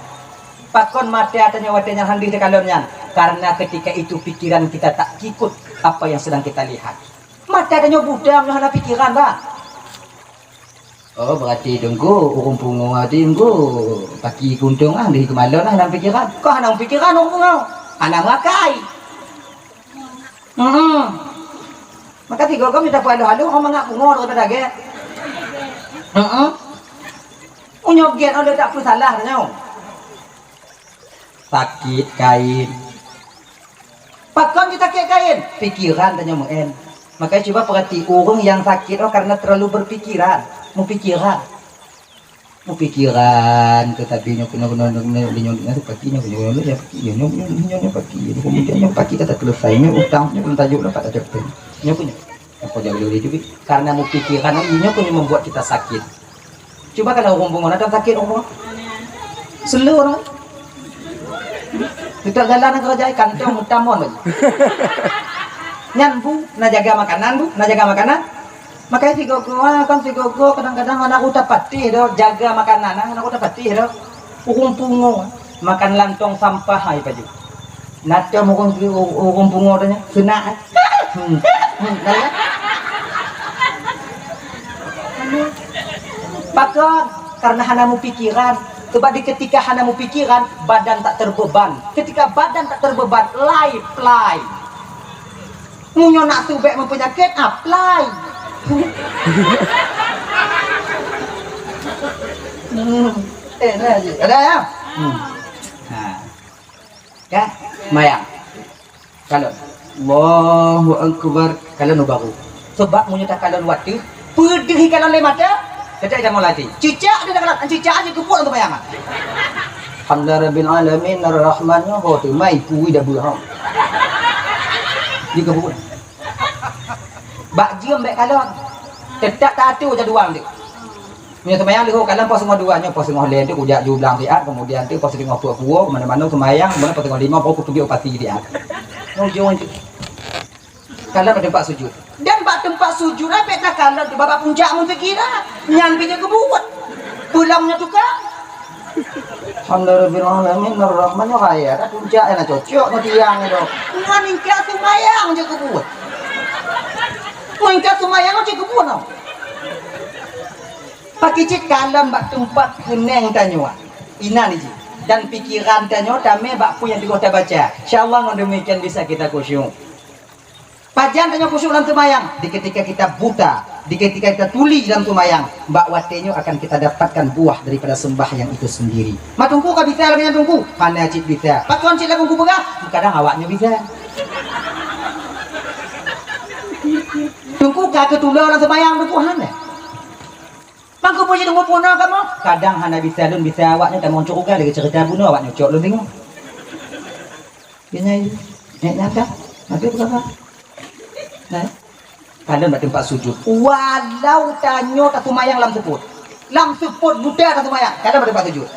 Pakon mata adanya watanya handiri kemalonnya. Karena ketika itu pikiran kita tak ikut apa yang sedang kita lihat. Mata adanya budam yang ada pikiran bah. Oh berarti tunggu urung pungung adi tunggu paki kuntung ah di kemalon ah dalam pikiran. Kau hanang pikiran urung pungung. Hanang makai. Maka tiga kau minta halu-halu kau mangak pungung atau pada ge. Unyok gen ada tak salah tanya. Sakit kain. Pakon kita kain. Pikiran tanya muen. Makanya coba perhati urung yang sakit oh karena terlalu berpikiran. Mau pikiran tetapi nyonya pakinya ya kemudian paki kata selesainya utangnya belum tajuk dapat tajuk punya apa jauh dari itu karena mau pikiran ini punya membuat kita sakit. Coba kalau orang datang sakit orang seluruh kita jalan kerja kantong utamon lagi nyambu nak jaga makanan makanya si gogo kadang-kadang anak udah patih dah jaga makanan anak udah patih dah urung pungo makan lantong sampah hai baju nata urung pungo dah kena pakon karena hanamu pikiran sebab di ketika hanamu pikiran badan tak terbeban ketika badan tak terbeban fly munyo nak subek mempenyakit apply. Ada ya? Kan? Mayang. Kalau Allahu Akbar kalau baru. Sebab munyo tak kalau waktu pedih kalau le mata. Kita dah mulai. Cicak dia kalau cicak aja kepuk untuk mayang. Alhamdulillahirabbil alamin arrahmanir rahim. Mai kui dah buah. Dia kepuk. Bak jiem baik kalon. Tetap tak atu je duang dia. Punya semayang lihu kalam pos ngah dua nya pos ngah lain tu kujak jublang tiat kemudian tu pos ngah puak mana-mana semayang kemudian pos ngah lima pos tujuh pati dia. Mau jauh itu. Kalam ada tempat sujud. Dan bak tempat sujud apa tak kalam tu babak puncak mun sekira. Nyan pinnya kebuat. Pulangnya tu kan. Alhamdulillah alamin arrahman rahim. Ada puncak enak cocok no tiang itu. Ngan ingkar semayang je kebuat. Mau ingkar semayang je kebuat no. Pakai cik kalam bak tempat keneng tanya. Ina ni cik. Dan pikiran tanya dame bak pu yang kita baca. Insyaallah dengan demikian bisa kita khusyuk. Pajan tanya khusyuk dalam semayang. Di ketika kita buta, di ketika kita tuli dalam semayang, bak watenyo akan kita dapatkan buah daripada sembahyang itu sendiri. Mak tungku ka bisa laginya tungku. Mana cik bisa. Pak kon cik lagu berah. Kadang awaknya bisa. Tungku ka ketulah dalam semayang tungku hana. Mangko punya tunggu puno kamu. Kadang hana bisa lun bisa awaknya tak mau cukup lagi cerita bunuh awaknya cok lun tengok. Kena nek nyata. Nanti berapa? Nah. Kalian pada tempat sujud. Walau tanyo tak tumayang lam seput. Lam seput budak tak tumayang. Kalian pada tempat sujud.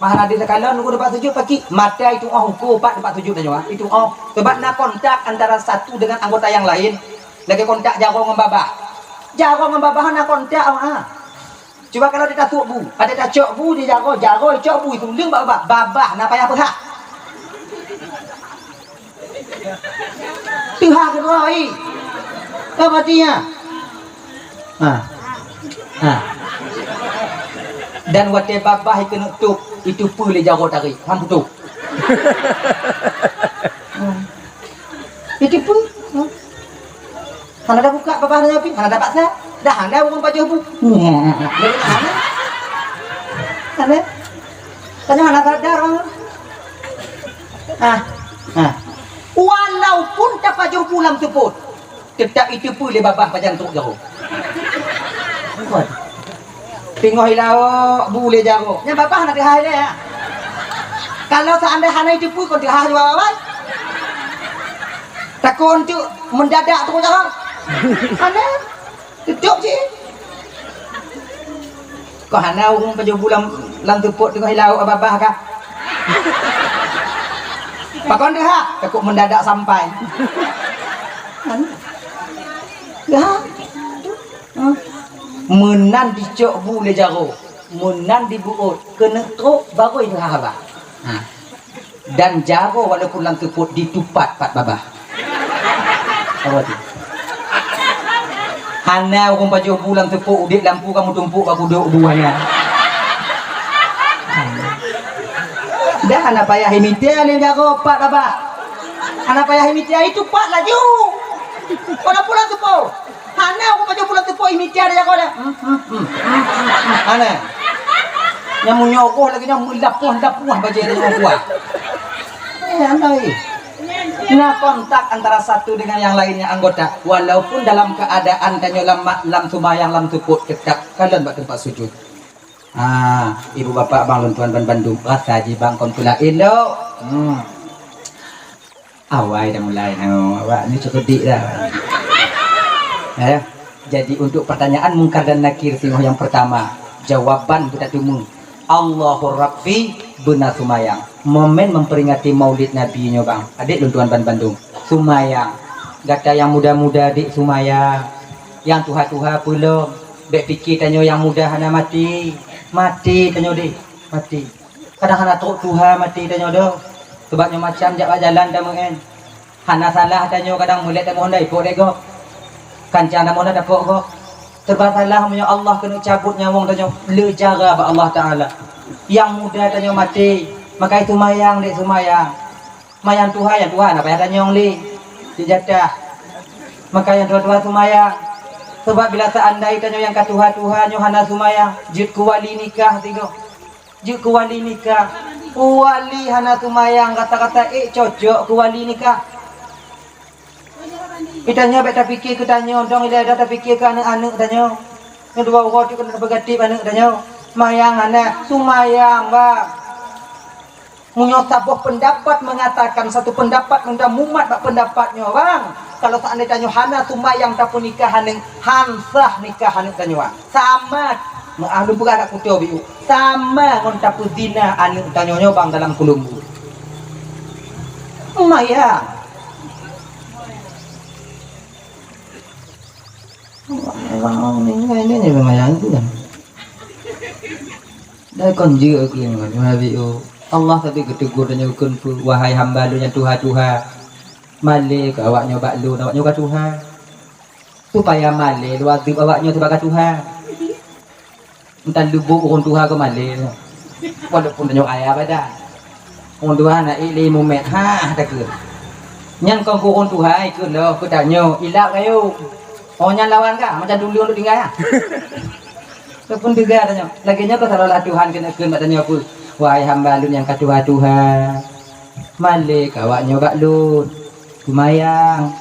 Mahana di kalian nunggu tempat sujud pagi mata itu hukum pak tempat sujud tanyo itu sebab nak kontak antara satu dengan anggota yang lain. Lagi kontak jago ngembabah. Jago ngembabah nak kontak Coba kalau dia tatuk bu, ada tak cok bu dia jago cok bu itu leng babah nak payah apa? Tuhan keroi. Apa dia? Dan wate babah kena tuk itu boleh jago tarik, ham tu. Itu pun. Hana dah buka babah dah nyapi, hana dapat saya. Dah hana bukan baju bu. Hana. Tanya hana sadar. Walaupun tak baju pulang teput, tetap itu pun le babah pajan tuk jauh. Tengok hilau boleh jauh. Nya babah nak dihai le. Kalau seandainya hana itu pun kau dihai babah. Takut untuk mendadak tu jauh. Hana tutup je. Kau hana urung baju bulan lam teput tengok hilau babah kah? Pakon dia takut mendadak sampai. Ya. Menan dicok boleh jaro. Menan dibuut kena truk baru itu habah. Dan jaro walaupun lam teput ditupat pat babah. Apa tu? Hana orang baju bulan tepuk udik lampu kamu tumpuk aku duduk duanya. Dah anak payah himitia ni jago pak abah. Anak payah himitia itu pak laju. Kalau pulang tepuk. Hana orang baju bulan tepuk himitia dia jago dah. Hana. Yang menyogoh lagi yang melapuh baju dia kuat. Andai. Nah kontak antara satu dengan yang lainnya anggota walaupun dalam keadaan kanyo lam sumayang lam tuput tetap kalian buat tempat sujud. Ibu bapak bang tuan ban Bandung rasa ji bang kon pula elok. Awai dah mulai awak ni cukup dik dah. Jadi untuk pertanyaan mungkar dan nakir tengok yang pertama jawaban kita temu Allahur Rabbi benar sumayang. Momen memperingati maulid Nabi nya bang. Adik luntuan ban Bandung. Sumayang. Gata yang muda-muda adik sumayang. Yang tuha-tuha pula. Dek fikir tanya yang muda hana mati. Mati tanya dek. Mati. Kadang hana truk tuha mati tanya dah. Sebabnya macam jak jalan dah mengen. Hana salah tanya kadang mulai tak mohon dah ipok dek gok. Kancang dah mohon dah dapok gok. Serba salah punya Allah kena cabut nyawang tanya. Lejara ba Allah Taala. Yang muda tanya mati. Maka itu mayang dek sumayang. Mayang Tuhan yang Tuhan apa yang tanyong li. Dijadah. Maka yang tua-tua sumayang. Sebab bila seandainya tanya yang katuha Tuhan hana sumayang. Jut kuwali nikah tengok. Jut kuwali nikah. Kuwali hana sumayang kata-kata cocok kuwali nikah. Itanya beta fikir ke tanya dong ila dah fikir ke anak-anak tanya. Yang dua orang tu kena bergatip anak tanya. Mayang anak sumayang bang. Munyo sabuh pendapat mengatakan satu pendapat mudah mumat bak pendapatnya bang. Kalau seandainya tanya hana sumayang tapun nikah haning hansah nikah haning tanya sama Ngadu buka kat kutu biu. Sama kon tapu dina anu tanyonyo bang dalam kulumbu. Maya. Ini lumayan tu kan. Dah kon juga aku yang biu. Allah tapi ketegur dan nyukun wahai hamba lu nya Tuhan. Male ke awaknya bak lu awaknya ka Tuhan. Supaya male lu adib awaknya sebagai Tuhan. Entah lubuk orang Tuhan ke male. Walaupun tanya ayah pada. Orang Tuhan nak ilmu met ha tak ke. Nyang kau orang Tuhan ikut lo aku tanya ilak kayu. Oh nyang lawan ka macam dulu untuk tinggal ha. Ataupun juga tanya. Laginya kau salah Tuhan kena tanya aku. Wahai hamba lu yang ka Tuhan. Male ke awaknya bak lu. Lumayan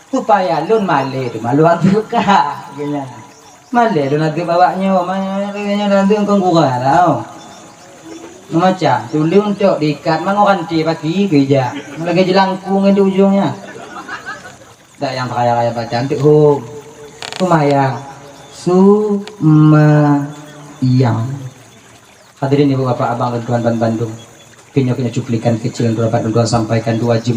supaya lun male tu maluan suka gini male lun nanti bawanya malenya nanti engkau kurang tau macam tu lun cok diikat mang orang ci pagi kerja lagi jelangkung di ujungnya tak yang kaya cantik home lumayan yang hadirin ibu bapak abang dan tuan Bandung punya cuplikan kecil yang dapat sampaikan 2 jam